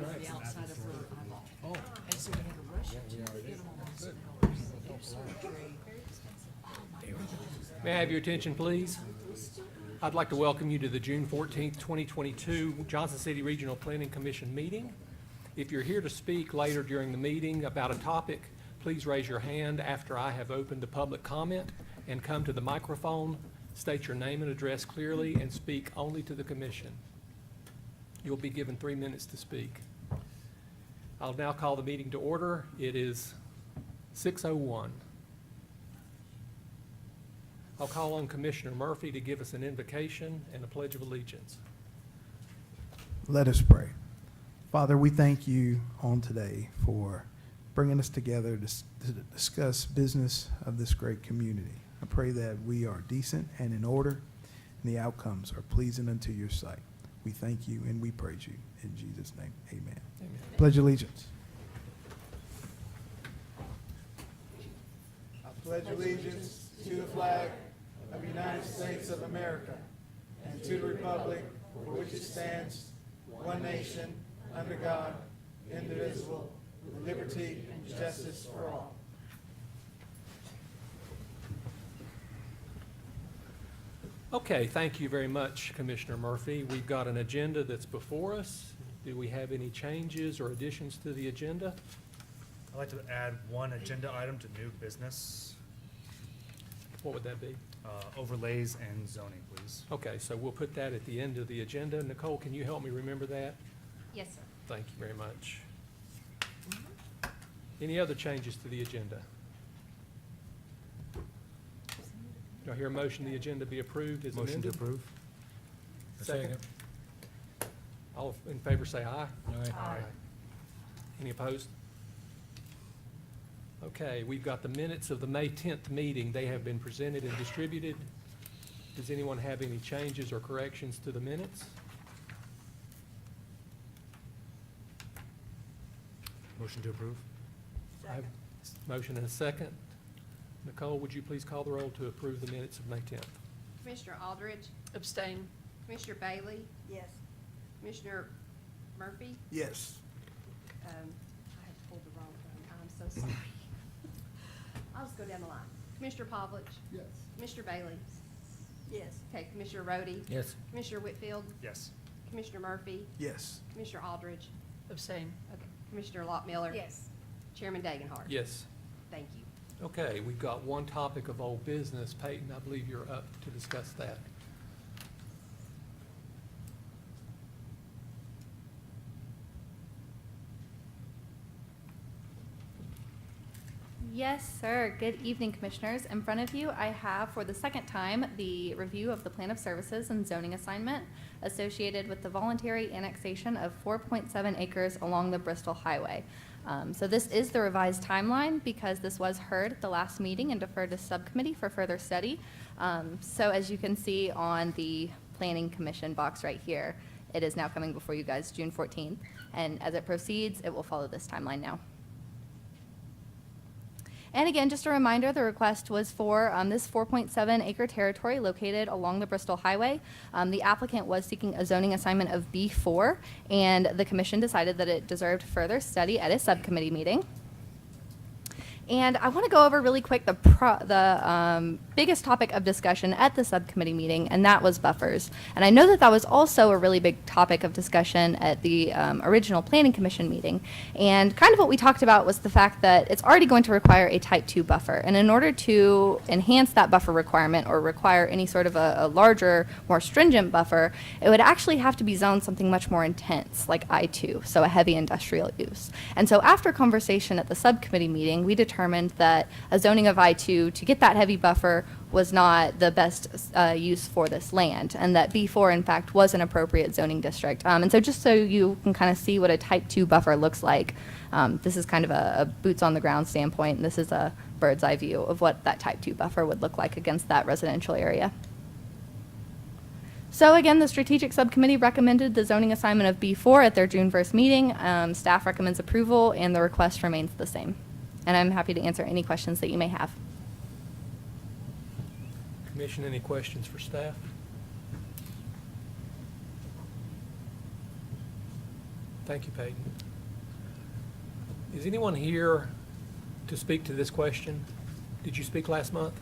the outside of her eyeball. Oh. And so we had to rush it to the animal hospital and do surgery. May I have your attention, please? I'd like to welcome you to the June 14th, 2022 Johnson City Regional Planning Commission meeting. If you're here to speak later during the meeting about a topic, please raise your hand after I have opened the public comment and come to the microphone, state your name and address clearly, and speak only to the commission. You'll be given 3 minutes to speak. I'll now call the meeting to order. It is 6:01. I'll call on Commissioner Murphy to give us an invocation and a pledge of allegiance. Let us pray. Father, we thank you on today for bringing us together to discuss business of this great community. I pray that we are decent and in order, and the outcomes are pleasing unto your sight. We thank you and we praise you. In Jesus' name, amen. Amen. Pledge allegiance. I pledge allegiance to the flag of the United States of America and to the republic for which it stands, one nation, under God, indivisible, with liberty and justice for all. Okay, thank you very much, Commissioner Murphy. We've got an agenda that's before us. Do we have any changes or additions to the agenda? I'd like to add one agenda item to new business, What would that be? overlays and zoning, please. Okay, so we'll put that at the end of the agenda. Nicole, can you help me remember that? Yes, sir. Thank you very much. Any other changes to the agenda? Do I hear a motion the agenda be approved as amended? Motion to approve. Second. All in favor say aye. Aye. Any opposed? Okay, we've got the minutes of the May 10th meeting. They have been presented and distributed. Does anyone have any changes or corrections to the minutes? Motion to approve. I have a motion and a second. Nicole, would you please call the roll to approve the minutes of May 10th? Commissioner Aldridge, Abstain. Commissioner Bailey, Yes. Commissioner Murphy. Yes. I had pulled the wrong one. I'm so sorry. I'll just go down the line. Commissioner Pavlich. Yes. Commissioner Bailey. Yes. Okay, Commissioner Rhodey. Yes. Commissioner Whitfield. Yes. Commissioner Murphy. Yes. Commissioner Aldridge. Abstain. Okay, Commissioner Lockmiller. Yes. Chairman Dagenhart. Yes. Thank you. Okay, we've got one topic of old business. Peyton, I believe you're up to discuss that. Yes, sir. Good evening, Commissioners. In front of you, I have for the second time the review of the Plan of Services and Zoning Assignment associated with the voluntary annexation of 4.7 acres along the Bristol Highway. So this is the revised timeline because this was heard at the last meeting and deferred to subcommittee for further study. So as you can see on the Planning Commission box right here, it is now coming before you guys June 14th. And as it proceeds, it will follow this timeline now. And again, just a reminder, the request was for this 4.7 acre territory located along the Bristol Highway. The applicant was seeking a zoning assignment of B4, and the commission decided that it deserved further study at a subcommittee meeting. And I want to go over really quick the biggest topic of discussion at the subcommittee meeting, and that was buffers. And I know that that was also a really big topic of discussion at the original Planning Commission meeting. And kind of what we talked about was the fact that it's already going to require a type 2 buffer. And in order to enhance that buffer requirement or require any sort of a larger, more stringent buffer, it would actually have to be zoned something much more intense, like I2, so a heavy industrial use. And so after conversation at the subcommittee meeting, we determined that a zoning of I2 to get that heavy buffer was not the best use for this land, and that B4 in fact was an appropriate zoning district. And so just so you can kind of see what a type 2 buffer looks like, this is kind of a boots on the ground standpoint, and this is a bird's eye view of what that type 2 buffer would look like against that residential area. So again, the strategic subcommittee recommended the zoning assignment of B4 at their June 1st meeting. Staff recommends approval, and the request remains the same. And I'm happy to answer any questions that you may have. Commission, any questions for staff? Thank you, Peyton. Is anyone here to speak to this question? Did you speak last month?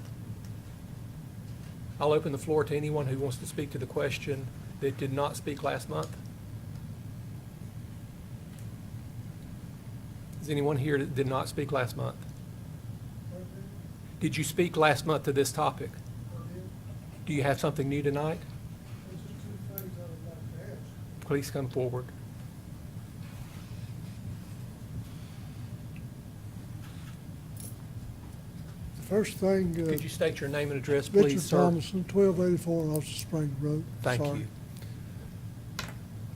I'll open the floor to anyone who wants to speak to the question that did not speak last month. Is anyone here that did not speak last month? Did you speak last month to this topic? Do you have something new tonight? Please come forward. First thing, Could you state your name and address, please, Richard sir? Thomason, 1284 Austin Spring Road. Thank Sorry. you.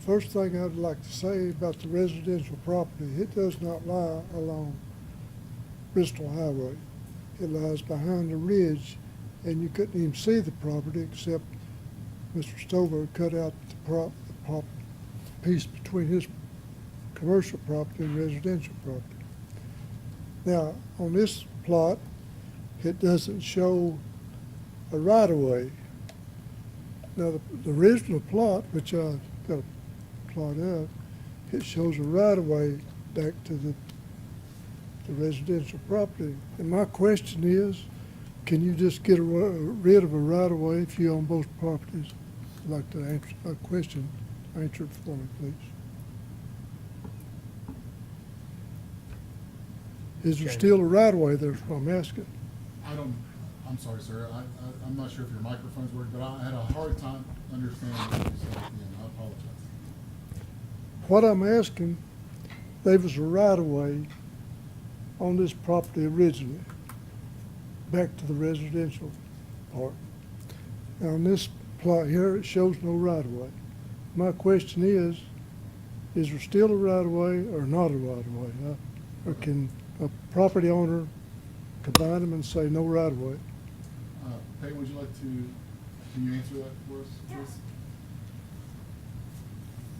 First thing I'd like to say about the residential property, it does not lie along Bristol Highway. It lies behind the ridge, and you couldn't even see the property except Mr. Stover cut out the piece between his commercial property and residential property. Now, on this plot, it doesn't show a right-of-way. Now, the original plot, which I got a plot out, it shows a right-of-way back to the residential property. And my question is, can you just get rid of a right-of-way if you own both properties? I'd like to answer a question answered for me, please. Is there Okay. still a right-of-way there, is what I'm asking? I'm sorry, sir, I'm not sure if your microphone's working, but I had a hard time understanding what you said at the end, I apologize. What I'm asking, there was a right-of-way on this property originally, back to the residential part. Now, on this plot here, it shows no right-of-way. My question is there still a right-of-way or not a right-of-way? Or can a property owner combine them and say no right-of-way? Peyton, would you like to, can you answer that for us, please?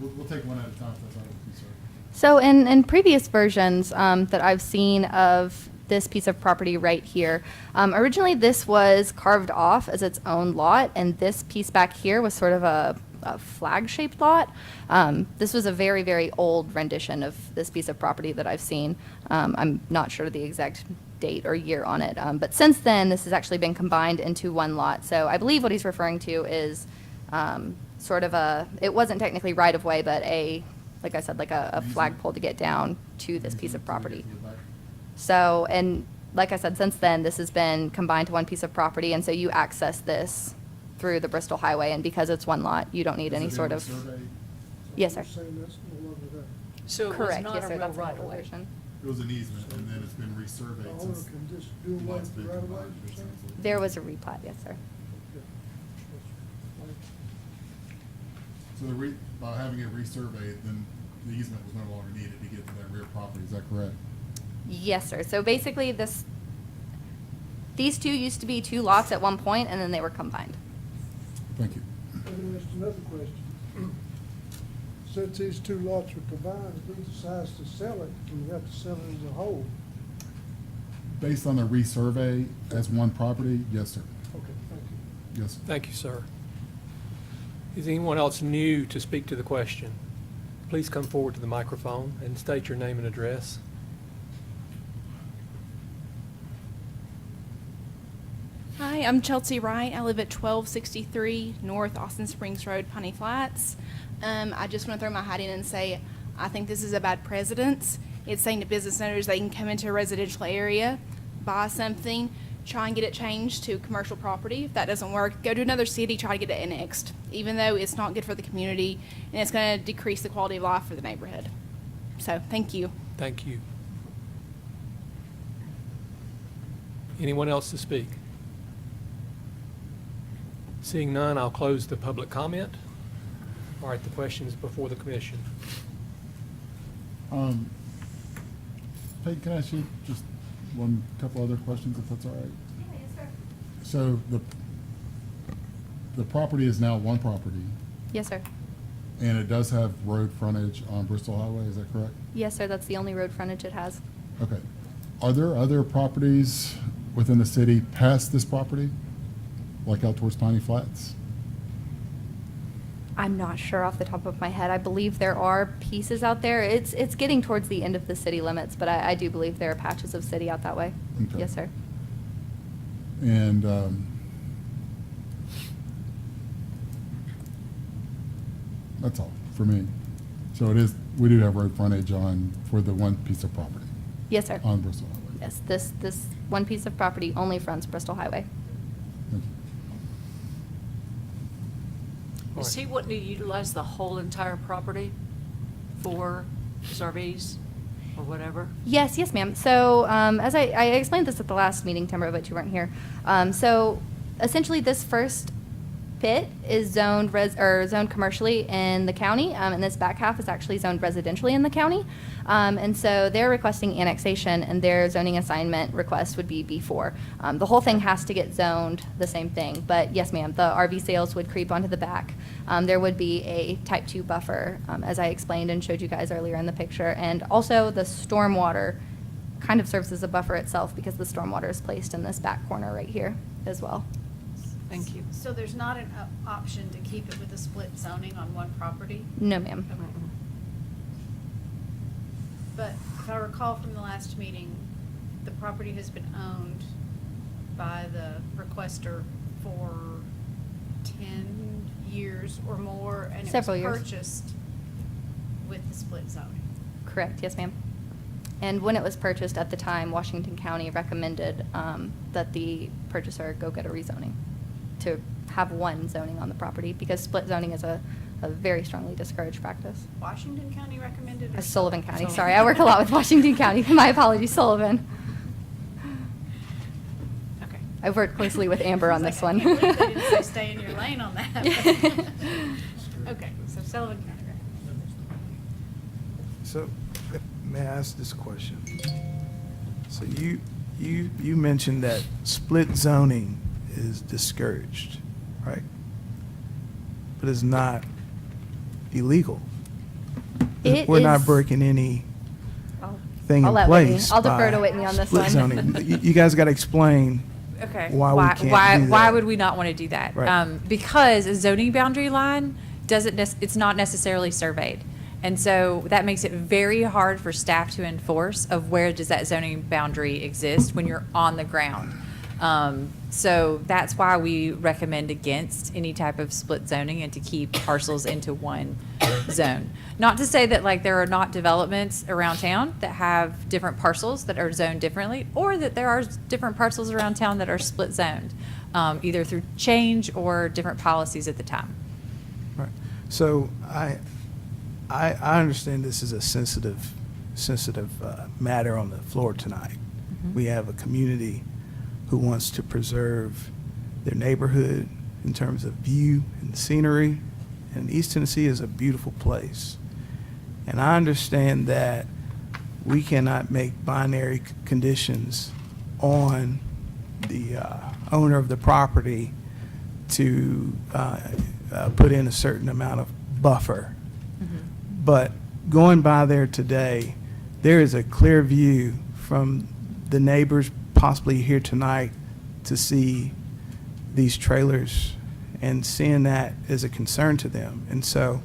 We'll take one at a time, if that's all right with you, sir. So in previous versions that I've seen of this piece of property right here, originally this was carved off as its own lot, and this piece back here was sort of a flag-shaped lot. This was a very, very old rendition of this piece of property that I've seen. I'm not sure the exact date or year on it, but since then, this has actually been combined into one lot. So I believe what he's referring to is sort of it wasn't technically right-of-way, but like I said, like a flagpole to get down to this piece of property. So, and like I said, since then, this has been combined to one piece of property, and so you access this through the Bristol Highway, and because it's one lot, you don't need any sort of. Yes, sir. You're saying that's no longer there. So it was Correct, not yes, a sir, real that's right the of way. version. It was an easement, and then it's been The resurveyed owner since. can just do away lots with the been right-of-ways combined, or something? There was a replat, yes, sir. So by having it resurveyed, then the easement was no longer needed to get to that rear property, is that correct? Yes, sir. So basically, these two used to be two lots at one point, and then they were combined. Thank you. Let me ask another question. Since these two lots were combined, if he decides to sell it, you have to sell it as a whole. Based on the resurvey as one property, yes, sir. Okay, thank you. Yes, sir. Thank you, sir. Is anyone else new to speak to the question? Please come forward to the microphone and state your name and address. Hi, I'm Chelsea Wright. I live at 1263 North Austin Springs Road, Piney Flats. I just want to throw my hat in and say I think this is a bad precedence. It's saying to business owners they can come into a residential area, buy something, try and get it changed to commercial property. If that doesn't work, go to another city, try to get it annexed, even though it's not good for the community and it's going to decrease the quality of life for the neighborhood. So, thank you. Thank you. Anyone else to speak? Seeing none, I'll close the public comment. All right, the question is before the commission. Peyton, can I ask you just couple other questions, if that's all right? So the property is now one property, Yes, sir. and it does have road frontage on Bristol Highway, is that correct? Yes, sir. That's the only road frontage it has. Okay. Are there other properties within the city past this property, like out towards Piney Flats? I'm not sure off the top of my head. I believe there are pieces out there. It's getting towards the end of the city limits, but I do believe there are patches of city out that way. Okay. Yes, sir. And that's all for me. So we do have road frontage for the one piece of property Yes, sir. on Bristol Highway. Yes, this one piece of property only fronts Bristol Highway. Thank you. Is he wanting to utilize the whole entire property for his RVs or whatever? Yes, yes, ma'am. So, as I explained this at the last meeting, Timber, but you weren't here. So, essentially, this first pit is zoned zoned commercially in the county, and this back half is actually zoned residentially in the county. And so they're requesting annexation, and their zoning assignment request would be B4. The whole thing has to get zoned the same thing, but yes, ma'am, the RV sales would creep onto the back. There would be a type 2 buffer, as I explained and showed you guys earlier in the picture, and also the stormwater kind of serves as a buffer itself because the stormwater is placed in this back corner right here as well. Thank you. So there's not an option to keep it with a split zoning on one property? No, ma'am. But if I recall from the last meeting, the property has been owned by the requester for 10 years or more, and it was Several years. purchased with the split zoning. Correct, yes, ma'am. And when it was purchased at the time, Washington County recommended that the purchaser go get a rezoning to have one zoning on the property because split zoning is a very strongly discouraged practice. Washington County recommended? Or Sullivan County, sorry. I work a lot with Washington County. My apologies, Sullivan. Okay. I've worked closely with Amber on It's this like, one. I can't believe they didn't say stay in your lane on that. Okay, so Sullivan County recommended. So, may I ask this question? So you mentioned that split zoning is discouraged, right? But it's not illegal. It We're not is- breaking any I'll- thing I'll in let Whitney- place. I'll defer to by Whitney on this split one. zoning. You guys got to explain Okay. why we can't do Why that. would we not want to do that? Right. Because a zoning boundary line it's not necessarily surveyed. And so that makes it very hard for staff to enforce of where does that zoning boundary exist when you're on the ground. So that's why we recommend against any type of split zoning and to keep parcels into one zone. Not to say that like there are not developments around town that have different parcels that are zoned differently, or that there are different parcels around town that are split zoned, either through change or different policies at the time. Right. So I understand this is a sensitive matter on the floor tonight. Mm-hmm. We have a community who wants to preserve their neighborhood in terms of view and scenery, and East Tennessee is a beautiful place. And I understand that we cannot make binary conditions on the owner of the property to put in a certain amount of buffer. But going by there today, there is a clear view from the neighbors possibly here tonight to see these trailers, and seeing that is a concern to them. And so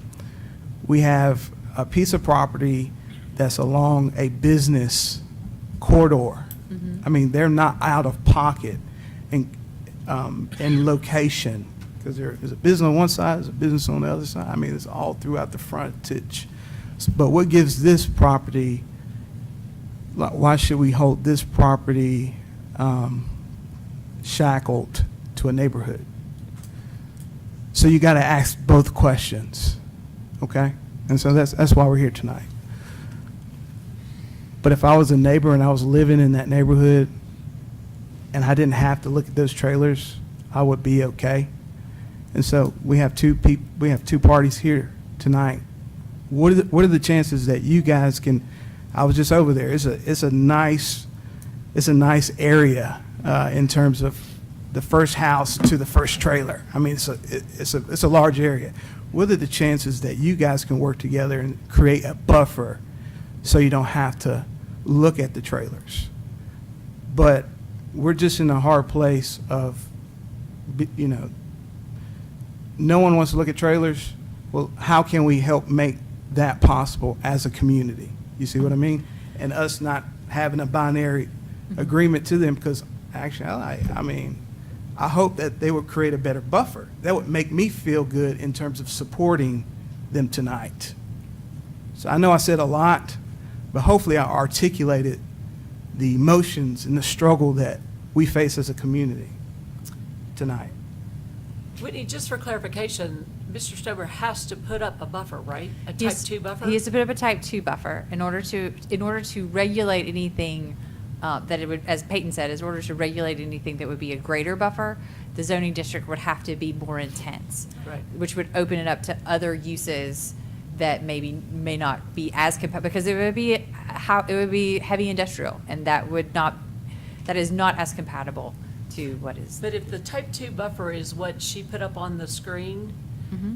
we have a piece of property that's along a business corridor. I mean, they're not out of pocket in location, because there's a business on one side, there's a business on the other side. I mean, it's all throughout the frontage. But what gives this property, why should we hold this property shackled to a neighborhood? So you got to ask both questions, okay? And so that's why we're here tonight. But if I was a neighbor and I was living in that neighborhood and I didn't have to look at those trailers, I would be okay. And so we have two parties here tonight. What are the chances that you guys can? I was just over there. It's a nice area in terms of the first house to the first trailer. I mean, it's a large area. What are the chances that you guys can work together and create a buffer so you don't have to look at the trailers? But we're just in a hard place of, no one wants to look at trailers, well, how can we help make that possible as a community? You see what I mean? And us not having a binary agreement to them, because actually, I mean, I hope that they would create a better buffer. That would make me feel good in terms of supporting them tonight. So I know I said a lot, but hopefully I articulated the emotions and the struggle that we face as a community tonight. Whitney, just for clarification, Mr. Stover has to put up a buffer, right? A type He's- 2 buffer? He has to put up a type 2 buffer in order to regulate anything that it would, as Peyton said, in order to regulate anything that would be a greater buffer, the zoning district would have to be more intense. Right. Which would open it up to other uses that may not be as because it would be heavy industrial, and that is not as compatible to what is. But if the type 2 buffer is what she put up on the screen,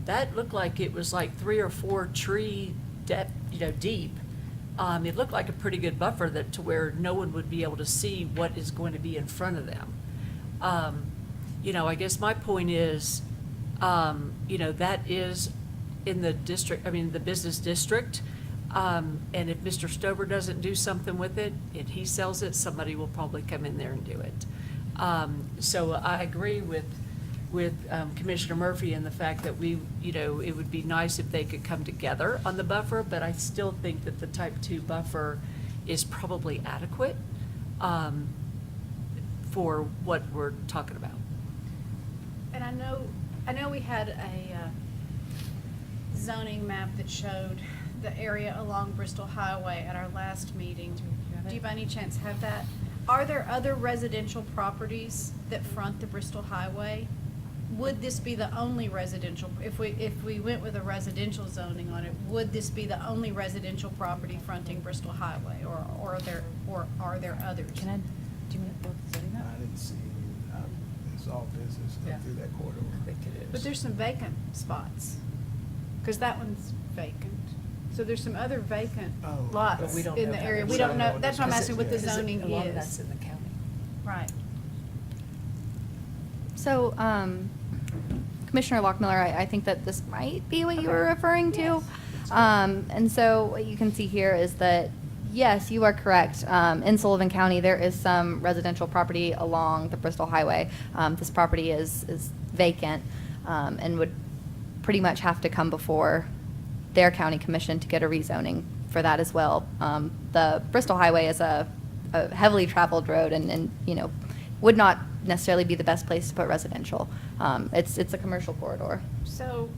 that looked like it was like 3 or 4 tree depth, deep. It looked like a pretty good buffer to where no one would be able to see what is going to be in front of them. I guess my point is, that is in the district, the business district. And if Mr. Stover doesn't do something with it and he sells it, somebody will probably come in there and do it. So I agree with Commissioner Murphy in the fact that it would be nice if they could come together on the buffer, but I still think that the type 2 buffer is probably adequate for what we're talking about. And I know we had a zoning map that showed the area along Bristol Highway at our last meeting. Do you by any chance have that? Are there other residential properties that front the Bristol Highway? Would this be the only residential, if we went with a residential zoning on it, would this be the only residential property fronting Bristol Highway, or are there others? Do you want to build the zoning map? I didn't see, it's all business Yeah. through that corridor. I think it is. But there's some vacant spots, because that one's vacant. So there's some other vacant Oh. But lots we don't in know the how area. they're We don't know, zoned. that's why I'm asking what the Because zoning a lot of that's is. in the county. Right. So, Commissioner Lockmiller, I think that this might be what you were referring to. And so what you can see here is that, yes, you are correct. In Sullivan County, there is some residential property along the Bristol Highway. This property is vacant and would pretty much have to come before their county commission to get a rezoning for that as well. The Bristol Highway is a heavily traveled road and would not necessarily be the best place to put residential. It's a commercial corridor. So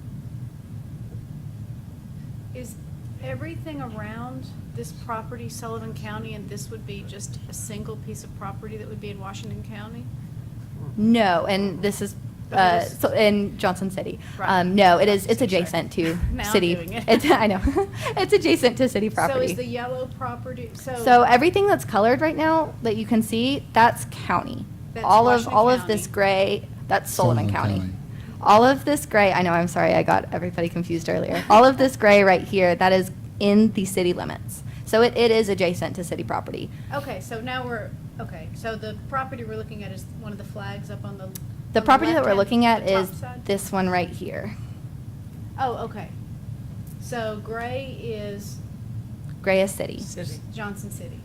is everything around this property Sullivan County, and this would be just a single piece of property that would be in Washington County? No, and this is in Johnson City. Right. No, it's adjacent to Now I'm city. doing it. I know. It's adjacent to city property. So is the yellow property, So everything that's colored right now that you can see, that's county. That's all Washington of this County. gray, that's Sullivan Sullivan County. County. All of this gray, I know, I'm sorry, I got everybody confused earlier. All of this gray right here, that is in the city limits. So it is adjacent to city property. okay, so so the property we're looking at is one of the flags up on the The property that we're left-hand- looking at the top is side? this one right here. Oh, okay. So gray is Gray is city. City. Johnson City.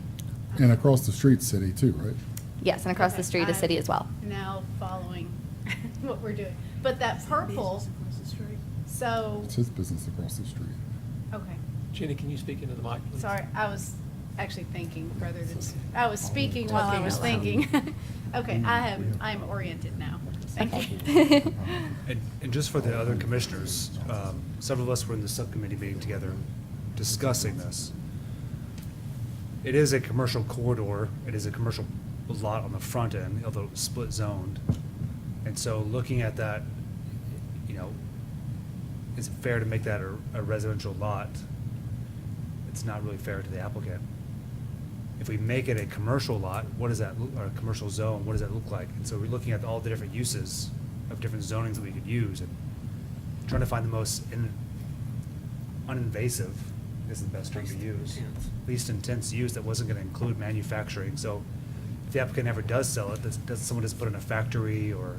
And across the street city too, right? Yes, and across Okay, the street is I'm city as well. Now following what we're doing. But that purple, so, It's his business across the street. okay. Jenny, can you speak into the mic, please? Sorry, I was actually thinking rather than, I was speaking while I Talking was out loud. thinking. Okay, I'm oriented now. Thank you. Okay. And just for the other commissioners, several of us were in the subcommittee meeting together discussing this. It is a commercial corridor, it is a commercial lot on the front end, although it's split zoned. And so looking at that, is it fair to make that a residential lot? It's not really fair to the applicant. If we make it a commercial lot, what does that look, or a commercial zone, what does that look like? And so we're looking at all the different uses of different zonings that we could use and trying to find the most uninvasive, is the best term to use. Least intense use that wasn't gonna include manufacturing. So if the applicant ever does sell it, does someone put in a factory or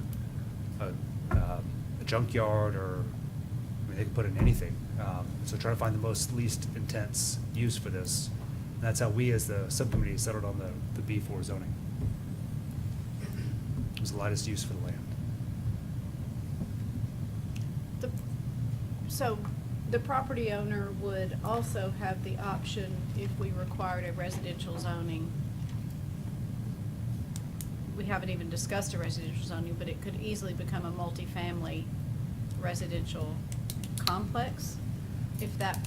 a junkyard, or, they could put in anything. So try to find the most least intense use for this. And that's how we, as the subcommittee, settled on the B4 zoning. It was the lightest use for the land. So the property owner would also have the option, if we required a residential zoning, we haven't even discussed a residential zoning, but it could easily become a multifamily residential complex, if that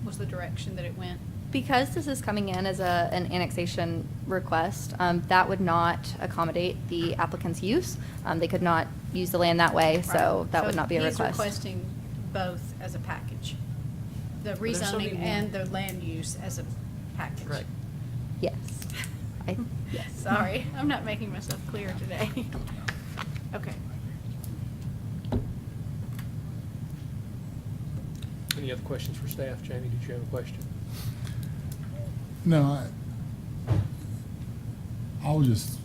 was the direction that it went. Because this is coming in as an annexation request, that would not accommodate the applicant's use. They could not use the land that way, so Right. that would not be a He's request. requesting both as a package, the there's only rezoning and the land use as a package. Right. Yes. Yes. Sorry, I'm not making myself clear today. Okay. Any other questions for staff? Jamie, did you have a question? No, I'll just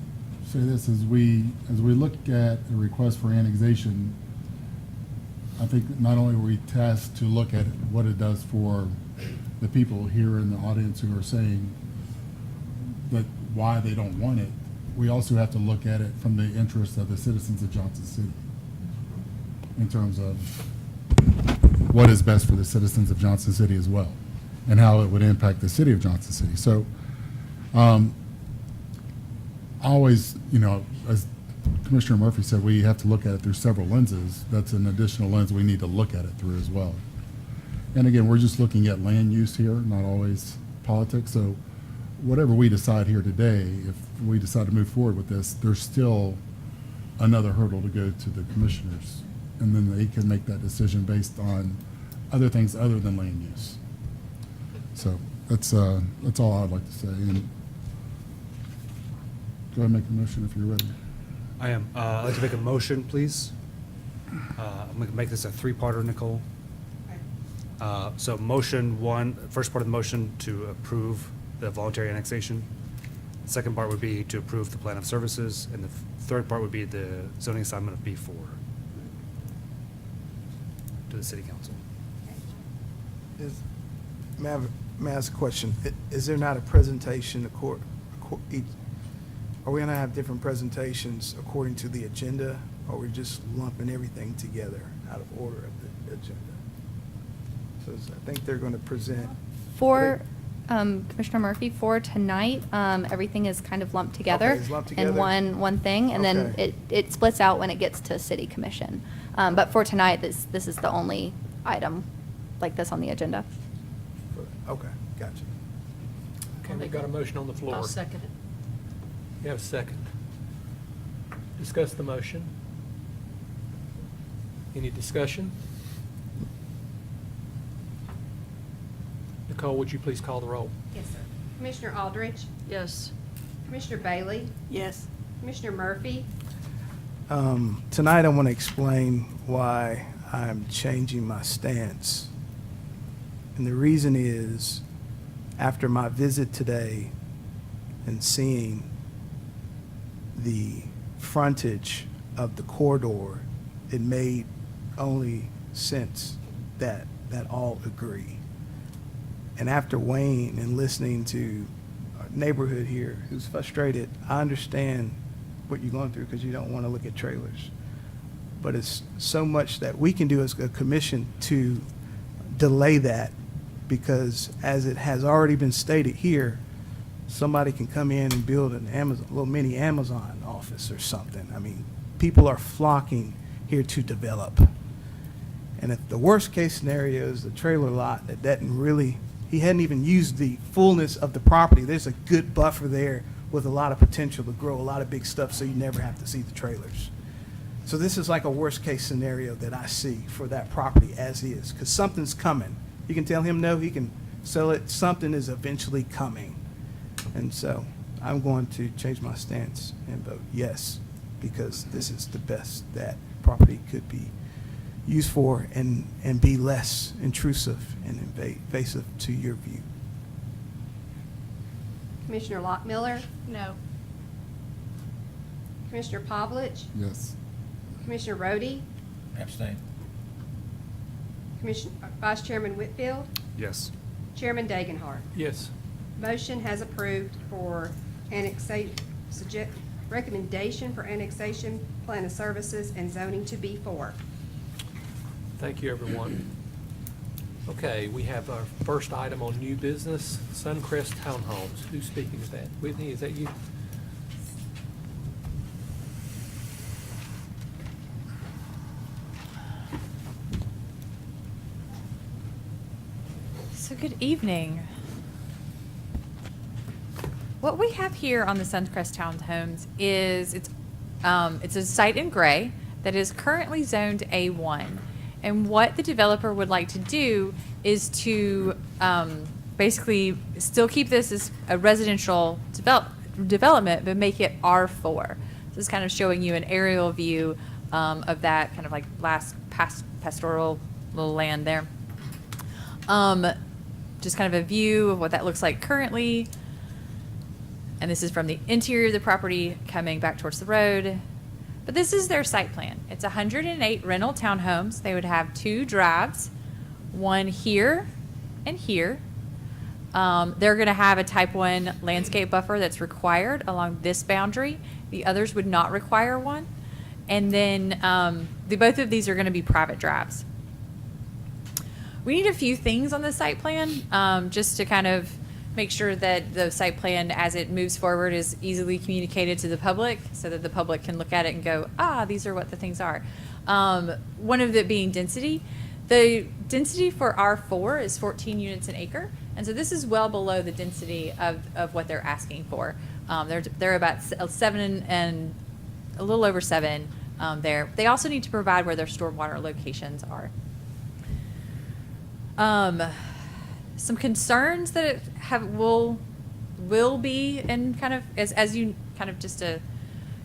say this, as we look at the request for annexation, I think not only are we tasked to look at what it does for the people here in the audience who are saying that why they don't want it, we also have to look at it from the interest of the citizens of Johnson City in terms of what is best for the citizens of Johnson City as well, and how it would impact the city of Johnson City. So, always, as Commissioner Murphy said, we have to look at it through several lenses. That's an additional lens we need to look at it through as well. And again, we're just looking at land use here, not always politics. So whatever we decide here today, if we decide to move forward with this, there's still another hurdle to go to the commissioners. And then they can make that decision based on other things other than land use. So that's all I'd like to say. And go ahead and make a motion if you're ready. I am. I'd like to make a motion, please. I'm going to make this a three-parter, Nicole. So motion one, first part of the motion to approve the voluntary annexation. Second part would be to approve the plan of services, and the third part would be the zoning assignment of B4 to the city council. May I ask a question? Is there not a presentation, are we going to have different presentations according to the agenda, or are we just lumping everything together out of order of the agenda? So I think they're going to present. For Commissioner Murphy, for tonight, everything is kind of lumped together Okay, it's lumped in together. one thing, and then Okay. it splits out when it gets to city commission. But for tonight, this is the only item like this on the agenda. Okay, gotcha. Okay, we've got a motion on the floor. I'll second it. You have a second. Discuss the motion. Any discussion? Nicole, would you please call the roll? Yes, sir. Commissioner Aldrich, Yes. Commissioner Bailey, Yes. Commissioner Murphy, Tonight I want to explain why I'm changing my stance. And the reason is, after my visit today and seeing the frontage of the corridor, it made only sense that all agree. And after weighing and listening to our neighborhood here who's frustrated, I understand what you're going through because you don't want to look at trailers. But it's so much that we can do as a commission to delay that, because as it has already been stated here, somebody can come in and build an Amazon, little mini Amazon office or something. I mean, people are flocking here to develop. And if the worst case scenario is the trailer lot that doesn't really, he hadn't even used the fullness of the property, there's a good buffer there with a lot of potential to grow a lot of big stuff so you never have to see the trailers. So this is like a worst case scenario that I see for that property as is, because something's coming. You can tell him no, he can sell it, something is eventually coming. And so I'm going to change my stance and vote yes, because this is the best that property could be used for and be less intrusive and invasive to your view. Commissioner Lockmiller, No. Commissioner Pavlich, Yes. Commissioner Rhodey, Abstain. Vice Chairman Whitfield, Yes. Chairman Dagenhart. Yes. Motion has approved for recommendation for annexation, plan of services, and zoning to B4. Thank you, everyone. Okay, we have our first item on new business, Suncrest Townhomes. Who's speaking to that? Whitney, is that you? So good evening. What we have here on the Suncrest Townhomes is it's a site in gray that is currently zoned A1. And what the developer would like to do is to basically still keep this as a residential development, but make it R4. This is kind of showing you an aerial view of that kind of like pastoral little land there. Just kind of a view of what that looks like currently. And this is from the interior of the property coming back towards the road. But this is their site plan. It's 108 rental townhomes. They would have 2 drives, one here and here. They're going to have a type 1 landscape buffer that's required along this boundary. The others would not require one. And then both of these are going to be private drives. We need a few things on the site plan just to kind of make sure that the site plan as it moves forward is easily communicated to the public so that the public can look at it and go, these are what the things are. One of it being density. The density for R4 is 14 units an acre. And so this is well below the density of what they're asking for. They're about 7 and a little over 7 there. They also need to provide where their stormwater locations are. Some concerns that will be, and kind of as you kind of just to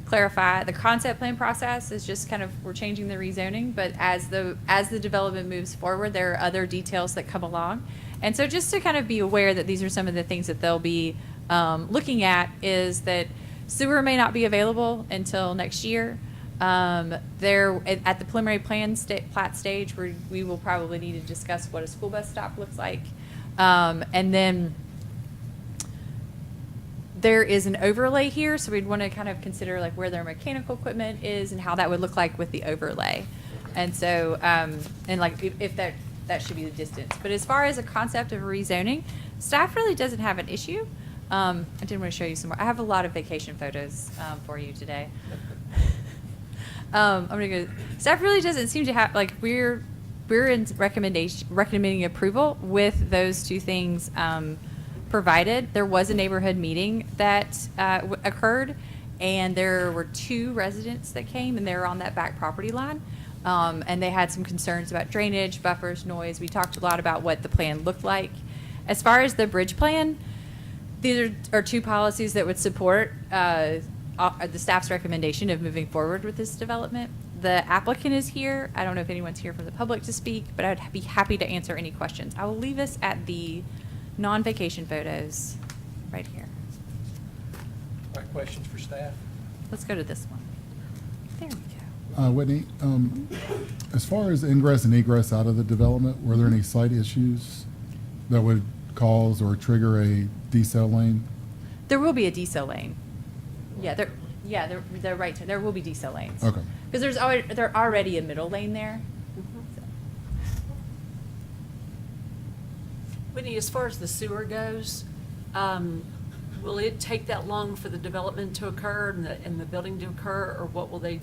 clarify, the concept plan process is just kind of we're changing the rezoning, but as the development moves forward, there are other details that come along, and so just to kind of be aware that these are some of the things that they'll be looking at is that sewer may not be available until next year. There at the preliminary plat stage, we will probably need to discuss what a school bus stop looks like. And then there is an overlay here, so we'd want to kind of consider like where their mechanical equipment is and how that would look like with the overlay. And so, and like if that should be the distance. But as far as a concept of rezoning, staff really doesn't have an issue. I did want to show you some more. I have a lot of vacation photos for you today. I'm gonna go. Staff really doesn't seem to have like we're in recommending approval with those 2 things provided. There was a neighborhood meeting that occurred, and there were 2 residents that came, and they were on that back property line, and they had some concerns about drainage, buffers, noise. We talked a lot about what the plan looked like. As far as the bridge plan, these are 2 policies that would support the staff's recommendation of moving forward with this development. The applicant is here. I don't know if anyone's here from the public to speak, but I'd be happy to answer any questions. I will leave us at the non-vacation photos right here. All right, questions for staff? Let's go to this one. There we go. Whitney, as far as ingress and egress out of the development, were there any site issues that would cause or trigger a decel lane? There will be a decel lane. They're right. There will be decel lanes. Okay. Because there's already a middle lane there. So. Whitney, as far as the sewer goes, will it take that long for the development to occur and the building to occur, or what will they?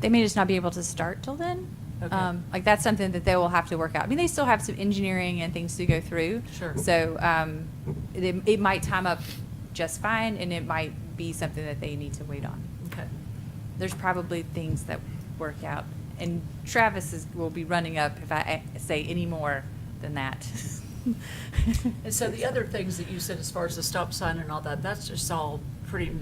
They may just not be able to start till then. Okay. Like that's something that they will have to work out. I mean, they still have some engineering and things to go through. Sure. So it might time up just fine, and it might be something that they need to wait on. Okay. There's probably things that work out, and Travis will be running up if I say any more than that. And so the other things that you said as far as the stop sign and all that, that's just all pretty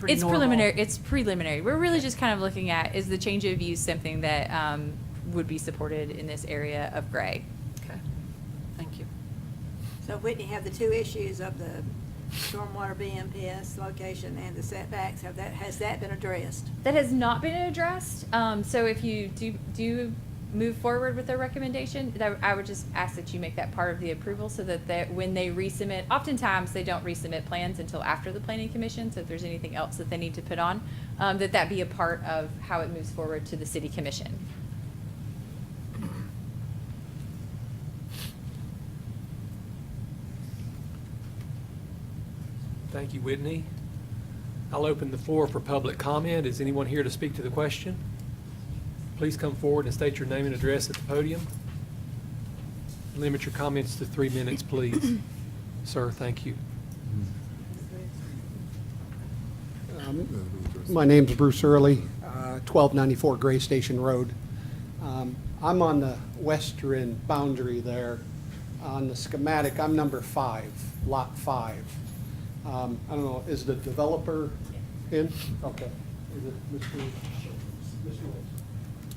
It's normal. preliminary. It's preliminary. We're really just kind of looking at, is the change of use something that would be supported in this area of gray? Okay, thank you. So Whitney, have the 2 issues of the stormwater BMPS location and the setbacks, has that been addressed? That has not been addressed. So if you do move forward with their recommendation, I would just ask that you make that part of the approval so that when they resubmit, oftentimes they don't resubmit plans until after the planning commission, so if there's anything else that they need to put on, that be a part of how it moves forward to the city commission. Thank you, Whitney. I'll open the floor for public comment. Is anyone here to speak to the question? Please come forward and state your name and address at the podium. Limit your comments to 3 minutes, please. Sir, thank you. My name's Bruce Early, 1294 Gray Station Road. I'm on the western boundary there. On the schematic, I'm number 5, lot 5. I don't know, is the developer in? Okay. Is it Mr.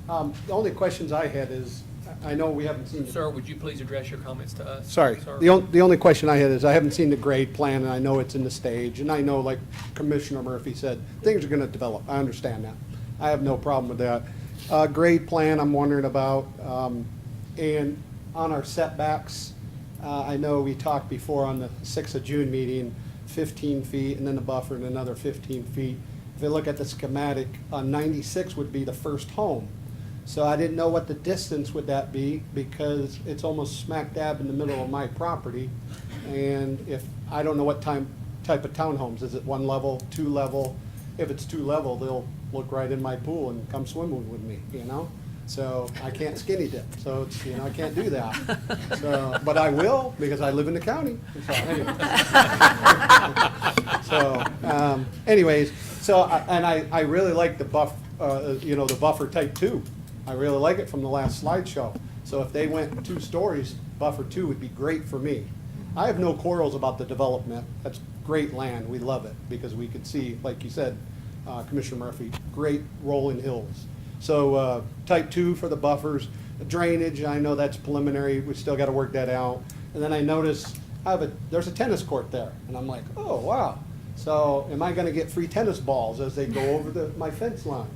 Wilson? The only questions I had is, I know we haven't seen. Sir, would you please address your comments to us? Sorry. Sir? The only question I had is, I haven't seen the grade plan, and I know it's in the stage, and I know, like Commissioner Murphy said, things are gonna develop. I understand that. I have no problem with that. Grade plan, I'm wondering about, and on our setbacks, I know we talked before on the 6th of June meeting, 15 feet, and then the buffer and another 15 feet. If you look at the schematic, 96 would be the first home. So I didn't know what the distance would that be, because it's almost smack dab in the middle of my property. And if, I don't know what type of townhomes, is it 1 level, 2 level? If it's 2 level, they'll look right in my pool and come swimming with me, you know? So I can't skinny dip, so it's, I can't do that. So, but I will, because I live in the county. So anyways, I really like the the buffer type 2. I really like it from the last slideshow. So if they went 2 stories, buffer 2 would be great for me. I have no quarrels about the development. That's great land. We love it because we could see, like you said, Commissioner Murphy, great rolling hills. So type 2 for the buffers. Drainage, I know that's preliminary. We still got to work that out. And then I noticed there's a tennis court there. And I'm like, oh, wow. So am I going to get free tennis balls as they go over my fence line?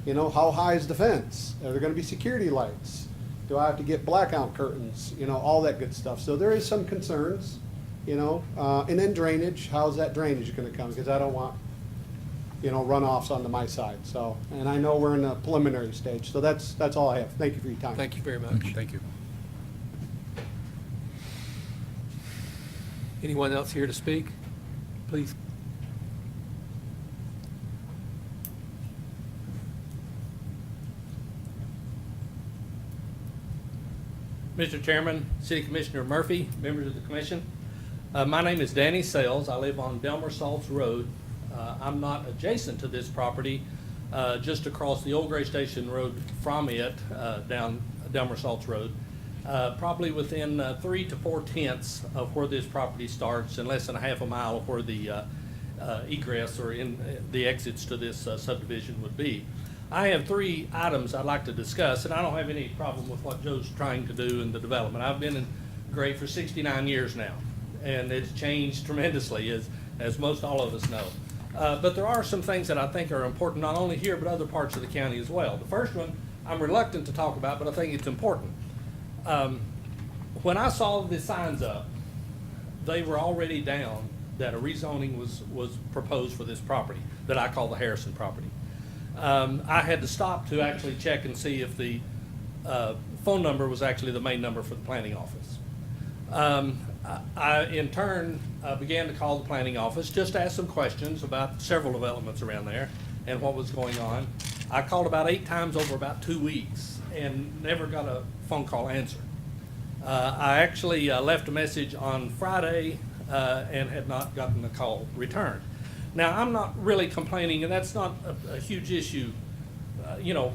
How high is the fence? Are there going to be security lights? Do I have to get blackout curtains? All that good stuff. So there is some concerns, and then drainage. How's that drainage going to come? Because I don't want, runoffs onto my side. So, and I know we're in a preliminary stage. So that's all I have. Thank you for your time. Thank you very much. Thank you. Anyone else here to speak? Please. Mr. Chairman, City Commissioner Murphy, members of the commission. My name is Danny Sales. I live on Delmer Salts Road. I'm not adjacent to this property, just across the old Gray Station Road from it, down Delmer Salts Road. Probably within 3 to 4 tenths of where this property starts, and less than a half a mile of where the egress or in the exits to this subdivision would be. I have 3 items I'd like to discuss, and I don't have any problem with what Joe's trying to do in the development. I've been in Gray for 69 years now, and it's changed tremendously, as most all of us know. But there are some things that I think are important, not only here, but other parts of the county as well. The first one I'm reluctant to talk about, but I think it's important. When I saw the signs up, they were already down that a rezoning was proposed for this property that I call the Harrison property. I had to stop to actually check and see if the phone number was actually the main number for the planning office. I, in turn, began to call the planning office just to ask some questions about several developments around there and what was going on. I called about 8 times over about 2 weeks and never got a phone call answered. I actually left a message on Friday and had not gotten the call returned. Now, I'm not really complaining, and that's not a huge issue.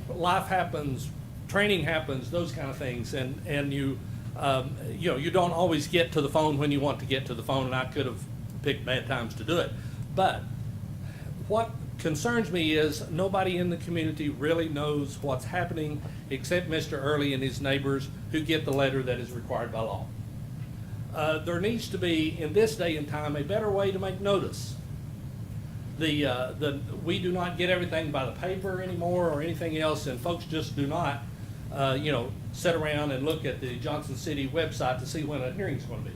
Life happens, training happens, those kind of things, and you don't always get to the phone when you want to get to the phone, and I could have picked bad times to do it. But what concerns me is nobody in the community really knows what's happening except Mr. Early and his neighbors who get the letter that is required by law. There needs to be, in this day and time, a better way to make notice. We do not get everything by the paper anymore or anything else, and folks just do not sit around and look at the Johnson City website to see when a hearing's gonna be.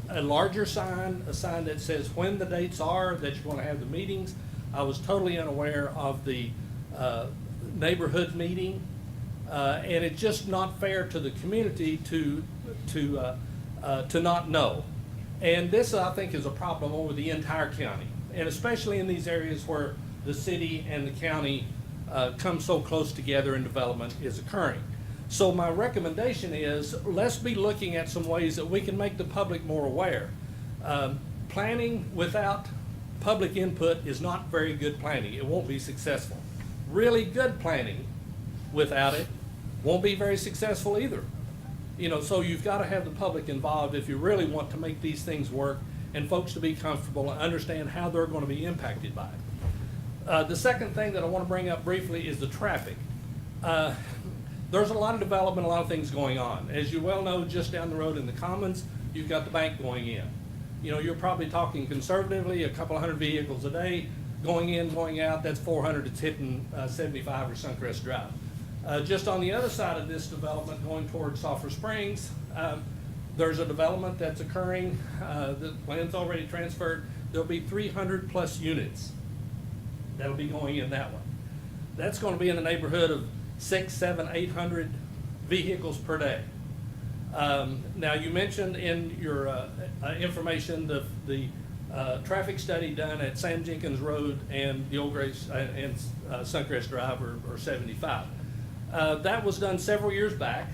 A larger sign, a sign that says when the dates are that you're gonna have the meetings. I was totally unaware of the neighborhood meeting, and it's just not fair to the community to not know. And this, I think, is a problem over the entire county, and especially in these areas where the city and the county come so close together and development is occurring. So my recommendation is, let's be looking at some ways that we can make the public more aware. Planning without public input is not very good planning. It won't be successful. Really good planning without it won't be very successful either. So you've got to have the public involved if you really want to make these things work and folks to be comfortable and understand how they're going to be impacted by it. The second thing that I want to bring up briefly is the traffic. There's a lot of development, a lot of things going on. As you well know, just down the road in the Commons, you've got the bank going in. You're probably talking conservatively, a couple of hundred vehicles a day going in, going out. That's 400 that's hitting 75 or Suncrest Drive. Just on the other side of this development, going towards Sulphur Springs, there's a development that's occurring. The land's already transferred. There'll be 300 plus units that'll be going in that one. That's going to be in the neighborhood of 600, 700, 800 vehicles per day. Now, you mentioned in your information the traffic study done at Sam Jenkins Road and the Old Grace and Suncrest Drive or 75. That was done several years back.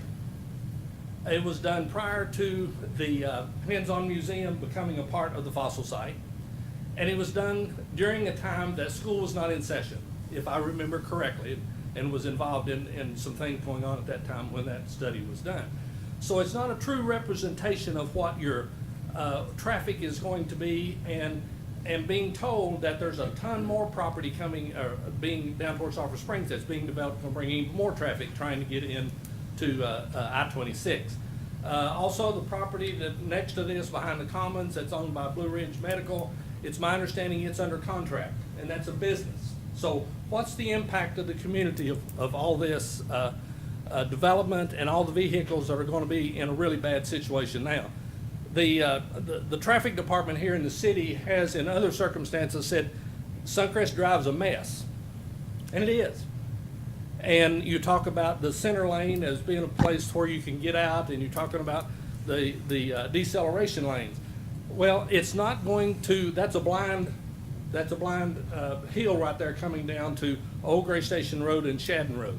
It was done prior to the Hands-On Museum becoming a part of the fossil site. And it was done during a time that school was not in session, if I remember correctly, and was involved in some things going on at that time when that study was done. So it's not a true representation of what your traffic is going to be, and being told that there's a ton more property coming, or being down towards Sulphur Springs that's being developed and bringing more traffic trying to get into I-26. Also, the property that next to this behind the Commons that's owned by Blue Ridge Medical, it's my understanding it's under contract, and that's a business. So what's the impact of the community of all this development and all the vehicles that are going to be in a really bad situation now? The traffic department here in the city has, in other circumstances, said Suncrest Drive's a mess, and it is. And you talk about the center lane as being a place where you can get out, and you're talking about the deceleration lanes. Well, it's not going to. That's a blind hill right there coming down to Old Gray Station Road and Shadden Road.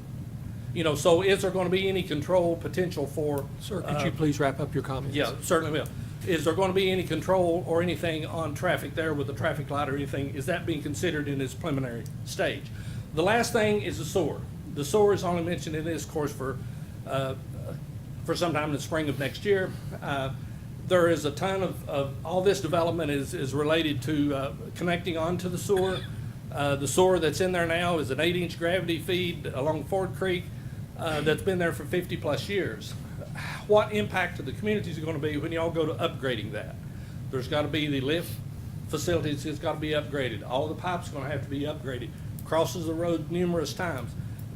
So is there going to be any control potential for? Sir, could you please wrap up your comments? Yeah, certainly will. Is there going to be any control or anything on traffic there with the traffic light or anything? Is that being considered in this preliminary stage? The last thing is the sewer. The sewer is only mentioned in this course for sometime in the spring of next year. There is a ton of all this development is related to connecting onto the sewer. The sewer that's in there now is an 8-inch gravity feed along Ford Creek that's been there for 50 plus years. What impact to the communities is going to be when you all go to upgrading that? There's got to be the lift facilities, it's got to be upgraded. All the pipes are going to have to be upgraded. Crosses the road numerous times.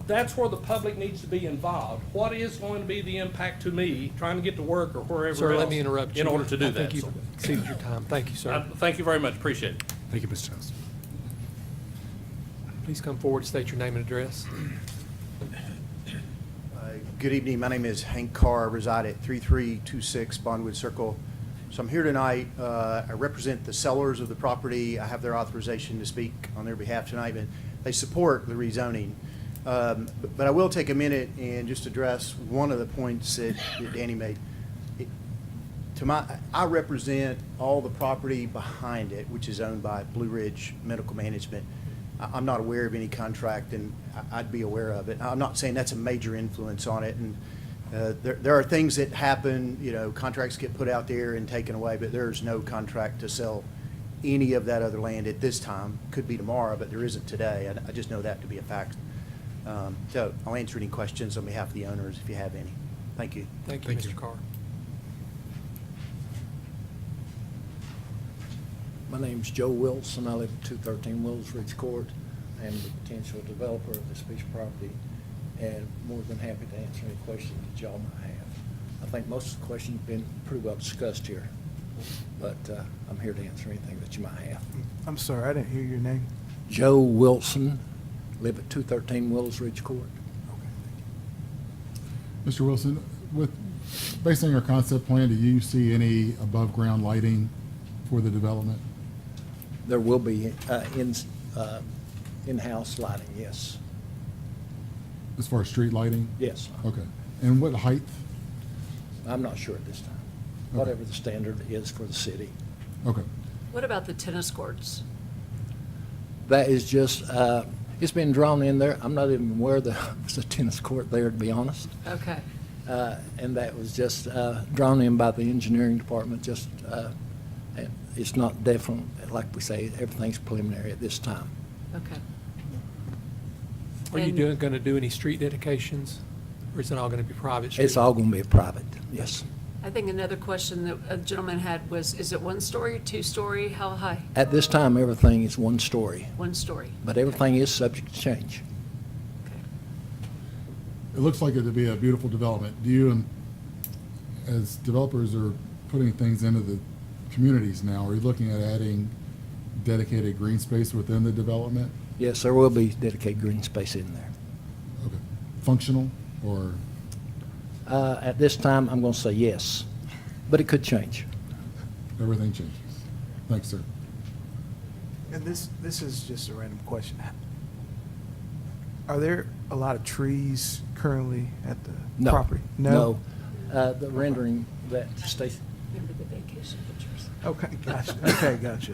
That's where the public needs to be involved. What is going to be the impact to me trying to get to work or wherever Sir, else let me interrupt you. in order to do I that? think you've exceeded your time. Thank you, sir. Thank you very much. Appreciate it. Thank you, Mr. Jones. Please come forward, state your name and address. Good evening. My name is Hank Carr. I reside at 3326 Bondwood Circle. So I'm here tonight. I represent the sellers of the property. I have their authorization to speak on their behalf tonight, but they support the rezoning. But I will take a minute and just address one of the points that Danny made. I represent all the property behind it, which is owned by Blue Ridge Medical Management. I'm not aware of any contract, and I'd be aware of it. I'm not saying that's a major influence on it, and there are things that happen, contracts get put out there and taken away, but there's no contract to sell any of that other land at this time. Could be tomorrow, but there isn't today. I just know that to be a fact. So I'll answer any questions on behalf of the owners if you have any. Thank you. Thank you, Mr. Carr. My name's Joe Wilson. I live at 213 Wills Ridge Court. I am the potential developer of this piece of property. and more than happy to answer any questions that y'all might have. I think most of the questions have been pretty well discussed here, but I'm here to answer anything that you might have. I'm sorry, I didn't hear your name. Joe Wilson, live at 213 Willows Ridge Court. Mr. Wilson, based on your concept plan, do you see any above-ground lighting for the development? There will be in-house lighting, yes. As far as street lighting? Yes. Okay. And what height? I'm not sure at this time. Okay. Whatever the standard is for the city. Okay. What about the tennis courts? That is just, it's been drawn in there. I'm not even aware that there's a tennis court there, to be honest. Okay. And that was just drawn in by the engineering department, just, and it's not definite, like we say, everything's preliminary at this time. Okay. Are you And- going to do any street dedications, or is it all going to be private streets? It's all going to be private, yes. I think another question that a gentleman had was, is it 1 story, 2 story, how high? At this time, everything is 1 story, 1 story. but everything is subject to change. Okay. It looks like it to be a beautiful development. Do you, as developers are putting things into the communities now, are you looking at adding dedicated green space within the development? Yes, there will be dedicated green space in there. Okay. Functional or? At this time, I'm going to say yes, but it could change. Everything changes. Thanks, sir. And this is just a random question. Are there a lot of trees currently at the No. property? No. The rendering that Stacy, Remember the vacation pictures? Okay, gotcha. Okay, gotcha.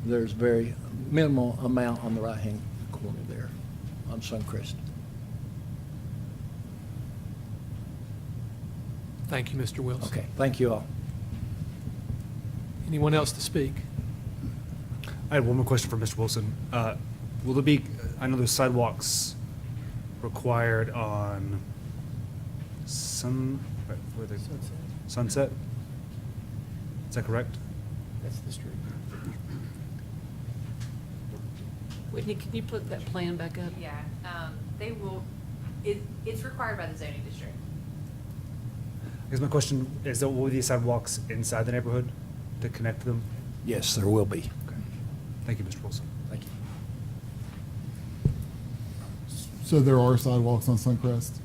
there's very minimal amount on the right-hand corner there on Suncrest. Thank you, Mr. Wilson. Okay, thank you all. Anyone else to speak? I had one more question for Mr. Wilson. Will there be, I know there's sidewalks required on Sunset? Is that correct? That's the street. Whitney, can you put that plan back up? Yeah, they will, it's required by the zoning district. I guess my question is, will there be sidewalks inside the neighborhood to connect them? Yes, there will be. Okay. Thank you, Mr. Wilson. Thank you. So there are sidewalks on Suncrest?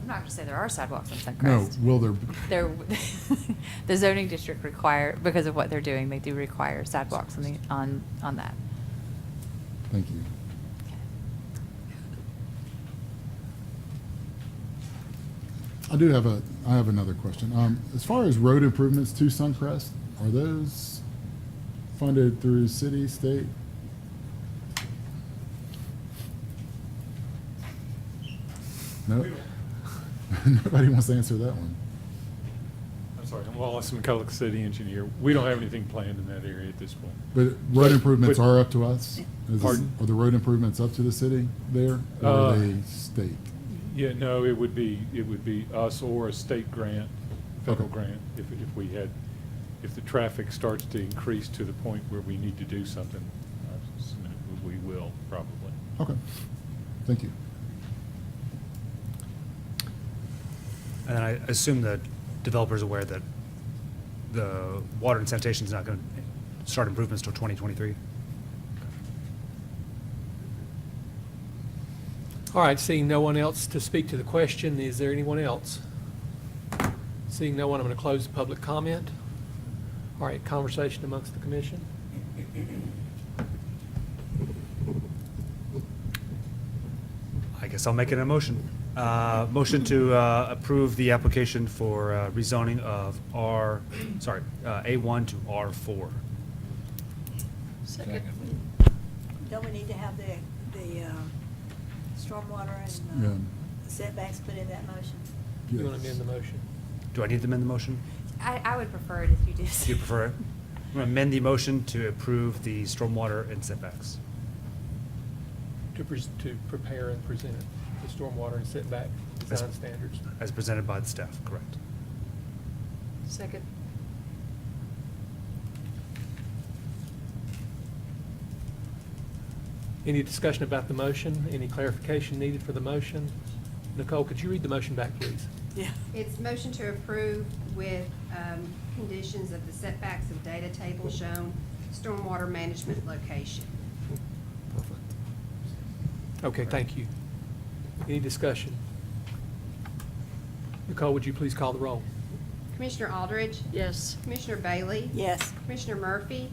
I'm not gonna say there are sidewalks on Suncrest. No, will there? There, the zoning district require, because of what they're doing, they do require sidewalks on that. Thank you. I have another question. As far as road improvements to Suncrest, are those funded through city, state? No? Nobody wants to answer that one. I'm sorry, I'm Wallace, McCulloch City Engineer. We don't have anything planned in that area at this point. But road improvements but- are up to us? Pardon? Are the road improvements up to the city there, or are they state? Yeah, no, it would be us or a state grant, federal Okay. grant, if the traffic starts to increase to the point where we need to do something, we will, probably. Okay, thank you. And I assume the developer's aware that the water and sanitation is not going to start improvements till 2023? All right, seeing no one else to speak to the question, is there anyone else? Seeing no one, I'm going to close the public comment. All right, conversation amongst the commission. I guess I'll make it a motion. Motion to approve the application for rezoning of A1 to R4. Second. Don't we need to have the stormwater Yeah. and setbacks put in that motion? You want to amend the motion? Do I need to amend the motion? I would prefer it if you did. Do you prefer it? I'm going to amend the motion to approve the stormwater and setbacks. To prepare and present the stormwater and setback design standards. As presented by the staff, correct. Second. Any discussion about the motion? Any clarification needed for the motion? Nicole, could you read the motion back, please? Yeah. It's motion to approve with conditions of the setbacks of data table shown, stormwater management location. Okay, thank you. Any discussion? Nicole, would you please call the roll? Commissioner Aldridge? Yes. Commissioner Bailey? Yes. Commissioner Murphy?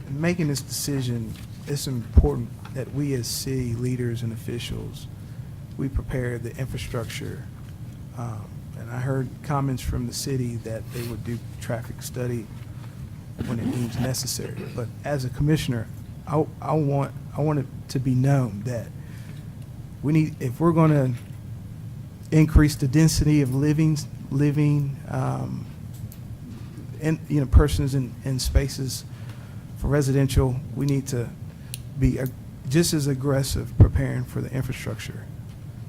In making this decision, it's important that we as city leaders and officials, we prepare the infrastructure. And I heard comments from the city that they would do traffic study when it deems necessary. But as a commissioner, I want it to be known that we need, if we're going to increase the density of living, and persons in spaces for residential, we need to be just as aggressive preparing for the infrastructure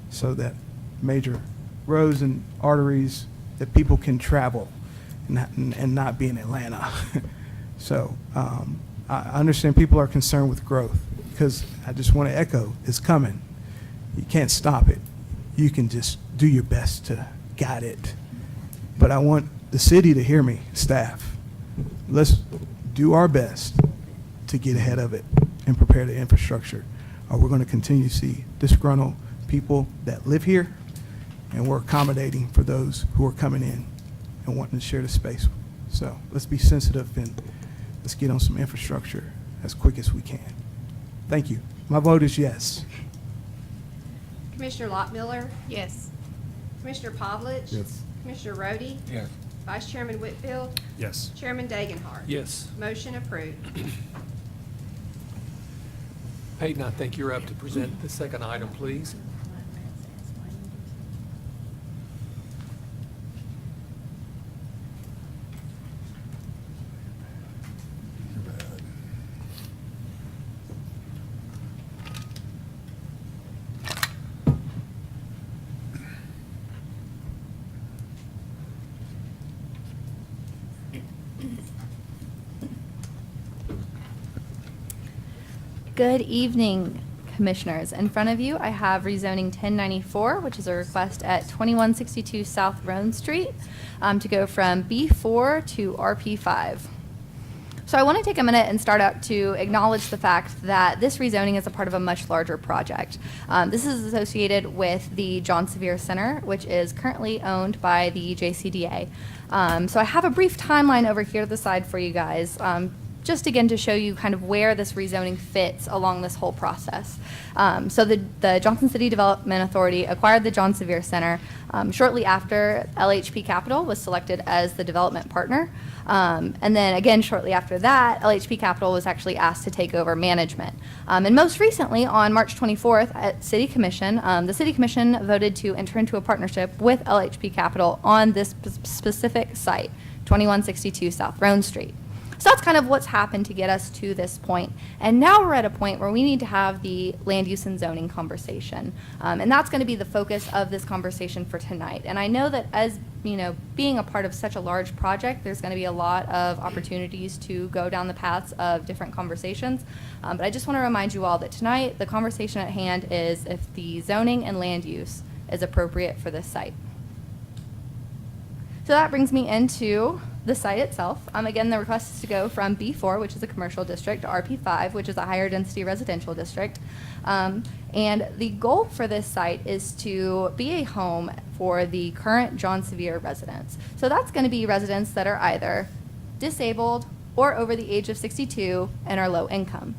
so that major roads and arteries that people can travel and not be in Atlanta. So I understand people are concerned with growth, because I just want to echo, it's coming. You can't stop it. You can just do your best to guide it. But I want the city to hear me, staff. Let's do our best to get ahead of it and prepare the infrastructure, or we're going to continue to see disgruntled people that live here, and we're accommodating for those who are coming in and wanting to share the space. So let's be sensitive and let's get on some infrastructure as quick as we can. Thank you. My vote is yes. Commissioner Lockmiller? Yes. Commissioner Pavlich? Yes. Commissioner Rhodey? Yes. Vice Chairman Whitfield? Yes. Chairman Dagenhart? Yes. Motion approved. Peyton, I think you're up to present the second item, please. Good evening, Commissioners. In front of you, I have rezoning 1094, which is a request at 2162 South Roan Street to go from B4 to RP5. So I want to take a minute and start out to acknowledge the fact that this rezoning is a part of a much larger project. This is associated with the John Sevier Center, which is currently owned by the JCDA. So I have a brief timeline over here to the side for you guys. Just again to show you kind of where this rezoning fits along this whole process. So the Johnson City Development Authority acquired the John Sevier Center shortly after LHP Capital was selected as the development partner. And then again, shortly after that, LHP Capital was actually asked to take over management. And most recently, on March 24th at City Commission, the City Commission voted to enter into a partnership with LHP Capital on this specific site, 2162 South Roan Street. So that's kind of what's happened to get us to this point. And now we're at a point where we need to have the land use and zoning conversation. And that's going to be the focus of this conversation for tonight. And I know that as, you know, being a part of such a large project, there's going to be a lot of opportunities to go down the paths of different conversations. But I just want to remind you all that tonight, the conversation at hand is if the zoning and land use is appropriate for this site. So that brings me into the site itself. Again, the request is to go from B4, which is a commercial district, to RP5, which is a higher density residential district. And the goal for this site is to be a home for the current John Sevier residents. So that's going to be residents that are either disabled or over the age of 62 and are low income.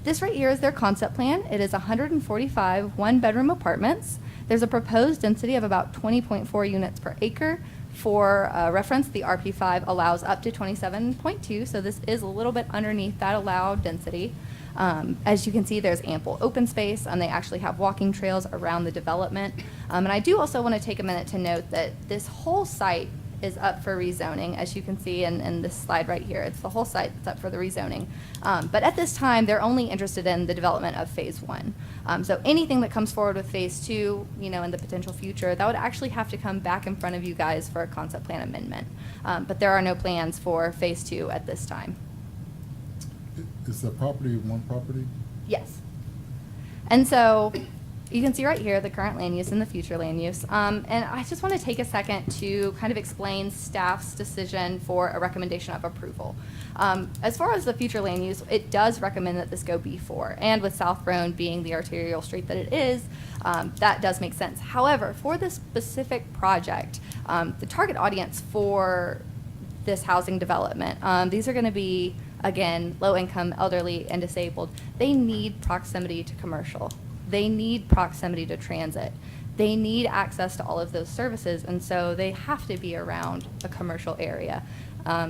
This right here is their concept plan. It is 145 one-bedroom apartments. There's a proposed density of about 20.4 units per acre. For reference, the RP5 allows up to 27.2, so this is a little bit underneath that allowed density. As you can see, there's ample open space, and they actually have walking trails around the development. And I do also want to take a minute to note that this whole site is up for rezoning, as you can see in this slide right here. It's the whole site that's up for the rezoning. But at this time, they're only interested in the development of phase 1. So anything that comes forward with phase 2, you know, in the potential future, that would actually have to come back in front of you guys for a concept plan amendment. But there are no plans for phase 2 at this time. Is the property one property? Yes. And so you can see right here the current land use and the future land use. And I just want to take a second to kind of explain staff's decision for a recommendation of approval. As far as the future land use, it does recommend that this go B4. And with South Roan being the arterial street that it is, that does make sense. However, for this specific project, the target audience for this housing development, these are going to be, again, low-income, elderly, and disabled. They need proximity to commercial. They need proximity to transit. They need access to all of those services, and so they have to be around a commercial area.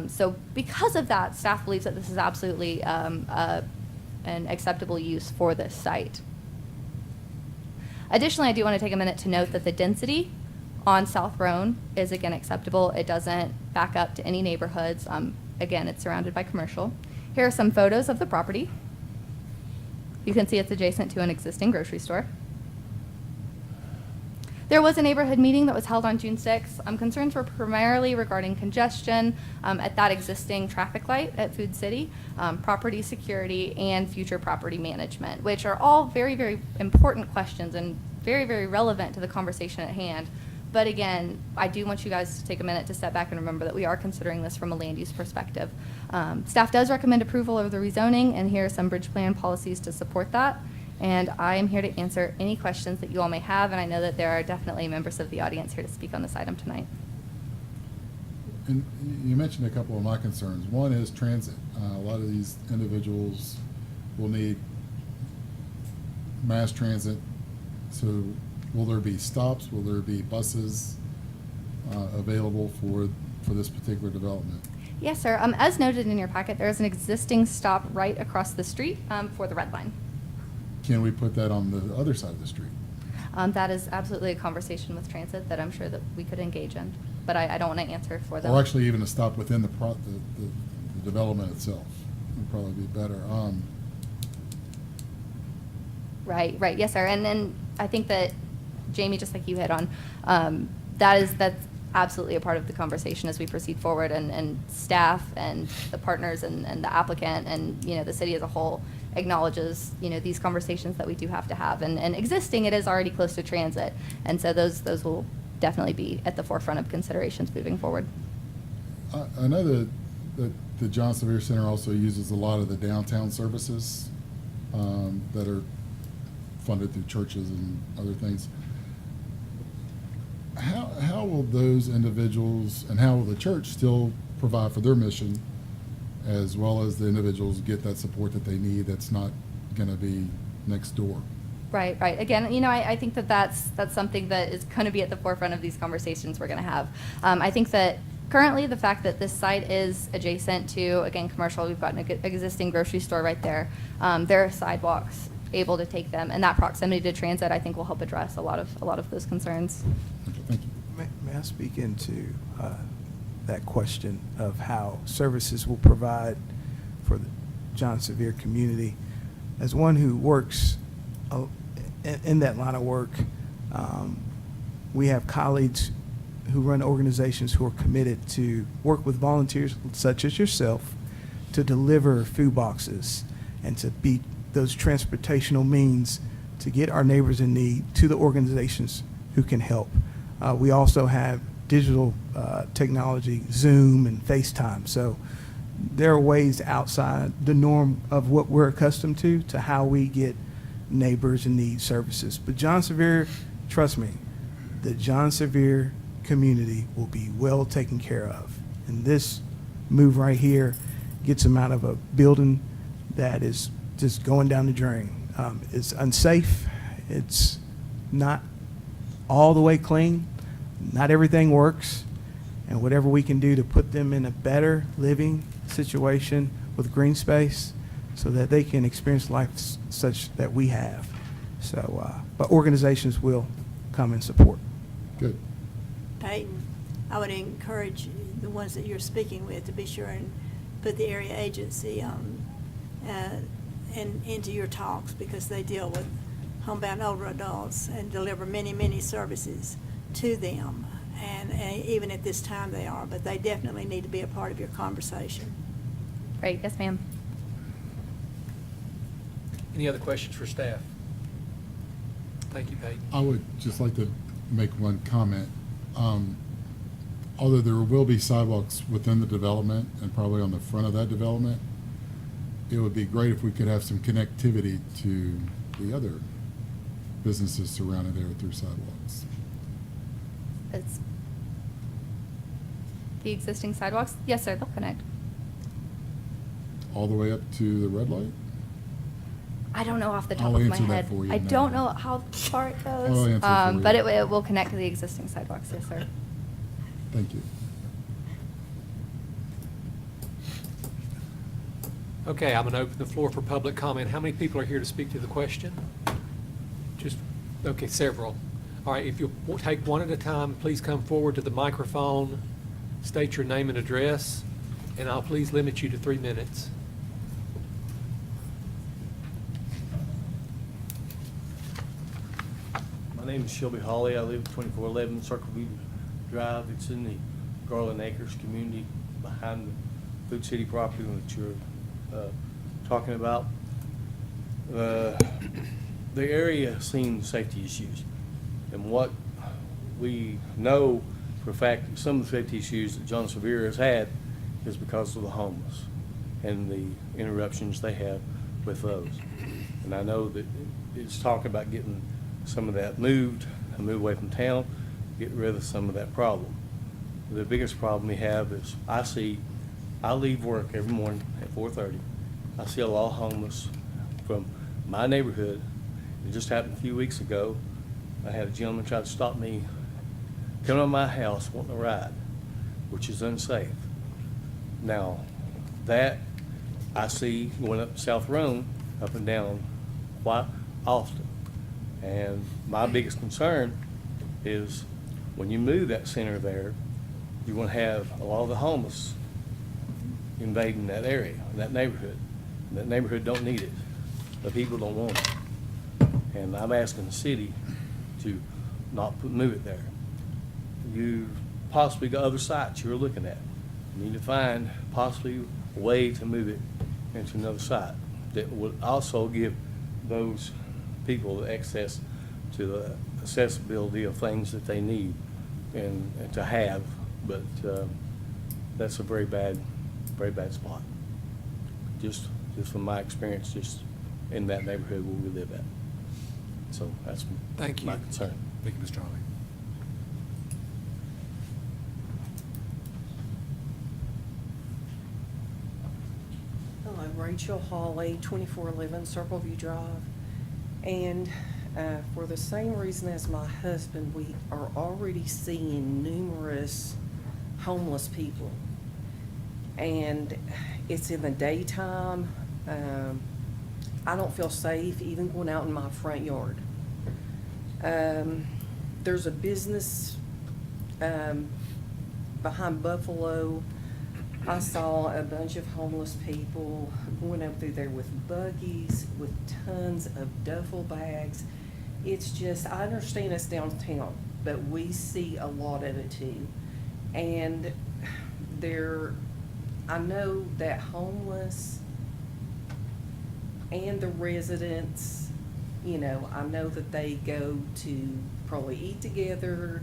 So because of that, staff believes that this is absolutely an acceptable use for this site. Additionally, I do want to take a minute to note that the density on South Roan is, again, acceptable. It doesn't back up to any neighborhoods. Again, it's surrounded by commercial. Here are some photos of the property. You can see it's adjacent to an existing grocery store. There was a neighborhood meeting that was held on June 6th. Concerns were primarily regarding congestion at that existing traffic light at Food City, property security, and future property management, which are all very, very important questions and very, very relevant to the conversation at hand. But again, I do want you guys to take a minute to step back and remember that we are considering this from a land use perspective. Staff does recommend approval of the rezoning, and here are some bridge plan policies to support that. And I am here to answer any questions that you all may have, and I know that there are definitely members of the audience here to speak on this item tonight. And you mentioned a couple of my concerns. One is transit. A lot of these individuals will need mass transit. So will there be stops? Will there be buses available for this particular development? Yes, sir. As noted in your packet, there is an existing stop right across the street for the red line. Can we put that on the other side of the street? That is absolutely a conversation with transit that I'm sure that we could engage in, but I don't want to answer for them. Or actually even a stop within the development itself would probably be better. Right. Yes, sir. And then I think that, Jamie, just like you hit on, that's absolutely a part of the conversation as we proceed forward, and staff and the partners and the applicant and, the city as a whole acknowledges, these conversations that we do have to have. And existing, it is already close to transit. And so those will definitely be at the forefront of considerations moving forward. I know that the John Sevier Center also uses a lot of the downtown services that are funded through churches and other things. How will those individuals and how will the church still provide for their mission, as well as the individuals get that support that they need that's not going to be next door? Right. Again, I think that's something that is going to be at the forefront of these conversations we're going to have. I think that currently the fact that this site is adjacent to, again, commercial, we've got an existing grocery store right there. There are sidewalks able to take them, and that proximity to transit, I think, will help address a lot of those concerns. Okay, thank you. May I speak into that question of how services will provide for the John Sevier community? As one who works in that line of work, we have colleagues who run organizations who are committed to work with volunteers such as yourself to deliver food boxes and to be those transportational means to get our neighbors in need to the organizations who can help. We also have digital technology, Zoom and FaceTime. So there are ways outside the norm of what we're accustomed to how we get neighbors in need services. But John Sevier, trust me, the John Sevier community will be well taken care of. And this move right here gets them out of a building that is just going down the drain. It's unsafe. It's not all the way clean. Not everything works. And whatever we can do to put them in a better living situation with green space so that they can experience life such that we have. So, but organizations will come and support. Good. Peyton, I would encourage the ones that you're speaking with to be sure and put the area agency into your talks, because they deal with homebound older adults and deliver many, many services to them. And even at this time they are, but they definitely need to be a part of your conversation. Right. Yes, ma'am. Any other questions for staff? Thank you, Peyton. I would just like to make one comment. Although there will be sidewalks within the development and probably on the front of that development, it would be great if we could have some connectivity to the other businesses surrounding there through sidewalks. It's the existing sidewalks? Yes, sir, they'll connect. All the way up to the red light? I don't know off the top I'll of my answer that head. for you I now. don't know how far it goes. I'll answer for you. But it will connect to the existing sidewalks, yes, sir. Thank you. Okay, I'm going to open the floor for public comment. How many people are here to speak to the question? Just, okay, several. All right, if you'll take one at a time, please come forward to the microphone, state your name and address, and I'll please limit you to 3 minutes. My name is Shelby Hawley. I live at 2411 Circleview Drive. It's in the Garland Acres community behind the Food City property that you're talking about. The area has seen safety issues. And what we know for a fact, some of the safety issues that John Sevier has had is because of the homeless and the interruptions they have with those. And I know that it's talking about getting some of that moved, and move away from town, get rid of some of that problem. The biggest problem we have is I leave work every morning at 4:30. I see a lot of homeless from my neighborhood. It just happened a few weeks ago. I had a gentleman try to stop me coming to my house wanting a ride, which is unsafe. Now, that I see going up South Roan, up and down quite often. And my biggest concern is when you move that center there, you're going to have a lot of the homeless invading that area, that neighborhood. And that neighborhood don't need it. The people don't want it. And I'm asking the city to not move it there. You possibly got other sites you're looking at. You need to find possibly a way to move it into another site that would also give those people the access to the accessibility of things that they need and to have, but that's a very bad spot. Just from my experience, just in that neighborhood where we live at. So that's Thank you. my concern. Thank you, Mr. Hawley. Hello, Rachel Hawley, 2411 Circleview Drive. And for the same reason as my husband, we are already seeing numerous homeless people. And it's in the daytime. I don't feel safe even going out in my front yard. There's a business behind Buffalo. I saw a bunch of homeless people going up through there with buggies, with tons of duffel bags. It's just, I understand it's downtown, but we see a lot of it too. And I know that homeless and the residents, you know, I know that they go to probably eat together,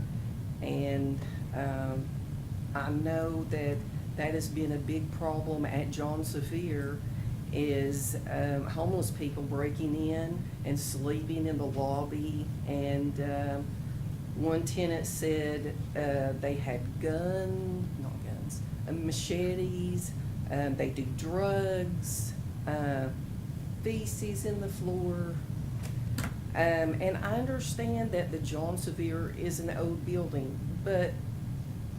and I know that has been a big problem at John Sevier, is homeless people breaking in and sleeping in the lobby. And one tenant said they had machetes, they do drugs, feces in the floor. And I understand that the John Sevier is an old building, but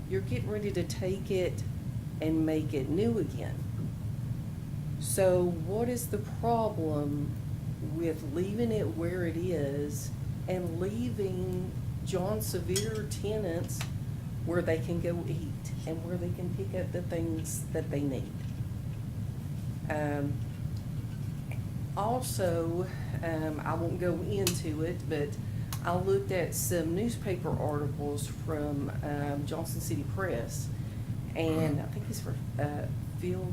you're getting ready to take it and make it new again. So what is the problem with leaving it where it is and leaving John Sevier tenants where they can go eat and where they can pick up the things that they need? Also, I won't go into it, but I looked at some newspaper articles from Johnson City Press, and I think it's for Phil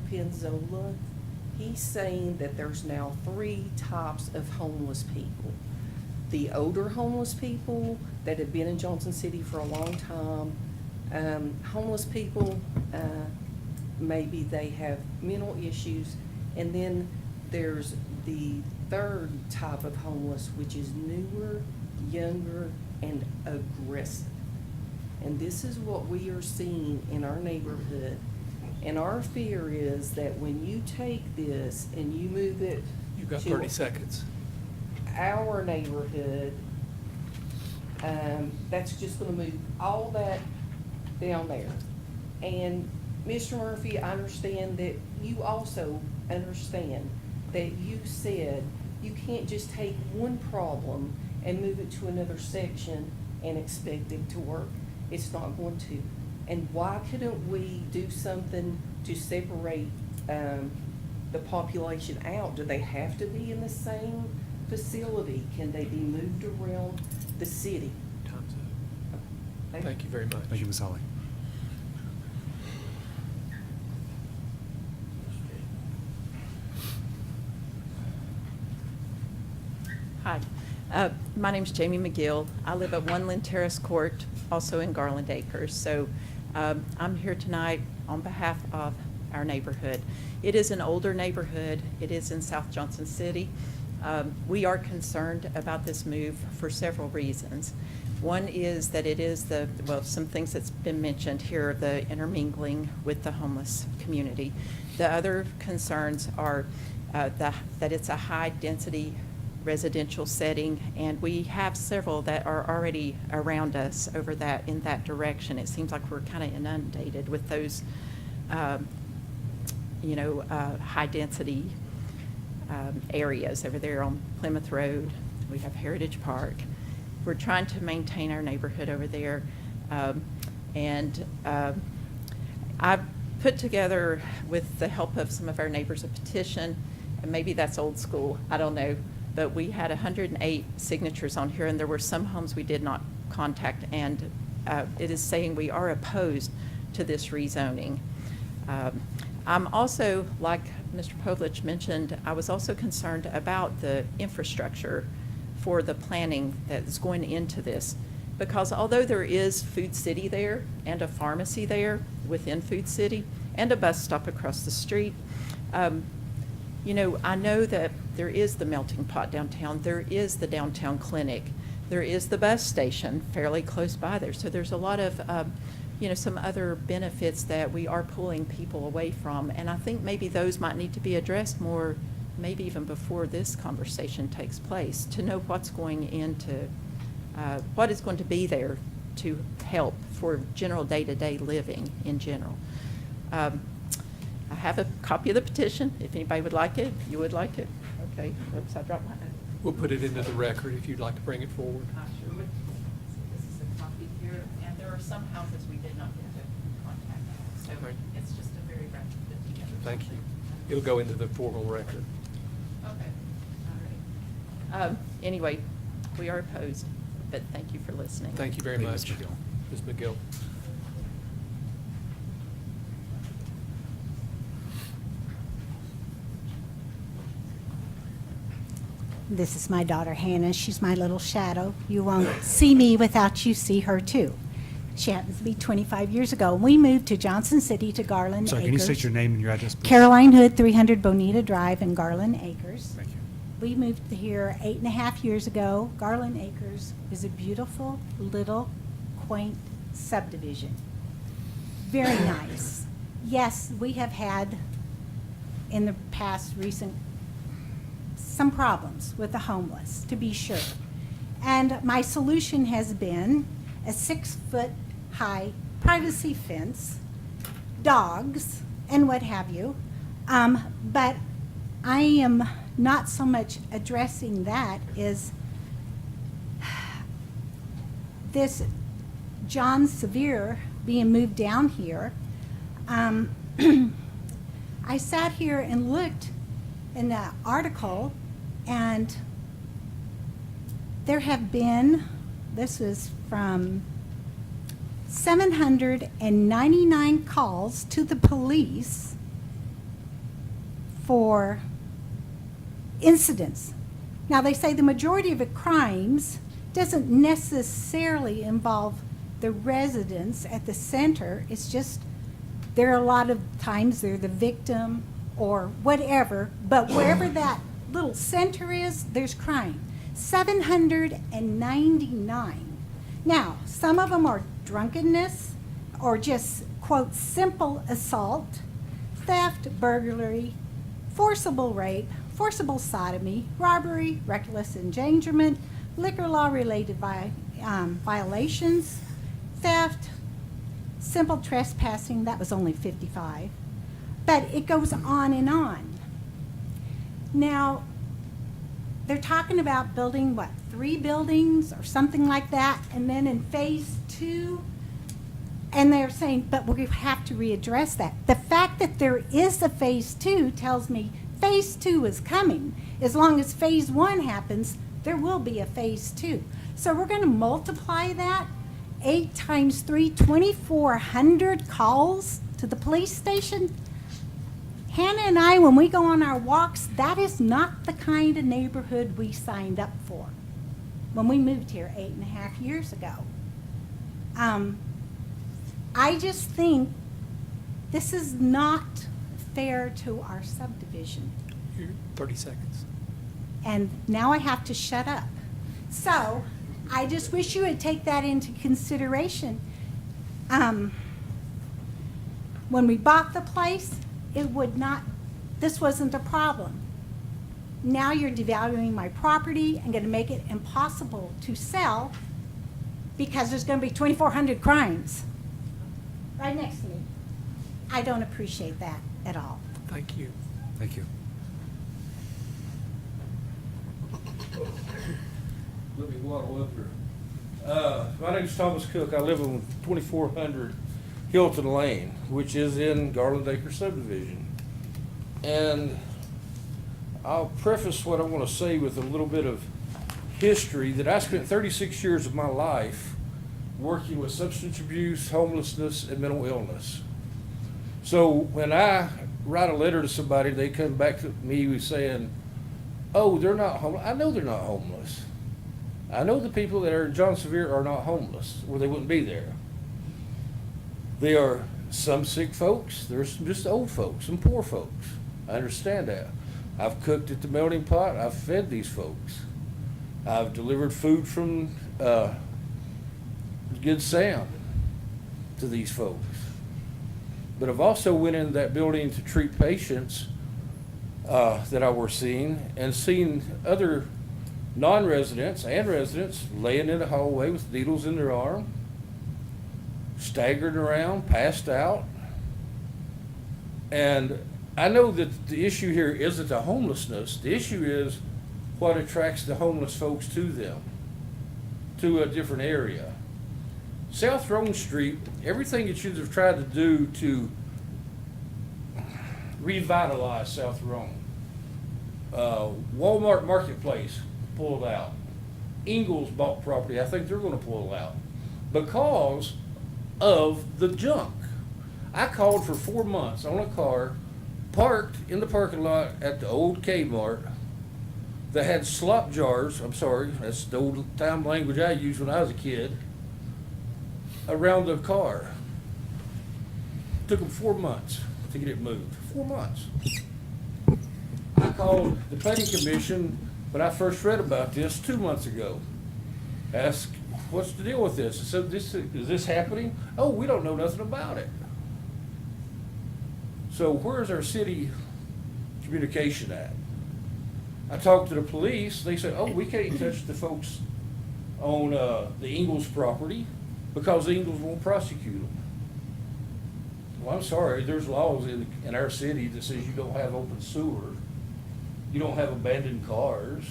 the older homeless people that have been in Johnson City for a long time. Homeless people, maybe they have mental issues. And then there's the third type of homeless, which is newer, younger, and aggressive. And this is what we are seeing in our neighborhood. And our fear is that when you take this and you move it You've got to 30 seconds. our neighborhood, that's just gonna move all that down there. And Mr. Murphy, I understand that you also understand that you said you can't just take one problem and move it to another section and expect it to work. It's not going to. And why couldn't we do something to separate the population out? Do they have to be in the same facility? Can they be moved around the city? Time's up. Thank you very much. Thank you, Ms. Holly. Hi, my name's Jamie McGill. I live at One Lynn Terrace Court, also in Garland Acres. So I'm here tonight on behalf of our neighborhood. It is an older neighborhood. It is in South Johnson City. We are concerned about this move for several reasons. One is that it is some things that's been mentioned here, the intermingling with the homeless community. The other concerns are that it's a high-density residential setting, and we have several that are already around us over that, in that direction. It seems like we're kind of inundated with those, high-density areas over there on Plymouth Road. We have Heritage Park. We're trying to maintain our neighborhood over there. I've put together, with the help of some of our neighbors, a petition, and maybe that's old school, I don't know, but we had 108 signatures on here, and there were some homes we did not contact, and it is saying we are opposed to this rezoning. I'm also, like Mr. Povlich mentioned, I was also concerned about the infrastructure for the planning that's going into this, because although there is Food City there and a pharmacy there within Food City and a bus stop across the street, I know that there is the melting pot downtown, there is the downtown clinic, there is the bus station fairly close by there. So there's a lot of, some other benefits that we are pulling people away from. And I think maybe those might need to be addressed more, maybe even before this conversation takes place, to know what's going into, what is going to be there to help for general day-to-day living in general. I have a copy of the petition, if anybody would like it, if you would like it. Okay, oops, I dropped my. We'll put it into the record if you'd like to bring it forward. I sure would. This is a copy here, and there are some houses we did not get to contact, so Right. it's just a very rapid put together. Thank you. It'll go into the formal record. Okay, all right. Anyway, we are opposed, but thank you for listening. Thank you very Thank you, much. Ms. McGill. Ms. McGill. This is my daughter Hannah. She's my little shadow. You won't see me without you see her too. She happens to be 25 years ago. We moved to Johnson City to Garland Sorry, Acres. can you state your name and your address, please? Caroline Hood, 300 Bonita Drive in Garland Acres. Thank you. We moved here 8.5 years ago. Garland Acres is a beautiful, little, quaint subdivision. Very nice. Yes, we have had in the past recent some problems with the homeless, to be sure. And my solution has been a 6-foot-high privacy fence, dogs, and what have you. But I am not so much addressing that is this John Sevier being moved down here. I sat here and looked in the article, and there have been, this is from 799 calls to the police for incidents. Now, they say the majority of the crimes doesn't necessarily involve the residents at the center. It's just, there are a lot of times they're the victim or whatever, but wherever that little center is, there's crime. 799. Now, some of them are drunkenness or just, quote, simple assault, theft, burglary, forcible rape, forcible sodomy, robbery, reckless endangerment, liquor law-related violations, theft, simple trespassing, that was only 55. But it goes on and on. Now, they're talking about building, what, 3 buildings or something like that, and then in phase 2, and they're saying, but we have to readdress that. The fact that there is a phase 2 tells me phase 2 is coming. As long as phase 1 happens, there will be a phase 2. So we're going to multiply that 8 times 3, 2,400 calls to the police station. Hannah and I, when we go on our walks, that is not the kind of neighborhood we signed up for when we moved here 8.5 years ago. I just think this is not fair to our subdivision. 30 seconds. And now I have to shut up. So I just wish you would take that into consideration. When we bought the place, it would not, this wasn't a problem. Now you're devaluing my property and going to make it impossible to sell because there's going to be 2,400 crimes right next to me. I don't appreciate that at all. Thank you. Thank you. Let me waddle up here. My name's Thomas Cook. I live on 2400 Hilton Lane, which is in Garland Acre subdivision. And I'll preface what I want to say with a little bit of history that I spent 36 years of my life working with substance abuse, homelessness, and mental illness. So when I write a letter to somebody, they come back to me saying, oh, they're not homeless. I know they're not homeless. I know the people that are in John Sevier are not homeless, or they wouldn't be there. They are some sick folks, there's some just old folks, some poor folks. I understand that. I've cooked at the melting pot, I've fed these folks. I've delivered food from Good Sam to these folks. But I've also went into that building to treat patients that I were seeing and seen other non-residents and residents laying in the hallway with needles in their arm, staggering around, passed out. And I know that the issue here isn't the homelessness. The issue is what attracts the homeless folks to them, to a different area. South Roan Street, everything that you have tried to do to revitalize South Roan. Walmart Marketplace pulled out. Ingalls bought property. I think they're going to pull out because of the junk. I called for 4 months on a car parked in the parking lot at the old Kmart that had slop jars, I'm sorry, that's the old time language I used when I was a kid, around the car. Took them 4 months to get it moved. 4 months. I called the planning commission when I first read about this 2 months ago. Asked, what's the deal with this? I said, is this happening? Oh, we don't know nothing about it. So where's our city communication at? I talked to the police. They said, oh, we can't touch the folks on the Ingalls property because the Ingalls won't prosecute them. Well, I'm sorry, there's laws in our city that says you don't have open sewer. You don't have abandoned cars.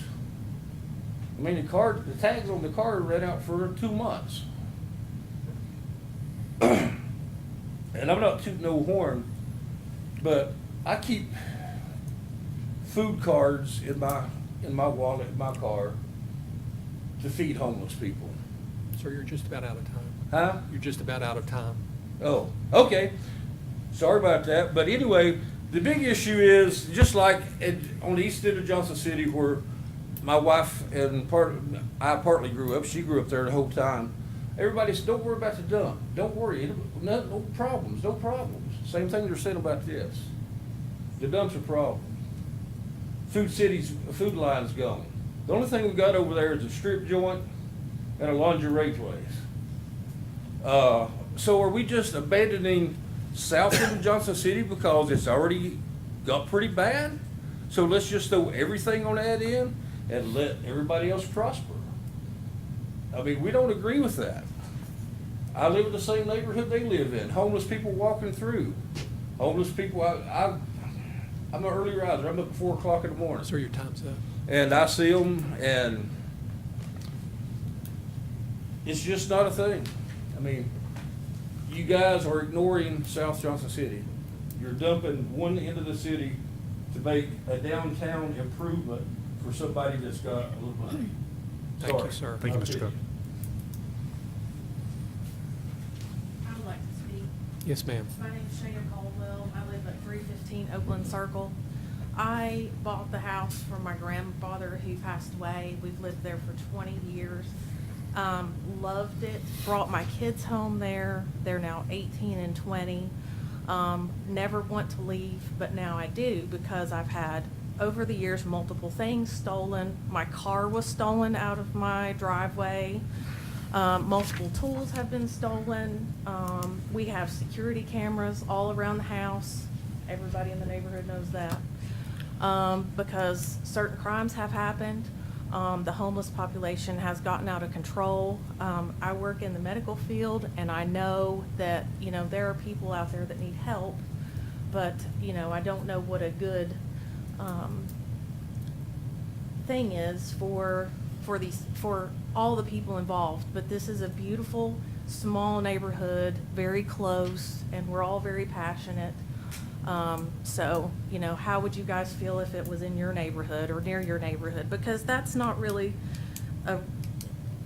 I mean, the tags on the car ran out for 2 months. And I'm not tooting no horn, but I keep food cards in my wallet, in my car, to feed homeless people. Sir, you're just about out of time. Huh? You're just about out of time. Oh, okay. Sorry about that. But anyway, the big issue is just like on the east end of Johnson City where my wife and I partly grew up, she grew up there the whole time. Everybody said, don't worry about the dump. Don't worry, no problems, no problems. Same thing they're saying about this. The dump's a problem. Food line's gone. The only thing we got over there is a strip joint and a lingerie place. So are we just abandoning south of Johnson City because it's already got pretty bad? So let's just throw everything on that end and let everybody else prosper. I mean, we don't agree with that. I live in the same neighborhood they live in. Homeless people walking through. Homeless people, I'm an early riser. I'm up at 4 o'clock in the morning. Sir, your time's up. And I see them, and it's just not a thing. I mean, you guys are ignoring South Johnson City. You're dumping one end of the city to make a downtown improvement for somebody that's got a little money. Thank you, Sorry. sir. Thank you, Mr. Cook. I would like to speak. Yes, ma'am. My name's Shana Caldwell. I live at 315 Oakland Circle. I bought the house from my grandfather who passed away. We've lived there for 20 years. Loved it. Brought my kids home there. They're now 18 and 20. Never want to leave, but now I do because I've had, over the years, multiple things stolen. My car was stolen out of my driveway. Multiple tools have been stolen. We have security cameras all around the house. Everybody in the neighborhood knows that. Because certain crimes have happened. The homeless population has gotten out of control. I work in the medical field, and I know that, you know, there are people out there that need help, but, you know, I don't know what a good thing is for all the people involved. But this is a beautiful, small neighborhood, very close, and we're all very passionate. So, you know, how would you guys feel if it was in your neighborhood or near your neighborhood? Because that's not really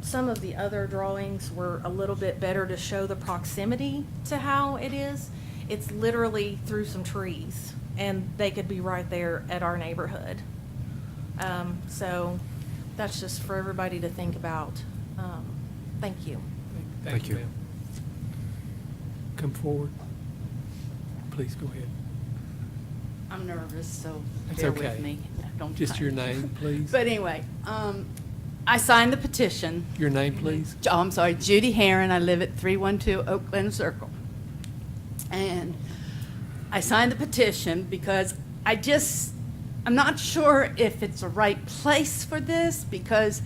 some of the other drawings were a little bit better to show the proximity to how it is. It's literally through some trees, and they could be right there at our neighborhood. So that's just for everybody to think about. Thank you. Thank you, ma'am. Come forward. Please go ahead. I'm nervous, so That's bear okay. with me. Don't Just your name, please. But anyway, I signed the petition. Your name, please. Oh, I'm sorry, Judy Herron. I live at 312 Oakland Circle. And I signed the petition because I'm not sure if it's the right place for this, because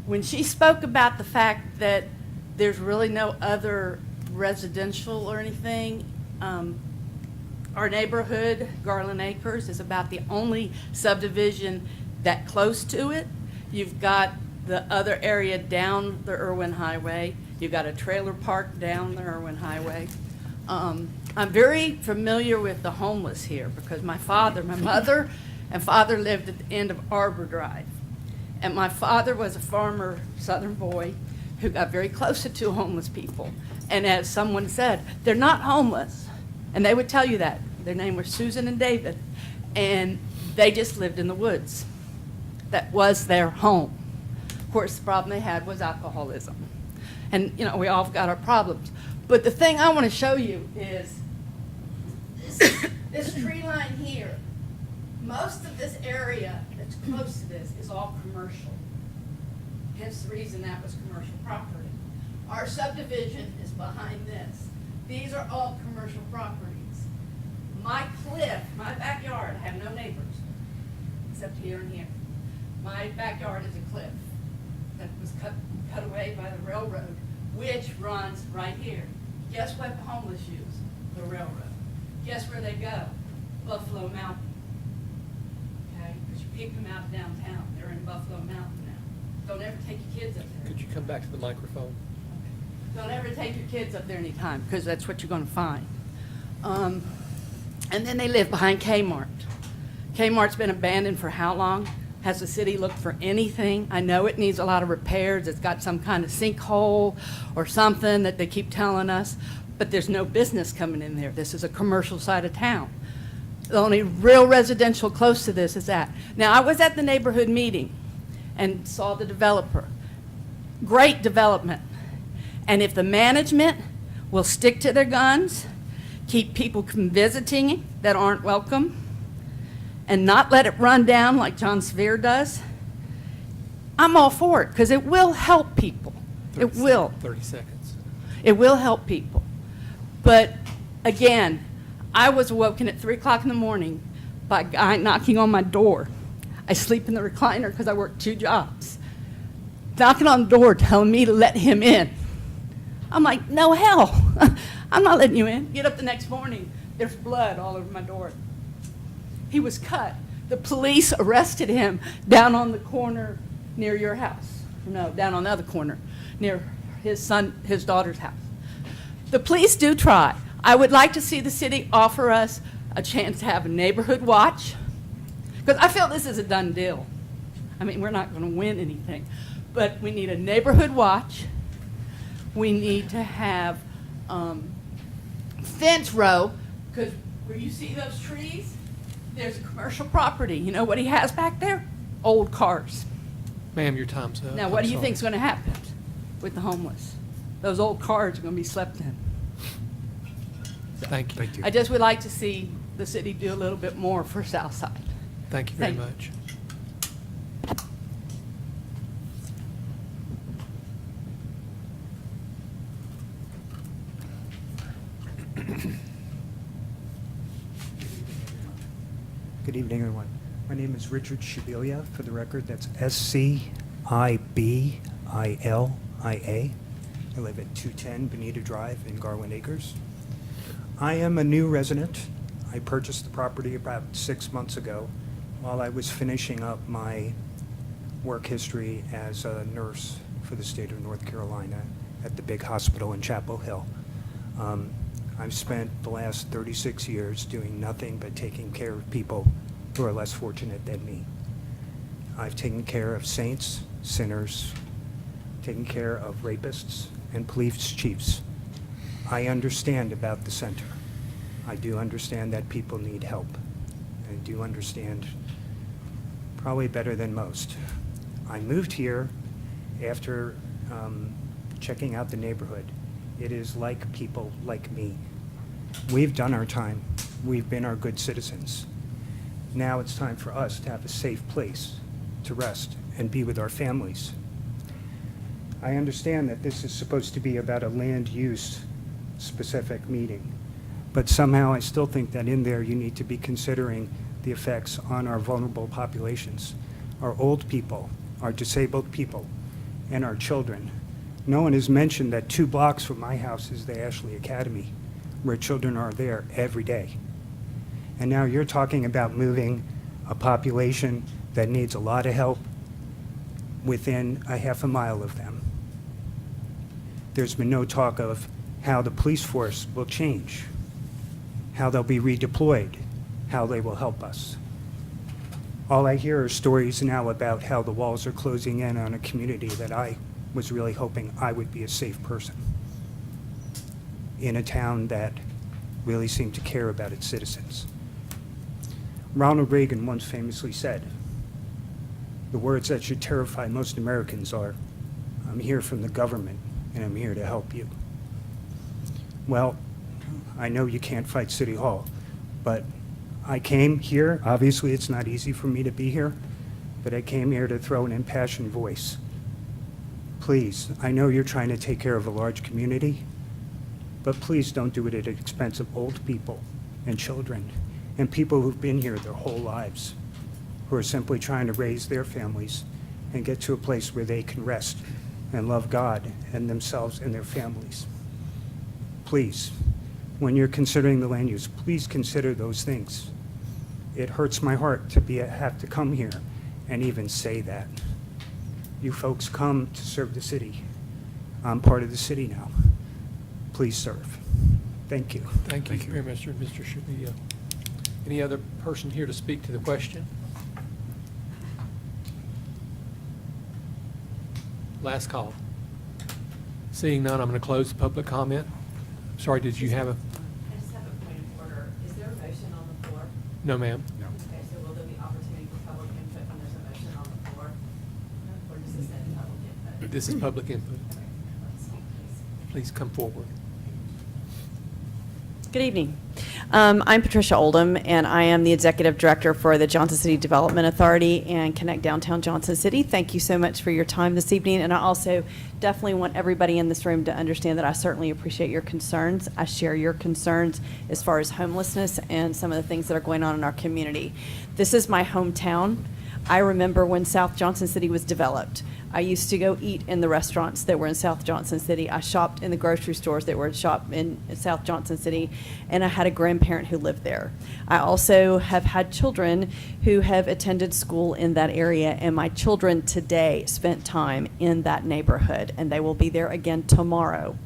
when she spoke about the fact that there's really no other residential or anything, our neighborhood, Garland Acres, is about the only subdivision that close to it. You've got the other area down the Irwin Highway. You've got a trailer park down the Irwin Highway. I'm very familiar with the homeless here because my mother and father lived at the end of Arbor Drive. And my father was a farmer, Southern boy, who got very close to two homeless people. And as someone said, they're not homeless. And they would tell you that. Their name was Susan and David. And they just lived in the woods. That was their home. Of course, the problem they had was alcoholism. And, you know, we all got our problems. But the thing I want to show you is this tree line here. Most of this area that's close to this is all commercial. Hence the reason that was commercial property. Our subdivision is behind this. These are all commercial properties. My cliff, my backyard, I have no neighbors, except here and here. My backyard is a cliff that was cut away by the railroad, which runs right here. Guess what the homeless use? The railroad. Guess where they go? Buffalo Mountain. Okay, because you kicked them out of downtown. They're in Buffalo Mountain now. Don't ever take your kids up there. Could you come back to the microphone? Don't ever take your kids up there anytime, because that's what you're going to find. And then they live behind Kmart. Kmart's been abandoned for how long? Has the city looked for anything? I know it needs a lot of repairs. It's got some kind of sinkhole or something that they keep telling us, but there's no business coming in there. This is a commercial side of town. The only real residential close to this is that. Now, I was at the neighborhood meeting, and saw the developer. Great development. And if the management will stick to their guns, keep people from visiting that aren't welcome, and not let it run down like John Sevier does, I'm all for it, because it will help people. It will. 30 seconds. It will help people. But again, I was awoken at 3 o'clock in the morning by a guy knocking on my door. I sleep in the recliner because I work 2 jobs. Knocking on the door, telling me to let him in. I'm like, no hell, I'm not letting you in. Get up the next morning, there's blood all over my door. He was cut. The police arrested him down on the corner near your house. No, down on the other corner, near his daughter's house. The police do try. I would like to see the city offer us a chance to have a neighborhood watch, because I feel this is a done deal. I mean, we're not going to win anything, but we need a neighborhood watch. We need to have fence row, because where you see those trees, there's a commercial property. You know what he has back there? Old cars. Ma'am, your time's up. Now, what I'm do you sorry. think's going to happen with the homeless? Those old cars are going to be slept in. Thank you. Thank you. I just would like to see the city do a little bit more for Southside. Thank you very Thank you. much. Good evening, everyone. My name is Richard Shibilia. For the record, that's S-C-I-B-I-L-I-A. I live at 210 Bonita Drive in Garland Acres. I am a new resident. I purchased the property about 6 months ago while I was finishing up my work history as a nurse for the state of North Carolina at the big hospital in Chapel Hill. I've spent the last 36 years doing nothing but taking care of people who are less fortunate than me. I've taken care of saints, sinners, taken care of rapists, and police chiefs. I understand about the center. I do understand that people need help. I do understand probably better than most. I moved here after checking out the neighborhood. It is like people like me. We've done our time. We've been our good citizens. Now it's time for us to have a safe place to rest and be with our families. I understand that this is supposed to be about a land use specific meeting, but somehow I still think that in there you need to be considering the effects on our vulnerable populations, our old people, our disabled people, and our children. No one has mentioned that 2 blocks from my house is the Ashley Academy, where children are there every day. And now you're talking about moving a population that needs a lot of help within a half a mile of them. There's been no talk of how the police force will change, how they'll be redeployed, how they will help us. All I hear are stories now about how the walls are closing in on a community that I was really hoping I would be a safe person in a town that really seemed to care about its citizens. Ronald Reagan once famously said, the words that should terrify most Americans are, I'm here from the government and I'm here to help you. Well, I know you can't fight City Hall, but I came here, obviously it's not easy for me to be here, but I came here to throw an impassioned voice. Please, I know you're trying to take care of a large community, but please don't do it at the expense of old people and children and people who've been here their whole lives, who are simply trying to raise their families and get to a place where they can rest and love God and themselves and their families. Please, when you're considering the land use, please consider those things. It hurts my heart to have to come here and even say that. You folks come to serve the city. I'm part of the city now. Please serve. Thank you. Thank you very much, Mr. Shibilia. Any other person here to speak to the question? Last call. Seeing none, I'm going to close the public comment. Sorry, did you have a? I just have a point of order. Is there a motion on the floor? No, ma'am. Okay, so will there be opportunity for public input when there's a motion on the floor? This is public input. Please come forward. Good evening. I'm Patricia Oldham, and I am the Executive Director for the Johnson City Development Authority and Connect Downtown Johnson City. Thank you so much for your time this evening, and I also definitely want everybody in this room to understand that I certainly appreciate your concerns. I share your concerns as far as homelessness and some of the things that are going on in our community. This is my hometown. I remember when South Johnson City was developed. I used to go eat in the restaurants that were in South Johnson City. I shopped in the grocery stores that were in South Johnson City, and I had a grandparent who lived there. I also have had children who have attended school in that area, and my children today spent time in that neighborhood, and they will be there again tomorrow.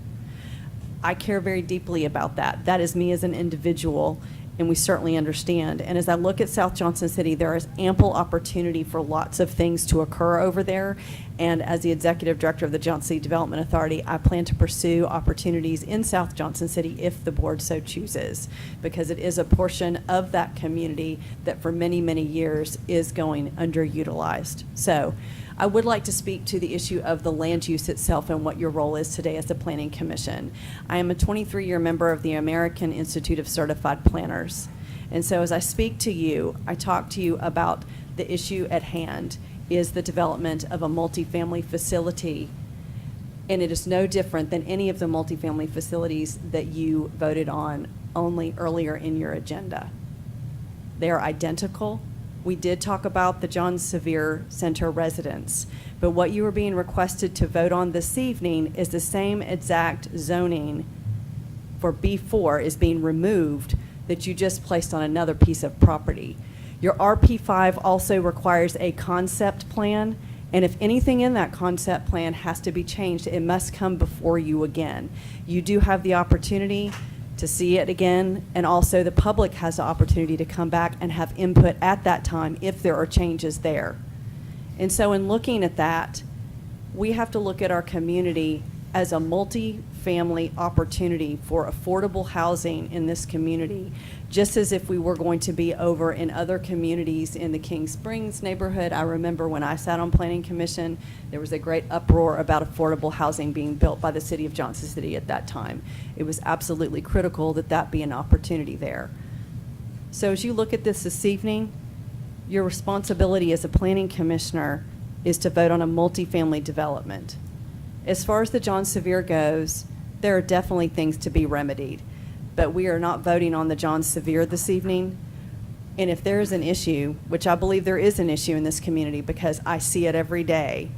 I care very deeply about that. That is me as an individual, and we certainly understand. And as I look at South Johnson City, there is ample opportunity for lots of things to occur over there. And as the Executive Director of the Johnson City Development Authority, I plan to pursue opportunities in South Johnson City if the board so chooses, because it is a portion of that community that for many, many years is going underutilized. So I would like to speak to the issue of the land use itself and what your role is today as the Planning Commission. I am a 23-year member of the American Institute of Certified Planners. And so as I speak to you, I talk to you about the issue at hand is the development of a multifamily facility. And it is no different than any of the multifamily facilities that you voted on only earlier in your agenda. They are identical. We did talk about the John Sevier Center residents, but what you are being requested to vote on this evening is the same exact zoning for B4 is being removed that you just placed on another piece of property. Your RP5 also requires a concept plan, and if anything in that concept plan has to be changed, it must come before you again. You do have the opportunity to see it again, and also the public has the opportunity to come back and have input at that time if there are changes there. And so in looking at that, we have to look at our community as a multi-family opportunity for affordable housing in this community, just as if we were going to be over in other communities in the King Springs neighborhood. I remember when I sat on Planning Commission, there was a great uproar about affordable housing being built by the city of Johnson City at that time. It was absolutely critical that that be an opportunity there. So as you look at this evening, your responsibility as a planning commissioner is to vote on a multifamily development. As far as the John Sevier goes, there are definitely things to be remedied, but we are not voting on the John Sevier this evening. And if there is an issue, which I believe there is an issue in this community because I see it every day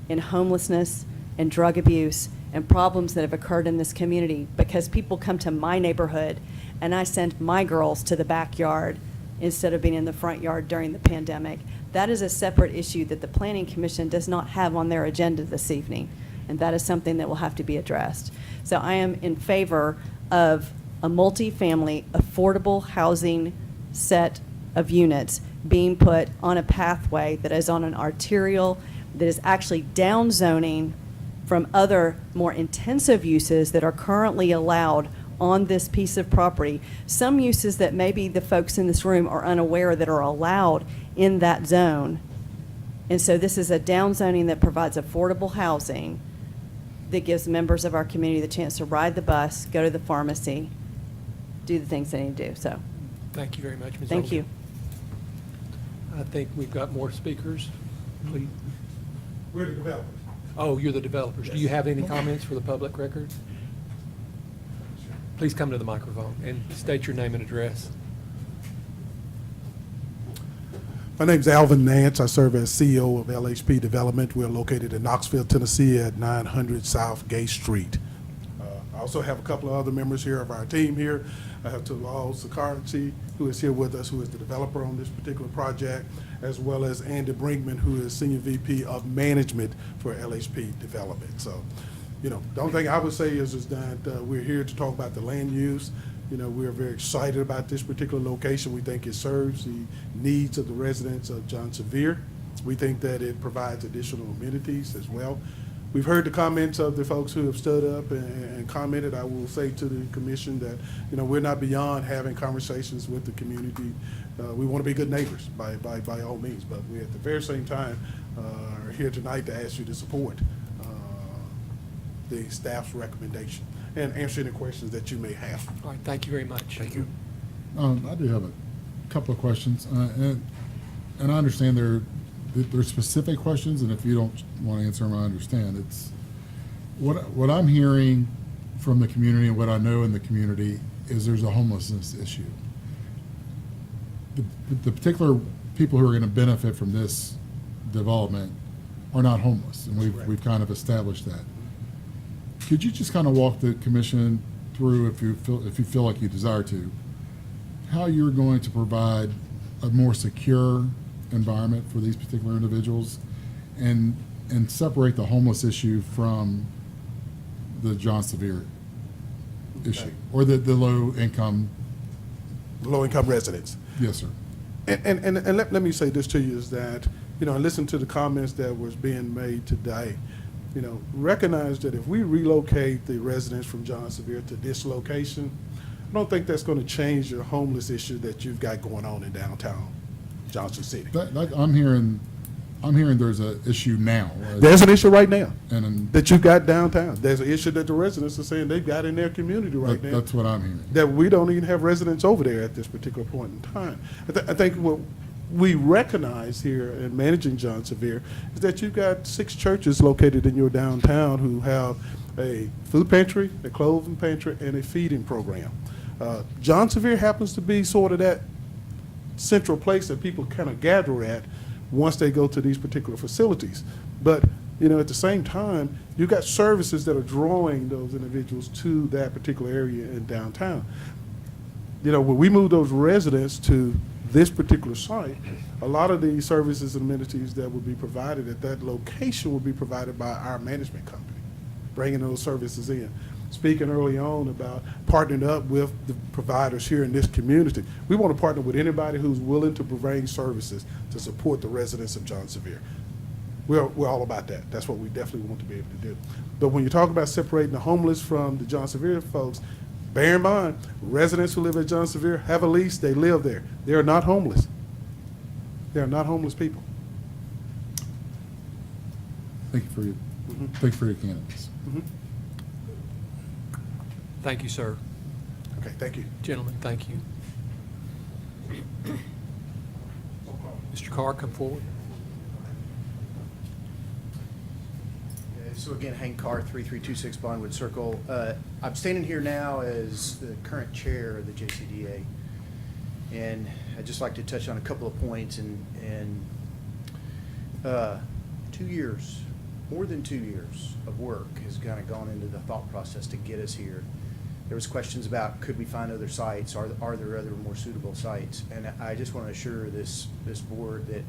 in homelessness and drug abuse and problems that have occurred in this community because people come to my neighborhood and I send my girls to the backyard instead of being in the front yard during the pandemic. That is a separate issue that the Planning Commission does not have on their agenda this evening. And that is something that will have to be addressed. So I am in favor of a multifamily affordable housing set of units being put on a pathway that is on an arterial, that is actually down zoning from other more intensive uses that are currently allowed on this piece of property. Some uses that maybe the folks in this room are unaware that are allowed in that zone. And so this is a down zoning that provides affordable housing that gives members of our community the chance to ride the bus, go to the pharmacy, do the things they need to do. So, Thank you very much, Ms. thank Oldham. you. I think we've got more speakers. Please. We're the developers. Oh, you're the developers. Do you have any comments for the public record? Please come to the microphone and state your name and address. My name's Alvin Nance. I serve as CEO of LHP Development. We're located in Knoxville, Tennessee at 900 South Gay Street. I also have a couple of other members here of our team here. I have Talal Sakarchi, who is here with us, who is the developer on this particular project, as well as Andy Brinkman, who is Senior VP of Management for LHP Development. So, the only thing I would say is that we're here to talk about the land use. We're very excited about this particular location. We think it serves the needs of the residents of John Sevier. We think that it provides additional amenities as well. We've heard the comments of the folks who have stood up and commented. I will say to the commission that, we're not beyond having conversations with the community. We want to be good neighbors by all means, but we at the very same time are here tonight to ask you to support the staff's recommendation and answer any questions that you may have. All right, thank you very much. Thank you. I do have a couple of questions, and I understand they're specific questions, and if you don't want to answer them, I understand. It's what I'm hearing from the community and what I know in the community is there's a homelessness issue. The particular people who are going to benefit from this development are not homeless, and we've kind of established that. Could you just kind of walk the commission through, if you feel like you desire to, how you're going to provide a more secure environment for these particular individuals, and separate the homeless issue from the John Sevier issue, or the low income residents? Yes, sir. And let me say this to you is that, and listen to the comments that was being made today. Recognize that if we relocate the residents from John Sevier to this location, I don't think that's going to change your homeless issue that you've got going on in downtown Johnson City. I'm hearing there's an issue now. There's an issue right now and that you've got downtown. There's an issue that the residents are saying they've got in their community right now. That's what I'm hearing. That we don't even have residents over there at this particular point in time. I think what we recognize here in managing John Sevier is that you've got 6 churches located in your downtown who have a food pantry, a clothing pantry, and a feeding program. John Sevier happens to be sort of that central place that people kind of gather at once they go to these particular facilities. But, at the same time, you've got services that are drawing those individuals to that particular area in downtown. When we move those residents to this particular site, a lot of the services and amenities that will be provided at that location will be provided by our management company, bringing those services in. Speaking early on about partnering up with the providers here in this community, we want to partner with anybody who's willing to provide services to support the residents of John Sevier. We're all about that. That's what we definitely want to be able to do. But when you talk about separating the homeless from the John Sevier folks, bear in mind, residents who live at John Sevier have a lease, they live there. They are not homeless. They are not homeless people. Thank you for your candidness. Thank you, sir. Okay, thank you. Gentlemen, thank you. Mr. Carr, come forward. So again, Hank Carr, 3326 Bondwood Circle. I'm standing here now as the current chair of the JCDA, and I'd just like to touch on a couple of points. And 2 years, more than 2 years of work has kind of gone into the thought process to get us here. There was questions about, could we find other sites? Are there other more suitable sites? And I just want to assure this board that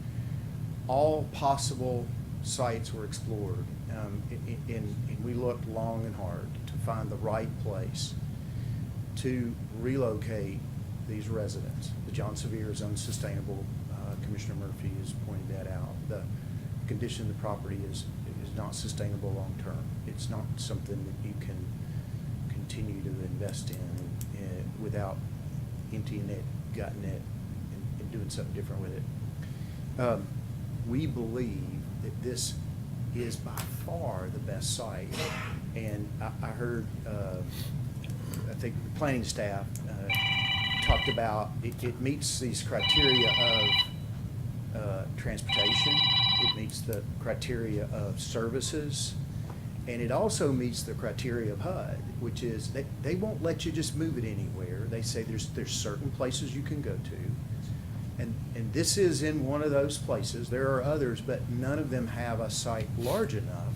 all possible sites were explored. And we looked long and hard to find the right place to relocate these residents. The John Sevier is unsustainable. Commissioner Murphy has pointed that out. The condition of the property is not sustainable long term. It's not something that you can continue to invest in without emptying it, gutting it, and doing something different with it. We believe that this is by far the best site, and I heard, I think the planning staff talked about it meets these criteria of transportation, it meets the criteria of services, and it also meets the criteria of HUD, which is they won't let you just move it anywhere. They say there's certain places you can go to. And this is in one of those places. There are others, but none of them have a site large enough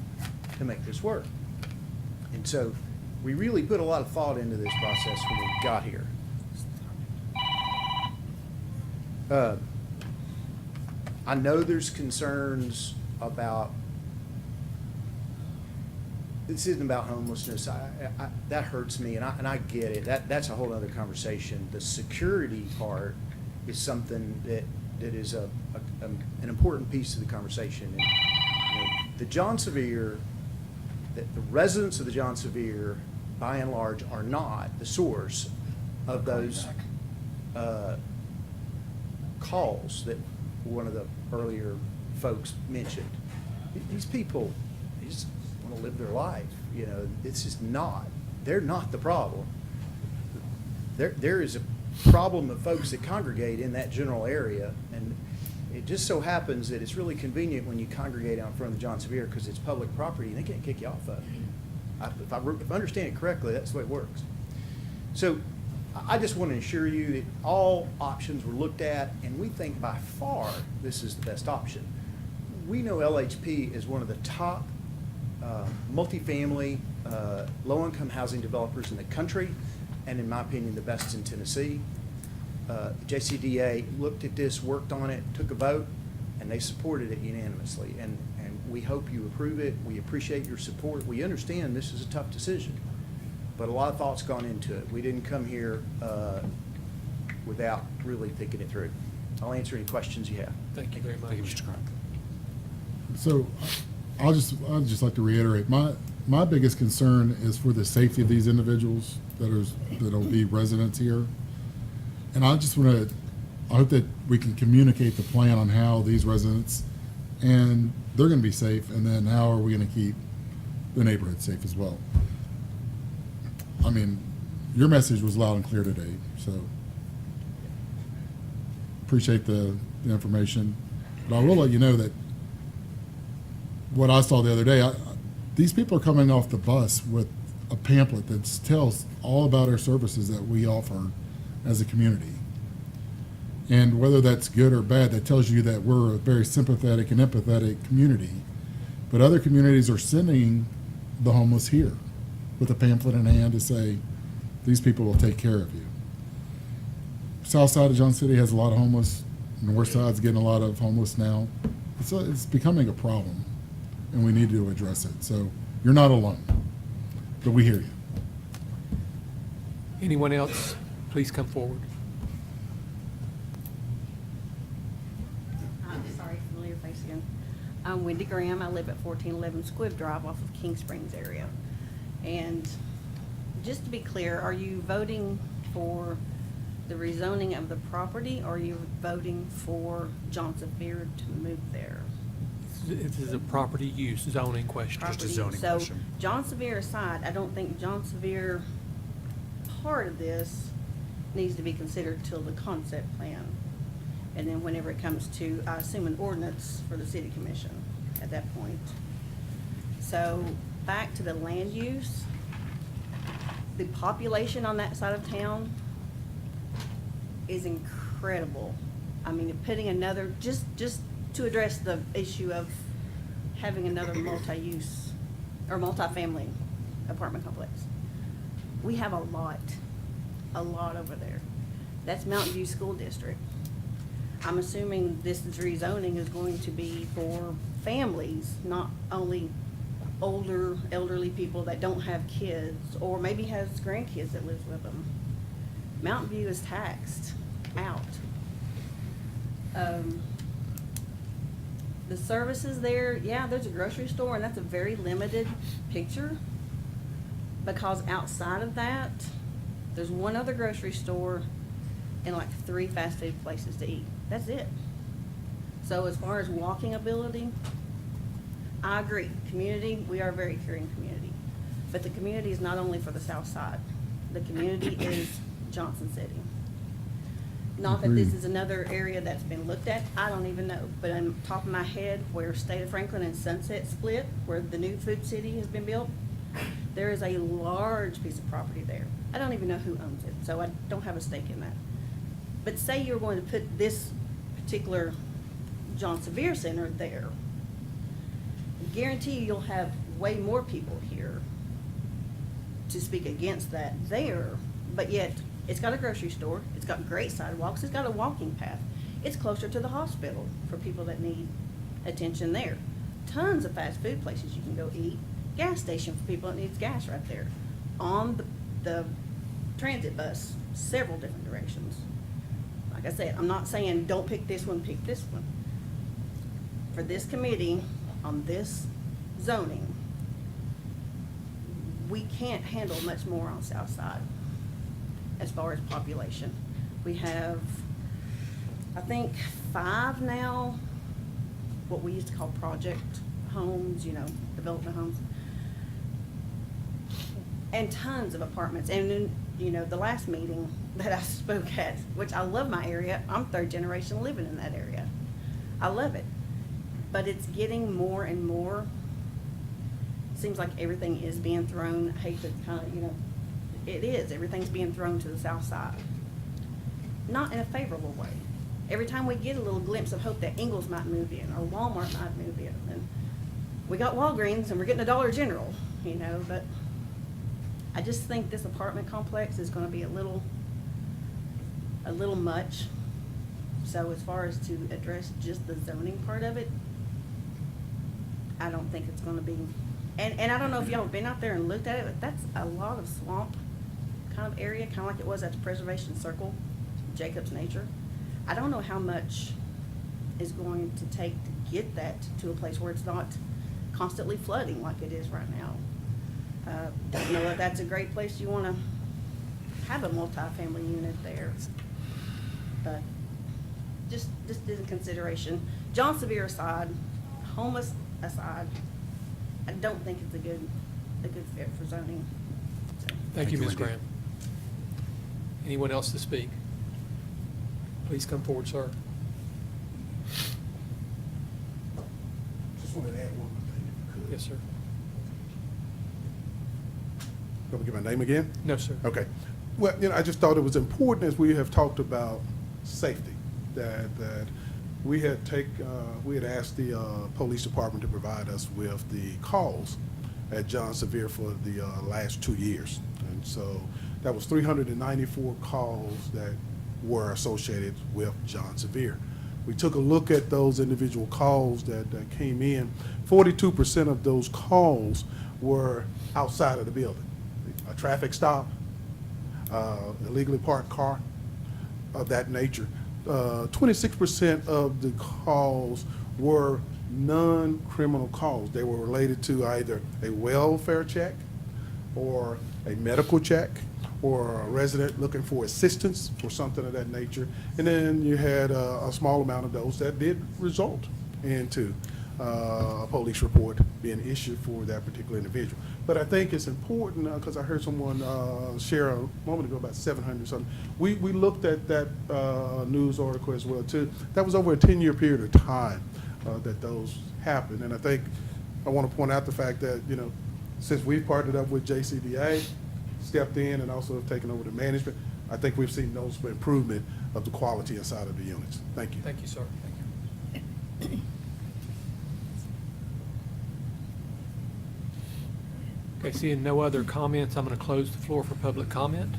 to make this work. And so we really put a lot of thought into this process when we got here. I know there's concerns about, this isn't about homelessness. That hurts me, and I get it. That's a whole other conversation. The security part is something that is an important piece of the conversation. And, the John Sevier, the residents of the John Sevier, by and large, are not the source of those calls that one of the earlier folks mentioned. These people, to live their life. You know, it's just not. They're not the problem. There is a problem of folks that congregate in that general area, and it just so happens that it's really convenient when you congregate out in front of the John Sevier because it's public property and they can't kick you off of it. If I understand it correctly, that's the way it works. So I just want to assure you that all options were looked at, and we think by far this is the best option. We know LHP is one of the top multifamily, low-income housing developers in the country, and in my opinion, the best in Tennessee. JCDA looked at this, worked on it, took a vote, and they supported it unanimously. And we hope you approve it. We appreciate your support. We understand this is a tough decision, but a lot of thought's gone into it. We didn't come here without really thinking it through. I'll answer any questions you have. Thank you very much. Thank you, Mr. Crump. So I'd just like to reiterate, my biggest concern is for the safety of these individuals that'll be residents here. And I hope that we can communicate the plan on how these residents, and they're gonna be safe, and then how are we gonna keep the neighborhood safe as well. I mean, your message was loud and clear today, so appreciate the information. But I will let you know that what I saw the other day, these people are coming off the bus with a pamphlet that tells all about our services that we offer as a community. And whether that's good or bad, that tells you that we're a very sympathetic and empathetic community. But other communities are sending the homeless here with a pamphlet in hand to say, these people will take care of you. South side of John City has a lot of homeless. North side's getting a lot of homeless now. It's becoming a problem, and we need to address it. So you're not alone, but we hear you. Anyone else, please come forward. I'm sorry, familiar face again. I'm Wendy Graham. I live at 1411 Squibb Drive off of King Springs area. And just to be clear, are you voting for the rezoning of the property, or are you voting for John Sevier to move there? This is a property use zoning question. Just a zoning So, question. John Sevier aside, I don't think John Sevier part of this needs to be considered till the concept plan. And then whenever it comes to, I assume, an ordinance for the city commission at that point. So, back to the land use, the population on that side of town is incredible. I mean, putting another, just to address the issue of having another multi-use or multi-family apartment complex. We have a lot over there. That's Mountain View School District. I'm assuming this rezoning is going to be for families, not only older, elderly people that don't have kids, or maybe has grandkids that lives with them. Mountain View is taxed out. The services there, yeah, there's a grocery store, and that's a very limited picture, because outside of that, there's one other grocery store and like 3 fast food places to eat. That's it. So as far as walking ability, I agree. Community, we are a very caring community. But the community is not only for the south side. The community is Johnson City. Not that this Agreed. is another area that's been looked at, I don't even know. But on top of my head, where State of Franklin and Sunset split, where the new food city has been built, there is a large piece of property there. I don't even know who owns it, so I don't have a stake in that. But say you're going to put this particular John Sevier Center there, guarantee you'll have way more people here to speak against that there, but yet it's got a grocery store, it's got great sidewalks, it's got a walking path. It's closer to the hospital for people that need attention there. Tons of fast food places you can go eat, gas station for people that needs gas right there. On the transit bus, several different directions. Like I said, I'm not saying don't pick this one, pick this one. For this committee, on this zoning, we can't handle much more on South Side as far as population. We have, I think, 5 now, what we used to call project homes, development homes. and tons of apartments. And then, you know, the last meeting that I spoke at, which I love my area, I'm third generation living in that area. I love it. But it's getting more and more, seems like everything is being thrown, I hate to kind of, you know, it is, everything's being thrown to the south side. Not in a favorable way. Every time we get a little glimpse of hope that Ingles might move in, or Walmart might move in, and we got Walgreens and we're getting a Dollar General, you know, but I just think this apartment complex is gonna be a little much. So as far as to address just the zoning part of it, I don't think it's gonna be, and I don't know if y'all have been out there and looked at it, but that's a lot of swamp kind of area, kind of like it was at the Preservation Circle, Jacob's Nature. I don't know how much is going to take to get that to a place where it's not constantly flooding like it is right now. Don't know if that's a great place you want to have a multifamily unit there. But just as a consideration, John Sevier aside, homeless aside, I don't think it's a good fit for zoning. So. Thank you, Ms. Wendy. Graham. Anyone else to speak? Please come forward, sir. Just wanted to add one more thing, if you could. Yes, sir. Let me get my name again? No, sir. Okay. Well, you know, I just thought it was important, as we have talked about safety, that we had asked the police department to provide us with the calls at John Sevier for the last 2 years. And so that was 394 calls that were associated with John Sevier. We took a look at those individual calls that came in. 42% of those calls were outside of the building. A traffic stop, illegally parked car, of that nature. 26% of the calls were non-criminal calls. They were related to either a welfare check or a medical check or a resident looking for assistance for something of that nature. And then you had a small amount of those that did result into a police report being issued for that particular individual. But I think it's important, because I heard someone share a moment ago about 700 something. We looked at that news article as well too. That was over a 10-year period of time that those happened. And I think I want to point out the fact that, you know, since we've partnered up with JCDA, stepped in and also have taken over the management, I think we've seen noticeable improvement of the quality inside of the units. Thank you. Thank you, sir. Thank you. Okay, seeing no other comments, I'm going to close the floor for public comment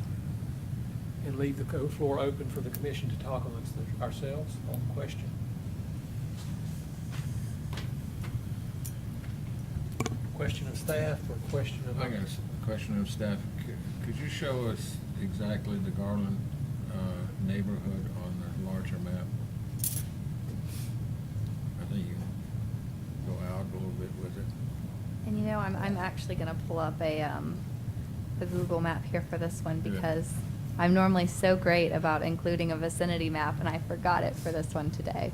and leave the floor open for the commission to talk amongst ourselves on the question. Question of staff or question of? I got a question of staff. Could you show us exactly the Garland neighborhood on the larger map? I think you can go out a little bit with it. And you know, I'm actually going to pull up a Google map here for this one because I'm normally so great about including a vicinity map, and I forgot it for this one today.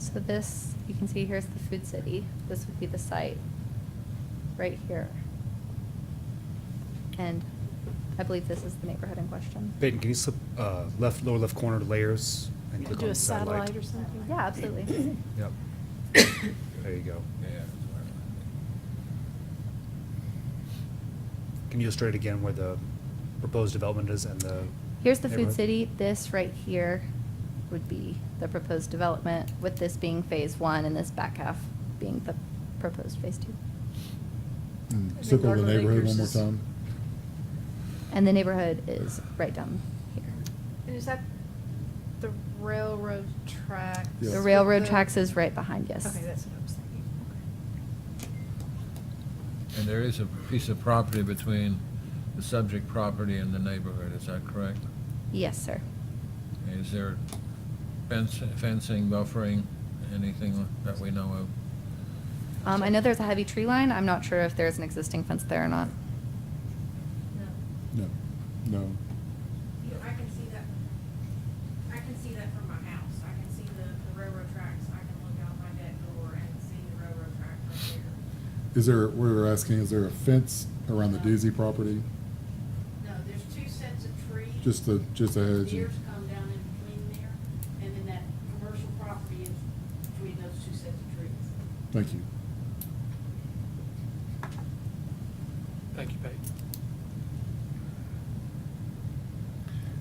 So this, you can see here's the Food City. This would be the site right here. And I believe this is the neighborhood in question. Peyton, can you slip lower left corner to layers and click Do on a the satellite? satellite or something? Yeah, absolutely. Yep. There you go. Yeah. Can you illustrate again where the proposed development is and the Here's the Food neighborhood? City. This right here would be the proposed development, with this being phase 1 and this back half being the proposed phase 2. Circle the neighborhood one more time. And the neighborhood is right down here. And is that the railroad tracks? Yes. The railroad tracks is right behind, yes. Okay, that's what I was thinking. And there is a piece of property between the subject property and the neighborhood, is that correct? Yes, sir. Is there fencing, buffering, anything that we know of? I know there's a heavy tree line. I'm not sure if there's an existing fence there or not. No, no. I can see that, from my house. I can see the railroad tracks. I can look out my deck door and see the railroad track right there. Is there, we're asking, is there a fence around the Doozy property? No, there's two sets of trees. Just a hedge? Deers come down in between there, and then that commercial property is between those two sets of trees. Thank you. Thank you, Paige.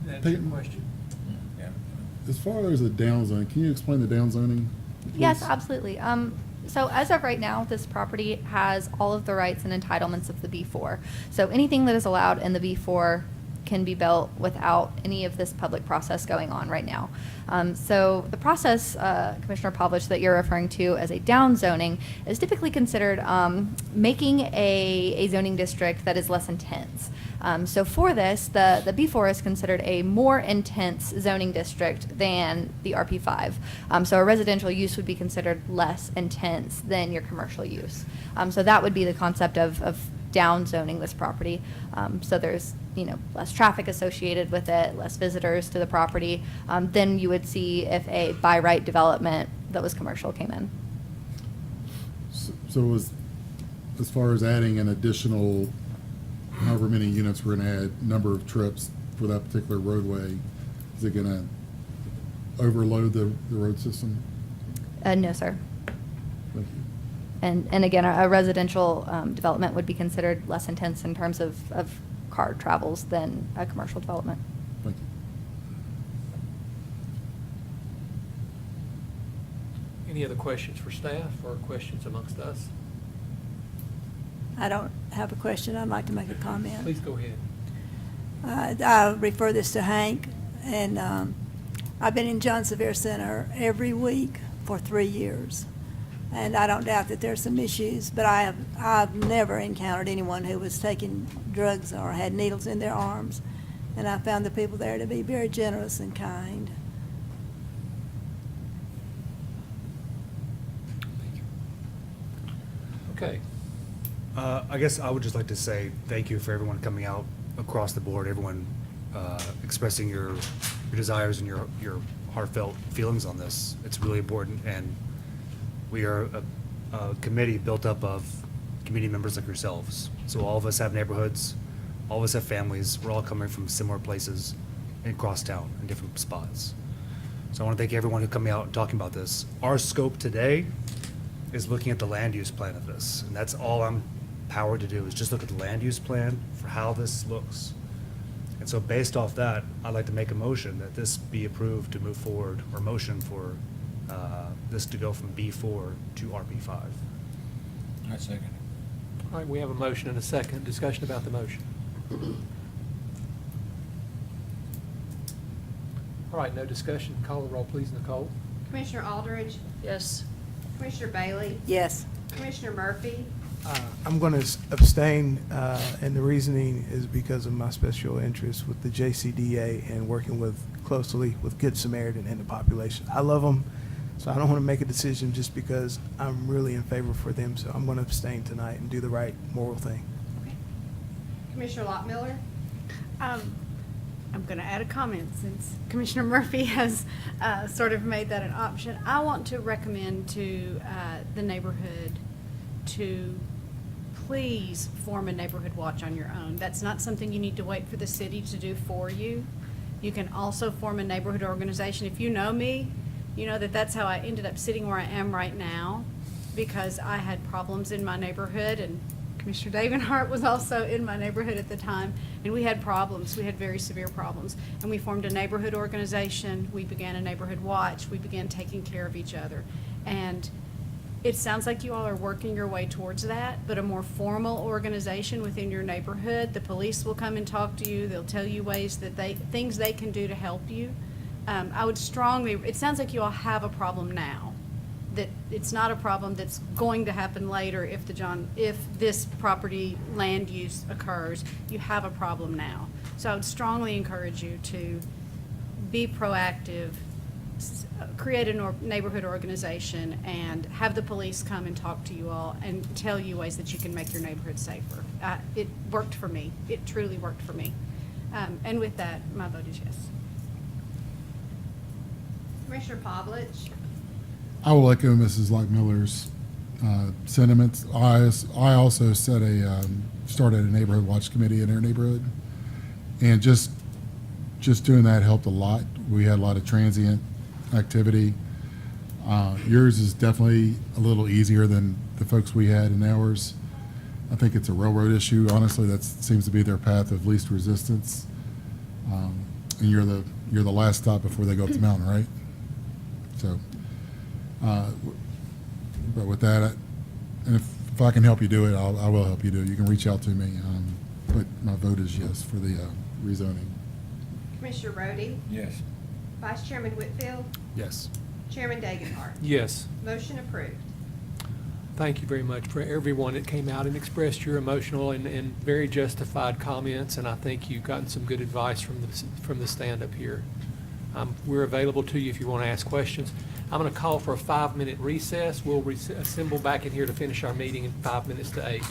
That's Peyton? your question. Yeah. As far as the downzoning, can you explain the downzoning? Yes, please? absolutely. So as of right now, this property has all of the rights and entitlements of the B4. So anything that is allowed in the B4 can be built without any of this public process going on right now. So the process, Commissioner Pavlich, that you're referring to as a downzoning is typically considered making a zoning district that is less intense. So for this, the B4 is considered a more intense zoning district than the RP5. So a residential use would be considered less intense than your commercial use. So that would be the concept of downzoning this property. So there's less traffic associated with it, less visitors to the property than you would see if a by right development that was commercial came in. So as far as adding an additional, however many units we're gonna add, number of trips for that particular roadway, is it gonna overload the road system? No, sir. Thank you. And again, a residential development would be considered less intense in terms of car travels than a commercial development. Thank you. Any other questions for staff or questions amongst us? I don't have a question. I'd like to make a comment. Please go ahead. I refer this to Hank, and I've been in John Sevier Center every week for 3 years. And I don't doubt that there's some issues, but I've never encountered anyone who was taking drugs or had needles in their arms. And I found the people there to be very generous and kind. Okay. I guess I would just like to say thank you for everyone coming out across the board, everyone expressing your desires and your heartfelt feelings on this. It's really important, and we are a committee built up of community members like yourselves. So all of us have neighborhoods, all of us have families, we're all coming from similar places across town in different spots. So I want to thank everyone who coming out and talking about this. Our scope today is looking at the land use plan of this, and that's all I'm powered to do, is just look at the land use plan for how this looks. And so based off that, I'd like to make a motion that this be approved to move forward, or motion for this to go from B4 to RP5. I second. All right, we have a motion and a second. Discussion about the motion. All right, no discussion. Call the roll, please, Nicole. Commissioner Aldridge, Yes. Commissioner Bailey, Yes. Commissioner Murphy, I'm going to abstain, and the reasoning is because of my special interest with the JCDA and working closely with Good Samaritan and the population. I love them, so I don't want to make a decision just because I'm really in favor for them. So I'm going to abstain tonight and do the right moral thing. Commissioner Lockmiller, I'm going to add a comment since Commissioner Murphy has sort of made that an option. I want to recommend to the neighborhood to please form a neighborhood watch on your own. That's not something you need to wait for the city to do for you. You can also form a neighborhood organization. If you know me, you know that that's how I ended up sitting where I am right now, because I had problems in my neighborhood, and Commissioner Davenhart was also in my neighborhood at the time, and we had problems. We had very severe problems. And we formed a neighborhood organization. We began a neighborhood watch. We began taking care of each other. And it sounds like you all are working your way towards that, but a more formal organization within your neighborhood, the police will come and talk to you. They'll tell you ways that things they can do to help you. I would strongly, it sounds like you all have a problem now, that it's not a problem that's going to happen later if this property land use occurs. You have a problem now. So I would strongly encourage you to be proactive create a neighborhood organization and have the police come and talk to you all and tell you ways that you can make your neighborhood safer. It worked for me. It truly worked for me. And with that, my vote is yes. Commissioner Pavlich? I will echo Mrs. Lockmiller's sentiments. I also started a neighborhood watch committee in our neighborhood, and just doing that helped a lot. We had a lot of transient activity. Yours is definitely a little easier than the folks we had in ours. I think it's a railroad issue. Honestly, that seems to be their path of least resistance. And you're the last stop before they go up the mountain, right? So, but with that, and if I can help you do it, I will help you do it. You can reach out to me. But my vote is yes for the rezoning. Commissioner Rhodey? Yes. Vice Chairman Whitfield? Yes. Chairman Dagenhart? Yes. Motion approved. Thank you very much for everyone that came out and expressed your emotional and very justified comments, and I think you've gotten some good advice from the stand-up here. We're available to you if you want to ask questions. I'm going to call for a 5-minute recess. We'll assemble back in here to finish our meeting in 5 minutes to 8.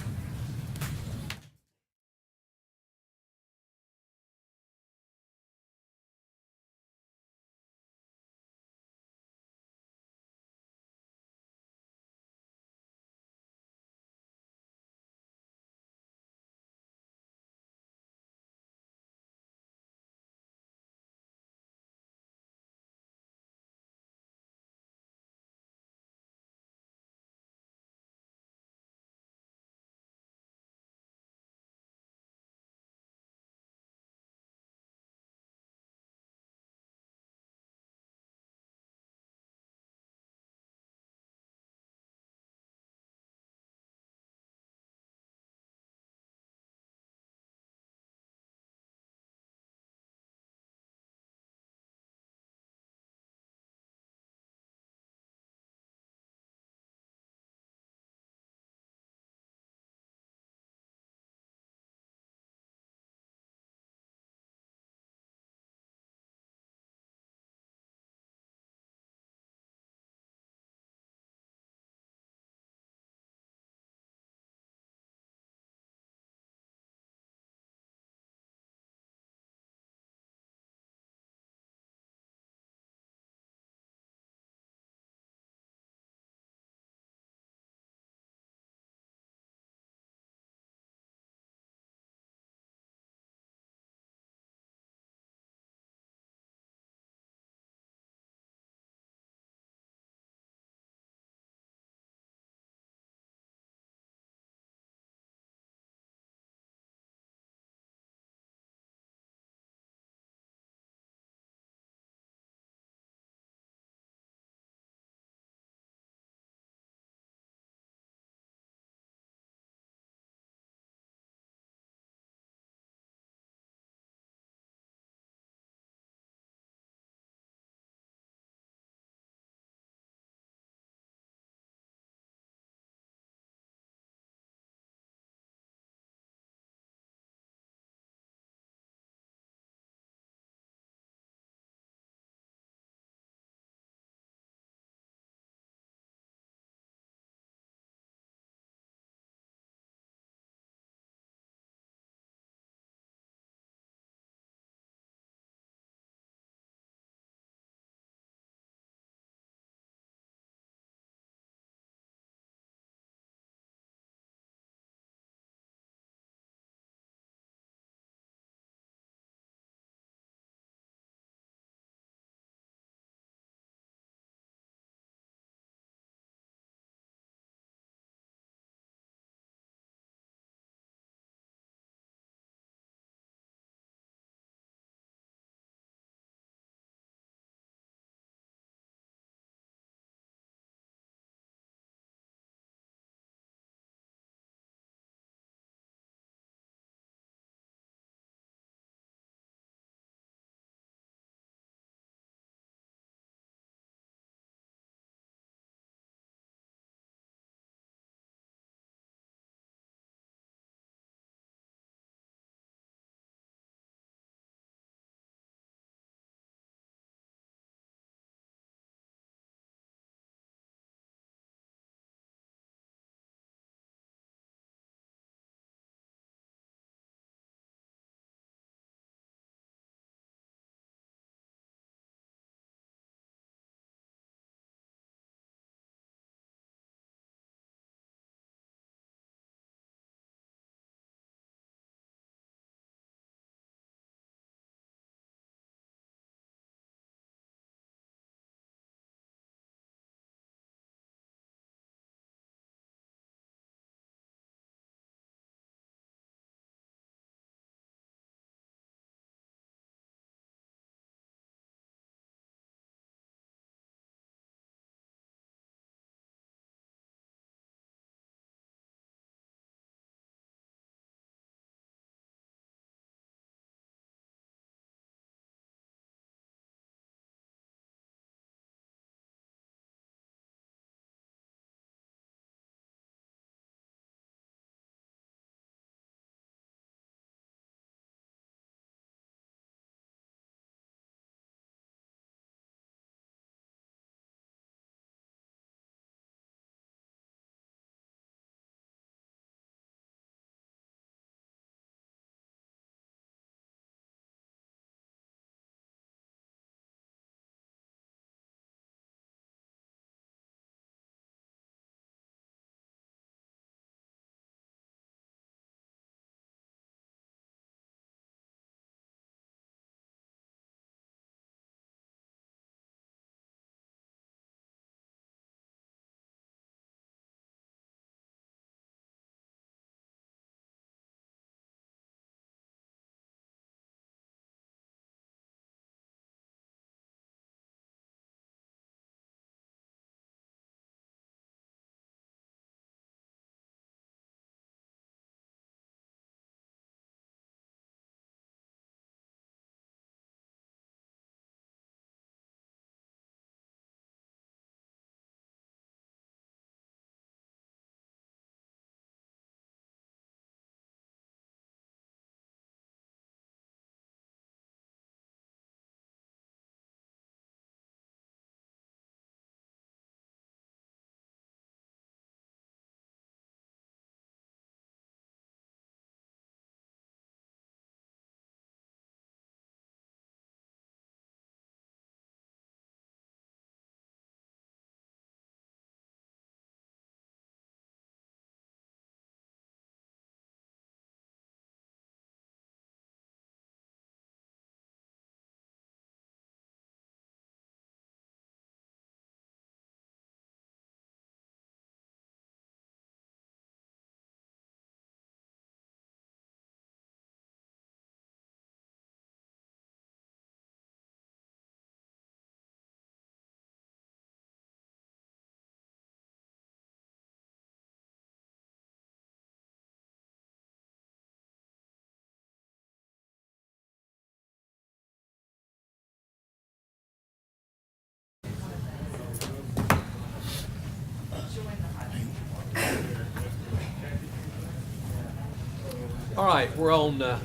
All right, we're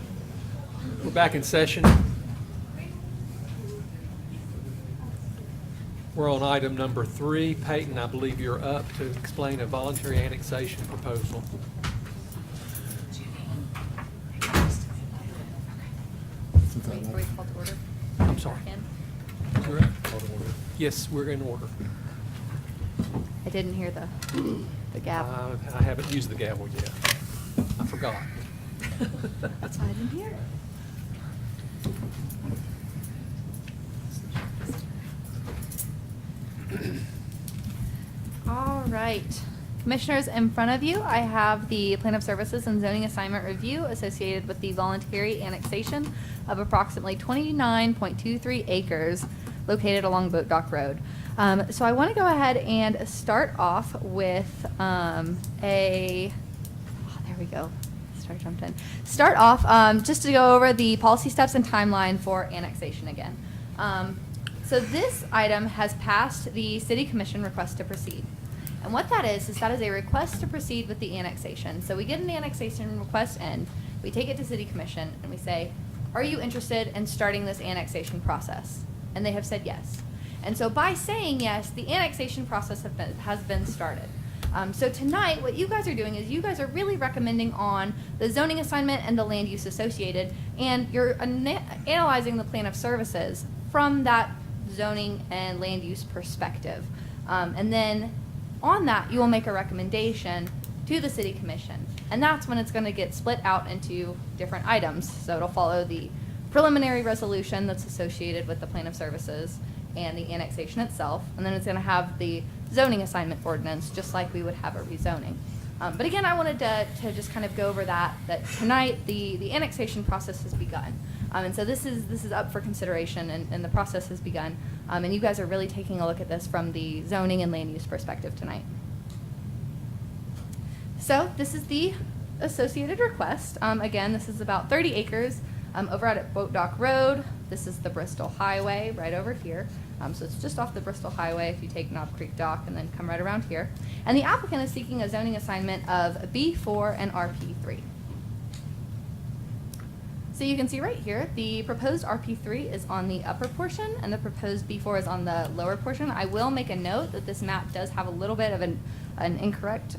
back in session. We're on item number 3. Peyton, I believe you're up to explain a voluntary annexation proposal. Wait, we called to order. I'm sorry. Ken? You're up. Yes, we're in order. I didn't hear the gavel. I haven't used the gavel yet. I forgot. That's why I didn't hear. All right. Commissioners, in front of you, I have the Plan of Services and Zoning Assignment Review associated with the voluntary annexation of approximately 29.23 acres located along Boatdock Road. So I want to go ahead and start off with there we go. Jumped in. Start off just to go over the policy steps and timeline for annexation again. So this item has passed the City Commission request to proceed. And what that is that is a request to proceed with the annexation. So we get an annexation request in, we take it to City Commission, and we say, are you interested in starting this annexation process? And they have said yes. And so by saying yes, the annexation process has been started. So tonight, what you guys are doing is you guys are really recommending on the zoning assignment and the land use associated, and you're analyzing the plan of services from that zoning and land use perspective. And then on that, you will make a recommendation to the City Commission. And that's when it's going to get split out into different items. So it'll follow the preliminary resolution that's associated with the plan of services and the annexation itself. And then it's going to have the zoning assignment ordinance, just like we would have a rezoning. But again, I wanted to just kind of go over that tonight the annexation process has begun. And so this is up for consideration, and the process has begun. And you guys are really taking a look at this from the zoning and land use perspective tonight. So this is the associated request. Again, this is about 30 acres over out at Boatdock Road. This is the Bristol Highway right over here. So it's just off the Bristol Highway if you take Knob Creek Dock and then come right around here. And the applicant is seeking a zoning assignment of B4 and RP3. So you can see right here, the proposed RP3 is on the upper portion and the proposed B4 is on the lower portion. I will make a note that this map does have a little bit of an incorrect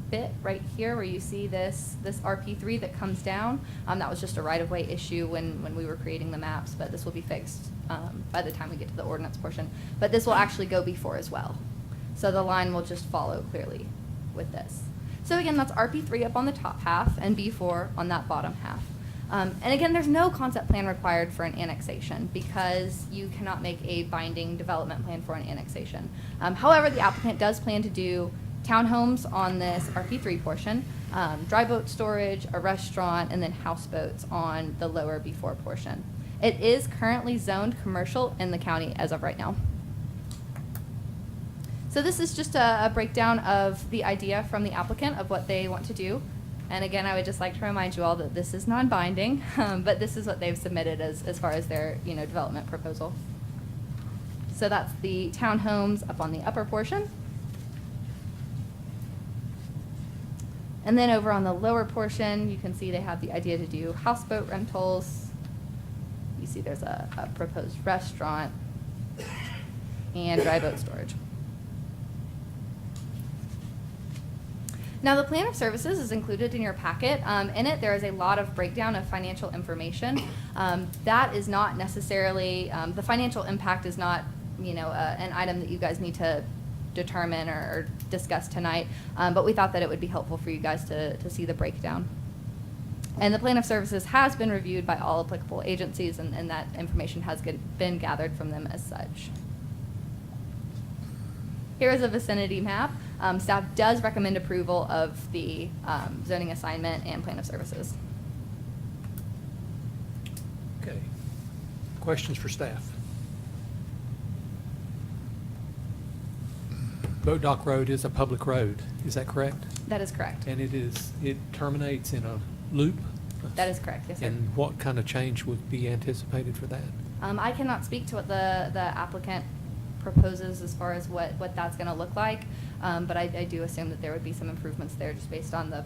bit right here where you see this RP3 that comes down. That was just a right-of-way issue when we were creating the maps, but this will be fixed by the time we get to the ordinance portion. But this will actually go B4 as well. So the line will just follow clearly with this. So again, that's RP3 up on the top half and B4 on that bottom half. And again, there's no concept plan required for an annexation because you cannot make a binding development plan for an annexation. However, the applicant does plan to do townhomes on this RP3 portion, dry boat storage, a restaurant, and then houseboats on the lower B4 portion. It is currently zoned commercial in the county as of right now. So this is just a breakdown of the idea from the applicant of what they want to do. And again, I would just like to remind you all that this is non-binding, but this is what they've submitted as far as their development proposal. So that's the townhomes up on the upper portion. And then over on the lower portion, you can see they have the idea to do houseboat rentals. You see there's a proposed restaurant and dry boat storage. Now, the plan of services is included in your packet. In it, there is a lot of breakdown of financial information. That is not necessarily, the financial impact is not, an item that you guys need to determine or discuss tonight, but we thought that it would be helpful for you guys to see the breakdown. And the plan of services has been reviewed by all applicable agencies, and that information has been gathered from them as such. Here is a vicinity map. Staff does recommend approval of the zoning assignment and plan of services. Okay. Questions for staff? Boatdock Road is a public road, is that correct? That is correct. And it terminates in a loop? That is correct, yes, sir. And what kind of change would be anticipated for that? I cannot speak to what the applicant proposes as far as what that's going to look like, but I do assume that there would be some improvements there just based on the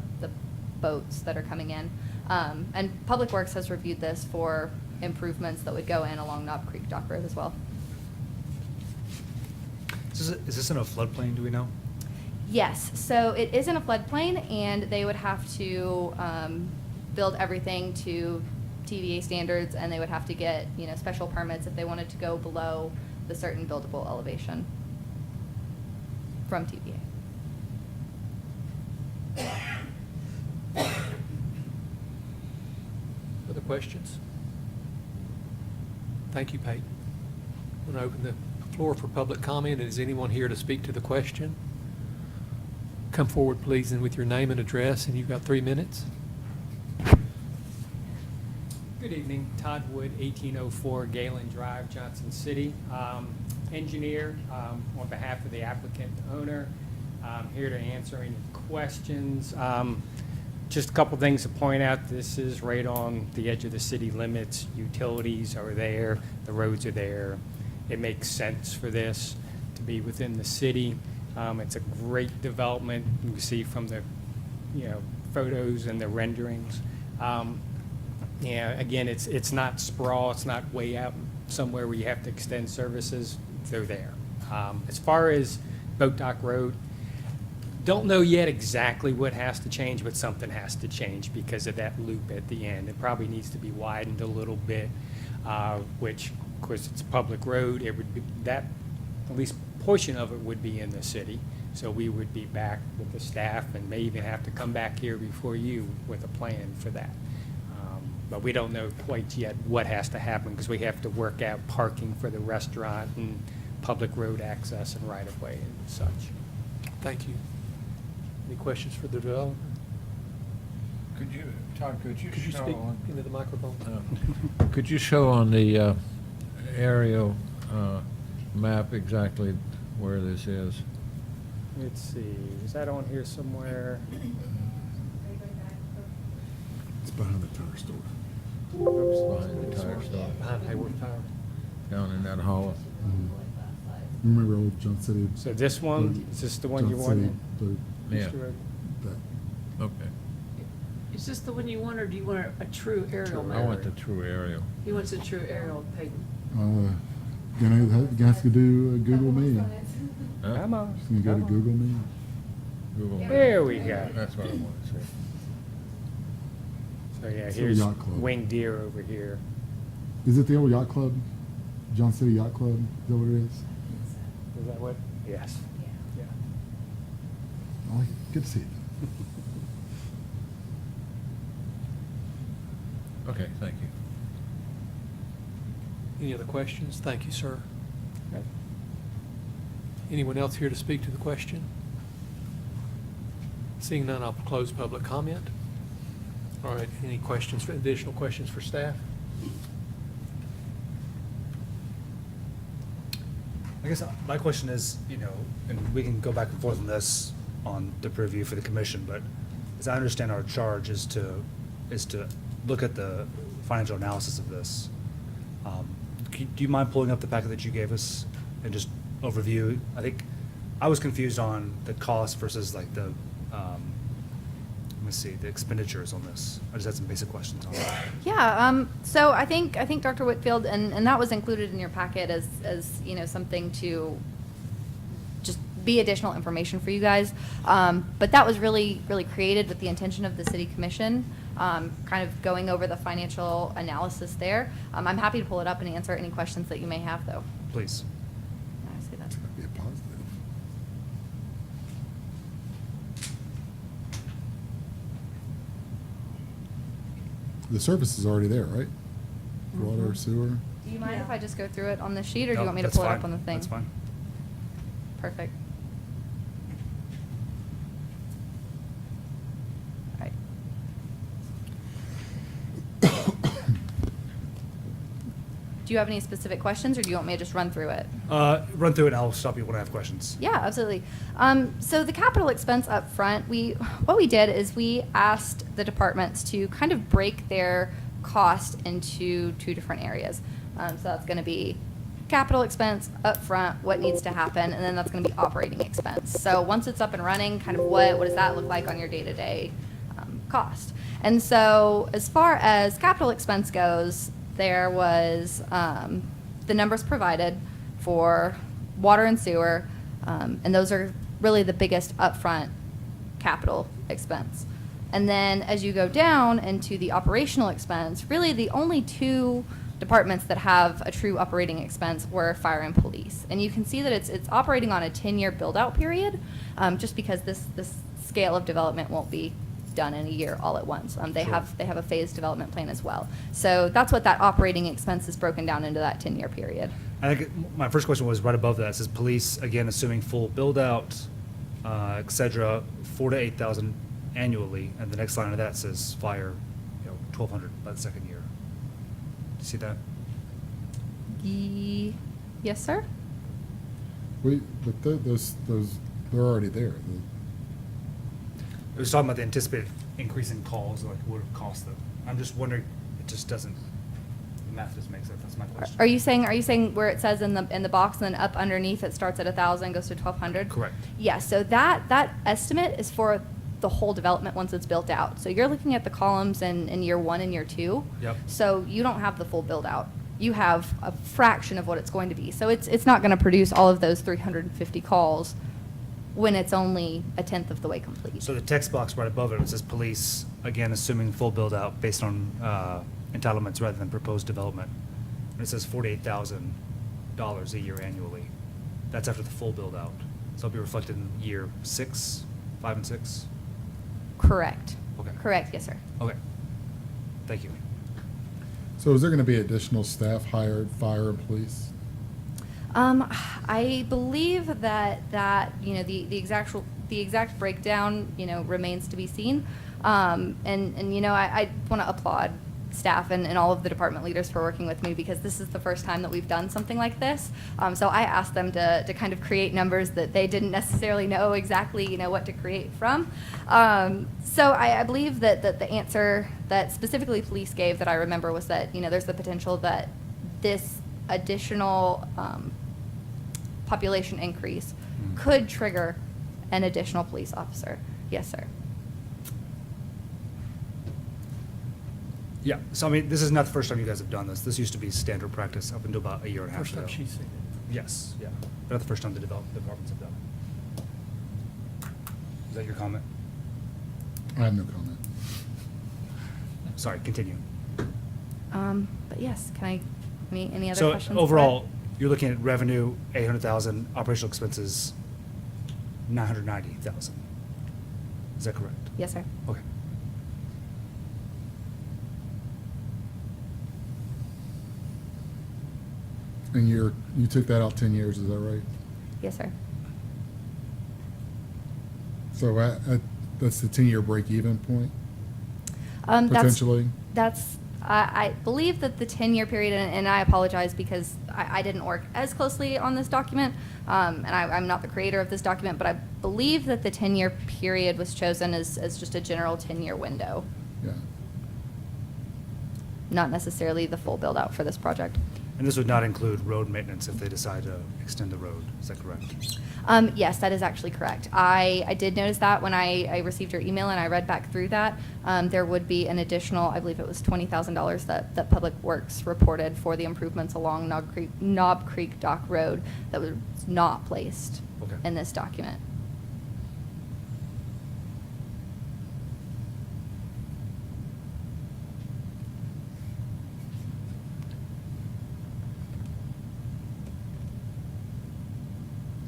boats that are coming in. And Public Works has reviewed this for improvements that would go in along Knob Creek Dock Road as well. Is this in a floodplain, do we know? Yes, so it is in a floodplain, and they would have to build everything to TVA standards, and they would have to get, special permits if they wanted to go below the certain buildable elevation from TVA. Other questions? Thank you, Peyton. I'm going to open the floor for public comment. Is anyone here to speak to the question? Come forward, please, and with your name and address, and you've got 3 minutes. Good evening, Todd Wood, 1804 Galen Drive, Johnson City. Engineer, on behalf of the applicant owner, here to answer any questions. Just a couple things to point out. This is right on the edge of the city limits. Utilities are there, the roads are there. It makes sense for this to be within the city. It's a great development. You can see from the, photos and the renderings. Again, it's not sprawl. It's not way out somewhere where you have to extend services. They're there. As far as Boatdock Road, don't know yet exactly what has to change, but something has to change because of that loop at the end. It probably needs to be widened a little bit, which, of course, it's a public road. It would be that, at least portion of it would be in the city. So we would be back with the staff and may even have to come back here before you with a plan for that. But we don't know quite yet what has to happen because we have to work out parking for the restaurant and public road access and right-of-way and such. Thank you. Any questions for the developer? Todd, could you show speak on, into the microphone? could you show on the aerial map exactly where this is? Let's see, is that on here somewhere? It's behind the tire store. Oops, behind the tire store, Behind Hayward Tower. down in that hollow. You remember old John City? So this one, is this the one you wanted? Yeah. Mr. Road? Okay. Is this the one you want, or do you want a true aerial map? I want the true aerial. He wants a true aerial, Peyton. You have to do Google Me. Huh? Come on. Just gonna go to come on. Google Me. Google. There we go. That's what I want to see. So yeah, It's a here's yacht club. Winged Deer over here. Is it the old yacht club? John City Yacht Club? Is that what it is? Is that what? Yes. Yeah. Oh, good to see you. Okay, thank you. Any other questions? Thank you, sir. Okay. Anyone else here to speak to the question? Seeing none, I'll close public comment. All right, any questions, additional questions for staff? I guess my question is, and we can go back and forth on this on the purview for the commission, but as I understand our charge is to look at the financial analysis of this. Do you mind pulling up the packet that you gave us and just overview? I think I was confused on the cost versus like the, let me see, the expenditures on this. I just had some basic questions on that. Yeah, so I think Dr. Whitfield, and that was included in your packet as something to just be additional information for you guys. But that was really created with the intention of the city commission, kind of going over the financial analysis there. I'm happy to pull it up and answer any questions that you may have, though. Please. I see that. Be a positive. The service is already there, right? Water, sewer. Do you mind if I just go through it on the sheet, or do No, you want me to that's pull it fine. up on the thing? That's fine. Perfect. All right. Do you have any specific questions, or do you want me to just run through it? Run through it and I'll stop you when I have questions. Yeah, absolutely. So the capital expense up front, what we did is we asked the departments to kind of break their cost into two different areas. So that's going to be capital expense up front, what needs to happen, and then that's going to be operating expense. So once it's up and running, kind of what does that look like on your day-to-day cost? And so as far as capital expense goes, there was the numbers provided for water and sewer, and those are really the biggest upfront capital expense. And then as you go down into the operational expense, really the only two departments that have a true operating expense were fire and police. And you can see that it's operating on a 10-year build-out period, just because this scale of development won't be done in a year all at once. They Sure. have a phased development plan as well. So that's what that operating expense is broken down into that 10-year period. I think my first question was right above that. It says police, again, assuming full build-out, et cetera, 4,000 to 8,000 annually. And the next line of that says fire, 1,200 by the second year. Do you see that? Yes, sir? But those, they're already there. It was talking about the anticipated increase in calls, like what it would cost them. I'm just wondering, it just doesn't, the math doesn't make sense. That's my question. Are you saying where it says in the box and then up underneath it starts at 1,000, goes to 1,200? Correct. Yeah, so that estimate is for the whole development once it's built out. So you're looking at the columns in year 1 and year 2. Yep. So you don't have the full build out. You have a fraction of what it's going to be. So it's not going to produce all of those 350 calls when it's only a tenth of the way complete. So the text box right above it, it says police, again, assuming full build-out based on entitlements rather than proposed development. And it says $48,000 a year annually. That's after the full build-out. So it'll be reflected in year 6, 5, and 6? Correct. Okay. Correct, yes, sir. Okay. Thank you. So is there going to be additional staff hired, fire and police? I believe that the exact breakdown remains to be seen, and I want to applaud staff and all of the department leaders for working with me, because this is the first time that we've done something like this. So I asked them to kind of create numbers that they didn't necessarily know exactly what to create from. So I believe that the answer that specifically police gave that I remember was that there's the potential that this additional population increase could trigger an additional police officer. Yes, sir. Yeah, so I mean, this is not the first time you guys have done this. This used to be standard practice up until about a year and a half First ago. time she's seen it. Yes, yeah. But not the first time the departments have done it. Is that your comment? I have no comment. Sorry, continue. But yes, can I, any other So questions? overall, you're looking at revenue, 800,000, operational expenses, 990,000. Is that correct? Yes, sir. Okay. And you took that out 10 years, is that right? Yes, sir. So that's the 10-year break-even point, That's- potentially? I believe that the 10-year period, and I apologize because I didn't work as closely on this document, and I'm not the creator of this document, but I believe that the 10-year period was chosen as just a general 10-year window, Yeah. not necessarily the full build-out for this project. And this would not include road maintenance if they decide to extend the road. Is that correct? Yes, that is actually correct. I did notice that when I received your email and I read back through that. There would be an additional, I believe it was $20,000 that Public Works reported for the improvements along Knob Creek Dock Road that was not placed Okay. in this document.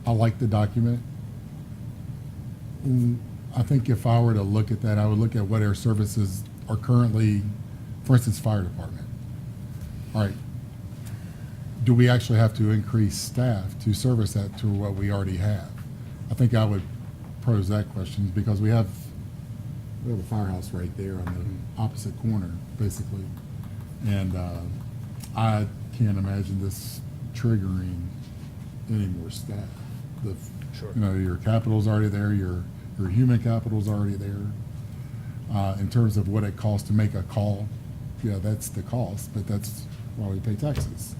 I like the document. I think if I were to look at that, I would look at what our services are currently, for instance, fire department. All right. Do we actually have to increase staff to service that to what we already have? I think I would pose that question because we have a firehouse right there on the opposite corner, basically. And I can't imagine this triggering any more staff. Sure. Your capital's already there, your human capital's already there. In terms of what it costs to make a call, yeah, that's the cost, but that's why we pay taxes.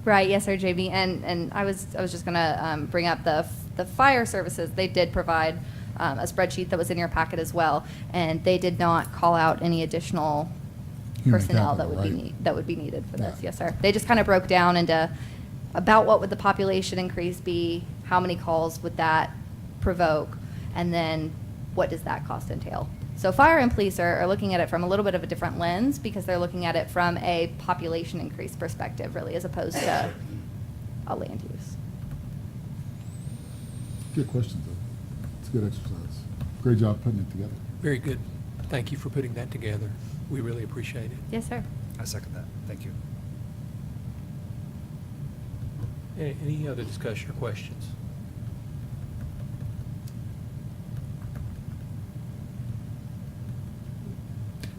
Right, yes, sir, JB. And I was just gonna bring up the fire services. They did provide a spreadsheet that was in your packet as well, and they did not call out any additional Human personnel that capital, would right? that would be needed for this. Yeah. Yes, sir. They just kind of broke down into about what would the population increase be, how many calls would that provoke, and then what does that cost entail. So fire and police are looking at it from a little bit of a different lens because they're looking at it from a population increase perspective, really, as opposed to a land use. Good questions, though. It's a good exercise. Great job putting it together. Very good. Thank you for putting that together. We really appreciate it. Yes, sir. I second that. Thank you. Any other discussion or questions?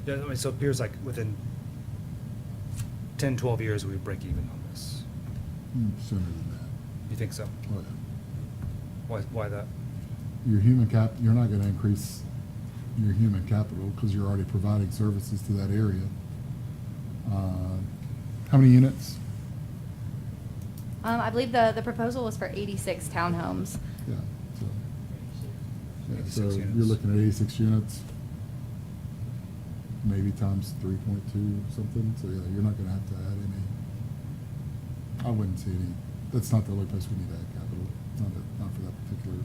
Yeah, I mean, so it appears like within 10, 12 years, we would break even on this. Sooner than that. You think so? Oh, yeah. Why that? Your you're not going to increase your human capital because you're already providing services to that area. How many units? I believe the proposal was for 86 townhomes. Yeah, so, yeah, 86 so units. you're looking at 86 units, maybe times 3.2 something, so yeah, you're not gonna have to add any, I wouldn't see any, that's not the only place we need to add capital, not for that particular.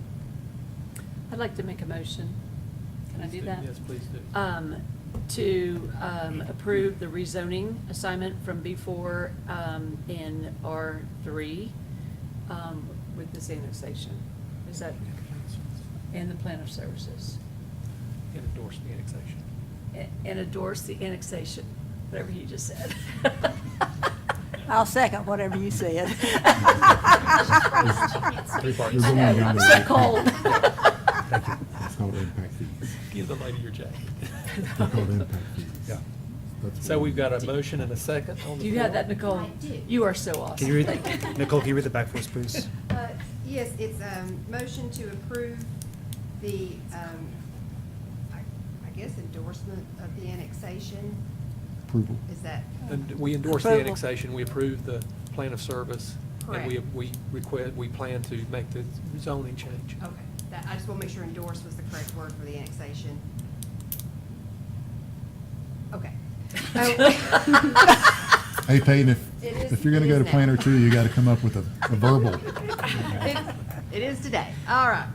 I'd like to make a motion. Can I do that? Yes, please do. To approve the rezoning assignment from B4 in R3 with this annexation. Is that, and the plan of services? And endorse the annexation. And endorse the annexation, whatever you just said. I'll second whatever you said. Three parts. There's only I'm one so other- cold. Thank you. It's called impact fees. Give the lady your jacket. They're called impact fees. Yeah. That's So what- we've got a motion and a second on the Do you have floor. that, Nicole? You are so awesome. Can you read, Thank you. Nicole, can you read the back for us, please? Yes, it's motion to approve the, I guess endorsement of the annexation. Approval. Is that? And we endorse the Approval. annexation, we approve the plan of service, and we Correct. we plan to make the zoning change. Okay, that, I just want to make sure endorse was the correct word for the annexation. Okay. Hey Peyton, It is- if you're gonna it go is to now. Planner 2, you gotta come up with a verbal. It is today. All right.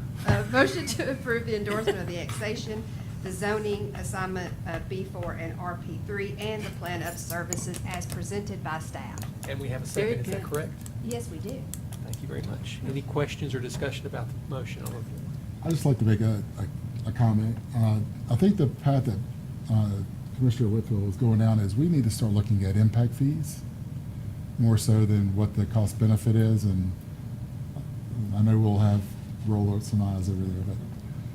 Motion to approve the endorsement of the annexation, the zoning assignment of B4 and RP3, and the plan of services as presented by staff. And we have a Very second, is that good. correct? Yes, we do. Thank you very much. Any questions or discussion about the motion on the floor? I'd just like to make a comment. I think the path that Commissioner Whitfield is going down is we need to start looking at impact fees more so than what the cost benefit is. And I know we'll have roll some eyes over there, but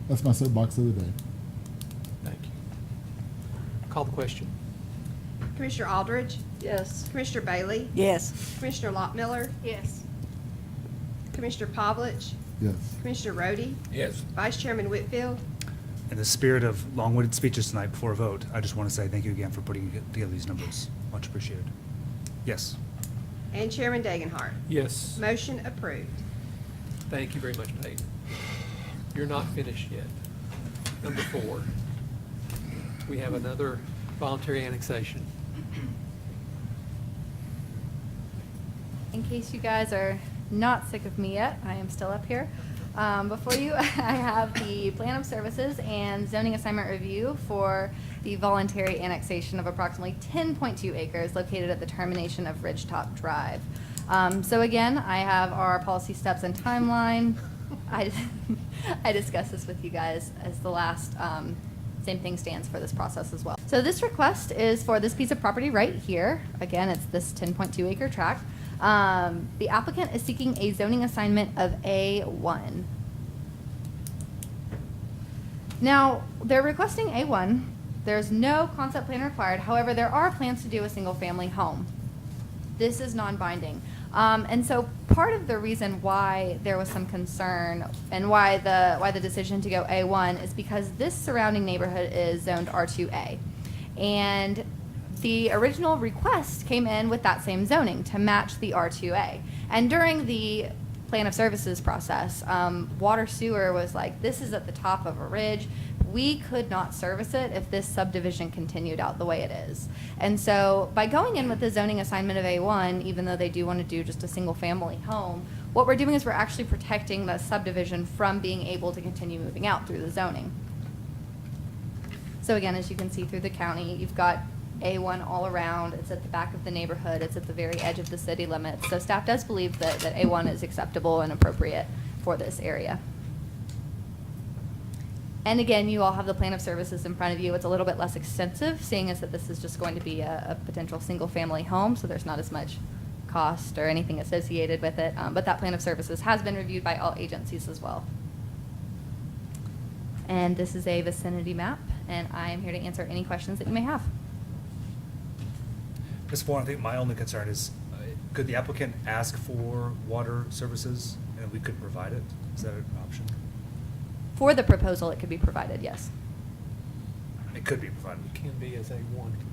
that's my soapbox of the day. Thank you. Call the question. Commissioner Aldridge, Yes. Commissioner Bailey, Yes. Commissioner Lockmiller, Yes. Commissioner Pavlich, Yes. Commissioner Rhodey, Yes. Vice Chairman Whitfield, In the spirit of long-winded speeches tonight before a vote, I just want to say thank you again for putting together these numbers. Much appreciated. Yes. and Chairman Dagenhart. Yes, Motion approved. thank you very much, Peyton. You're not finished yet. Number 4, we have another voluntary annexation. In case you guys are not sick of me yet, I am still up here. Before you, I have the plan of services and zoning assignment review for the voluntary annexation of approximately 10.2 acres located at the termination of Ridgetop Drive. So again, I have our policy steps and timeline. I discussed this with you guys as the last, same thing stands for this process as well. So this request is for this piece of property right here. Again, it's this 10.2 acre tract. The applicant is seeking a zoning assignment of A1. Now, they're requesting A1. There's no concept plan required. However, there are plans to do a single-family home. This is non-binding. And so part of the reason why there was some concern and why the decision to go A1 is because this surrounding neighborhood is zoned R2A. And the original request came in with that same zoning to match the R2A. And during the plan of services process. Water sewer was like, this is at the top of a ridge. We could not service it if this subdivision continued out the way it is. And so by going in with the zoning assignment of A1, even though they do want to do just a single family home, what we're doing is we're actually protecting the subdivision from being able to continue moving out through the zoning. So again, as you can see through the county, you've got A1 all around. It's at the back of the neighborhood. It's at the very edge of the city limits. So staff does believe that A1 is acceptable and appropriate for this area. And again, you all have the plan of services in front of you. It's a little bit less extensive, seeing as that this is just going to be a potential single-family home, so there's not as much cost or anything associated with it. But that plan of services has been reviewed by all agencies as well. And this is a vicinity map, and I am here to answer any questions that you may have. Ms. Vaughn, I think my only concern is, could the applicant ask for water services and we could provide it? Is that an option? For the proposal, it could be provided, yes. It could be provided. It can be as A1,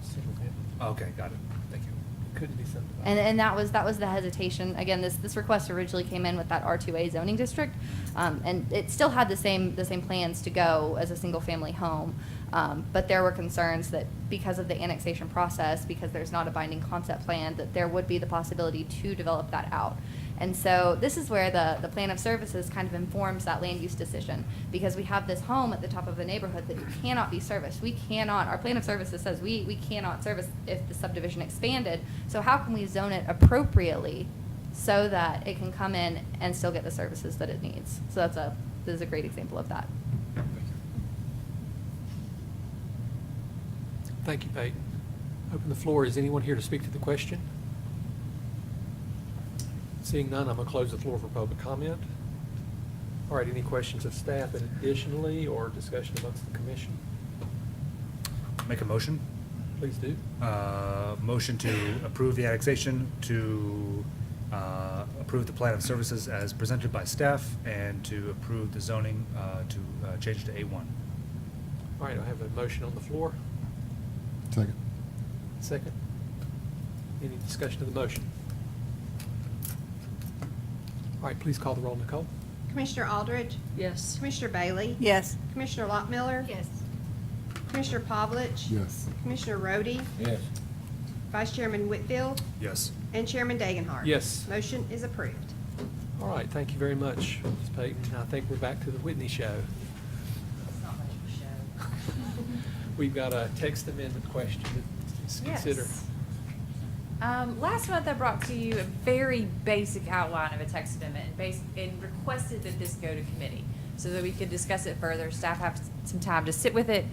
single family. Okay, got it. Thank you. It couldn't be subdivided. And that was the hesitation. Again, this request originally came in with that R2A zoning district, and it still had the same plans to go as a single family home. But there were concerns that because of the annexation process, because there's not a binding concept plan, that there would be the possibility to develop that out. And so this is where the plan of services kind of informs that land use decision, because we have this home at the top of the neighborhood that cannot be serviced. We cannot, our plan of services says we cannot service if the subdivision expanded. So how can we zone it appropriately so that it can come in and still get the services that it needs? So this is a great example of that. Thank you, Peyton. Open the floor. Is anyone here to speak to the question? Seeing none, I'm going to close the floor for public comment. All right, any questions of staff additionally or discussion amongst the commission? Make a motion? Please do. Motion to approve the annexation, to approve the plan of services as presented by staff, and to approve the zoning to change to A1. All right, I have a motion on the floor. Second. Second. Any discussion of the motion? All right, please call the roll, Nicole. Commissioner Aldridge? Yes. Commissioner Bailey? Yes. Commissioner Lockmiller? Yes. Commissioner Pavlich? Yes. Commissioner Rhodey? Yes. Vice Chairman Whitfield? Yes. And Chairman Dagenhart? Yes. Motion is approved. All right, thank you very much, Ms. Peyton. I think we're back to the Whitney show. It's not much of a show. We've got a text amendment question to consider. Yes. Last month, I brought to you a very basic outline of a text amendment and requested that this go to committee so that we could discuss it further. Staff have some time to sit with it.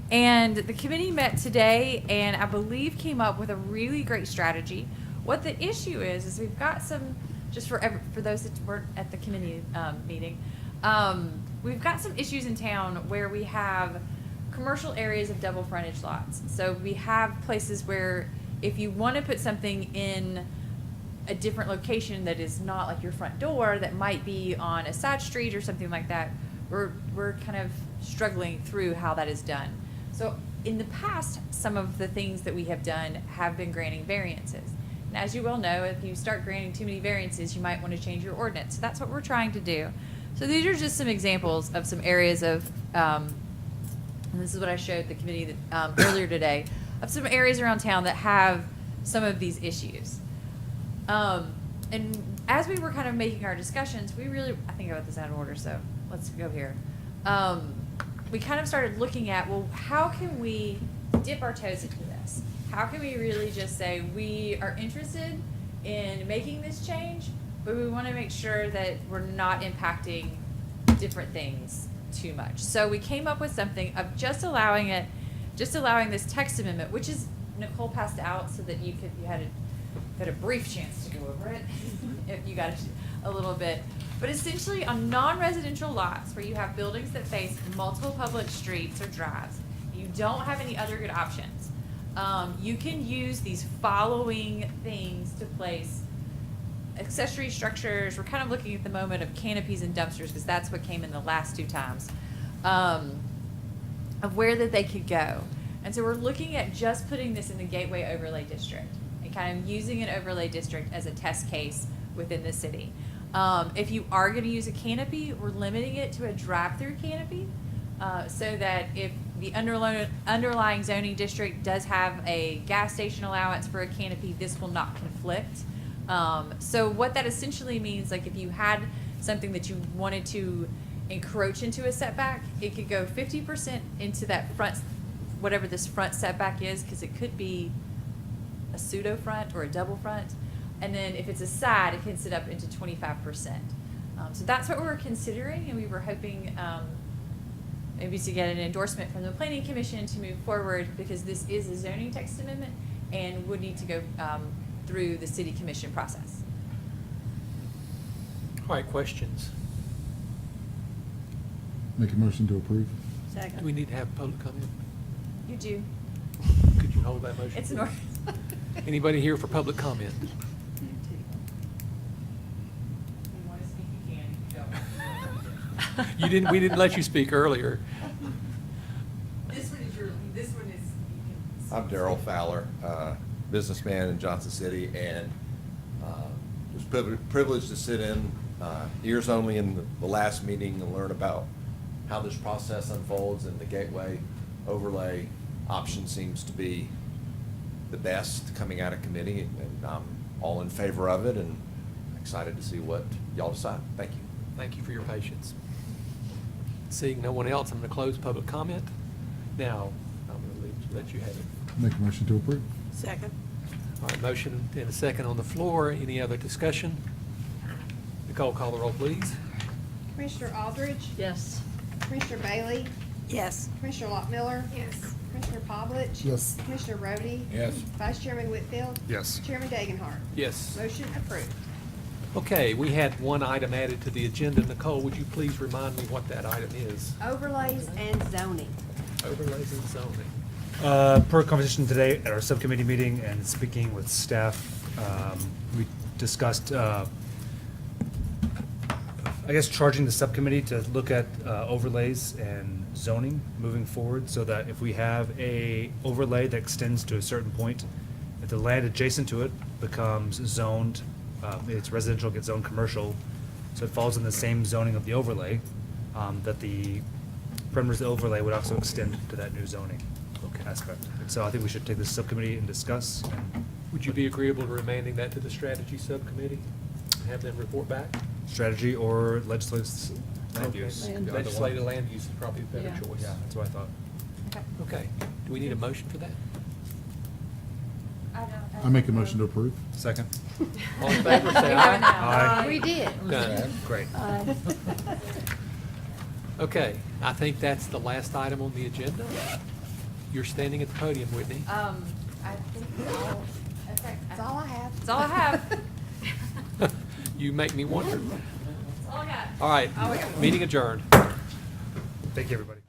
And the committee met today and I believe came up with a really great strategy. What the issue is we've got some, just for those that weren't at the committee meeting, we've got some issues in town where we have commercial areas of double frontage lots. So we have places where if you want to put something in a different location that is not like your front door, that might be on a side street or something like that, we're kind of struggling through how that is done. So in the past, some of the things that we have done have been granting variances. And as you well know, if you start granting too many variances, you might want to change your ordinance. So that's what we're trying to do. So these are just some examples of some areas of, and this is what I showed the committee earlier today, of some areas around town that have some of these issues. And as we were kind of making our discussions, I think I got this out of order, so let's go here. We kind of started looking at, well, how can we dip our toes into this? How can we really just say we are interested in making this change, but we want to make sure that we're not impacting different things too much. So we came up with something of just allowing this text amendment, which is Nicole passed out so that you had a brief chance to go over it if you got a little bit. But essentially on non-residential lots where you have buildings that face multiple public streets or drives, you don't have any other good options. You can use these following things to place accessory structures. We're kind of looking at the moment of canopies and dumpsters because that's what came in the last two times, of where that they could go. And so we're looking at just putting this in the Gateway Overlay District and kind of using an overlay district as a test case within the city. If you are gonna use a canopy, we're limiting it to a drive-through canopy, so that if the underlying zoning district does have a gas station allowance for a canopy, this will not conflict. So what that essentially means, like if you had something that you wanted to encroach into a setback, it could go 50% into that front, whatever this front setback is, because it could be a pseudo front or a double front. And then if it's a side, it can sit up into 25%. So that's what we're considering, and we were hoping maybe to get an endorsement from the Planning Commission to move forward, because this is a zoning text amendment and would need to go through the City Commission process. All right, questions? Make a motion to approve. Do we need to have public comment? You do. Could you hold that motion? It's an ordinance. Anybody here for public comment? You didn't, we didn't let you speak earlier. This one is I'm Darrell Fowler, businessman in Johnson City, and was privileged to sit in ears only in the last meeting and learn about how this process unfolds, and the gateway overlay option seems to be the best coming out of committee, and I'm all in favor of it and excited to see what y'all decide. Thank you. Thank you for your patience. Seeing no one else, I'm going to close public comment. Now, I'm going to let you have it. Make a motion to approve. Second. All right, motion and a second on the floor. Any other discussion? Nicole, call the roll, please. Commissioner Aldridge? Yes. Commissioner Bailey? Yes. Commissioner Lockmiller? Yes. Commissioner Pavlich? Yes. Commissioner Rhodey? Yes. Vice Chairman Whitfield? Yes. Chairman Dagenhart? Yes. Motion approved. Okay, we had one item added to the agenda. Nicole, would you please remind me what that item is? Overlays and zoning. Overlays and zoning. Per conversation today at our subcommittee meeting and speaking with staff, we discussed, I guess, charging the subcommittee to look at overlays and zoning moving forward, so that if we have a overlay that extends to a certain point, if the land adjacent to it becomes zoned, it's residential, gets zoned commercial, so it falls in the same zoning of the overlay, that the perimeters of the overlay would also extend to that new zoning aspect. And so I think we should take this subcommittee and discuss. And Would you be agreeable to remanding that to the strategy subcommittee and have them report back? strategy or legislative land Okay. use. Either one. Legislative land use is probably the better Yeah. choice. Yeah, that's what I thought. Okay. Do we need a motion for that? I make a motion to approve. Second. All in favor, say We have it now. Aye. We did. Done. Great. Okay, I think that's the last item on the agenda. You're standing at the podium, Whitney. I think That's all I have. that's all I have. You make me wonder. That's all I got. All right, meeting adjourned. Thank you, everybody.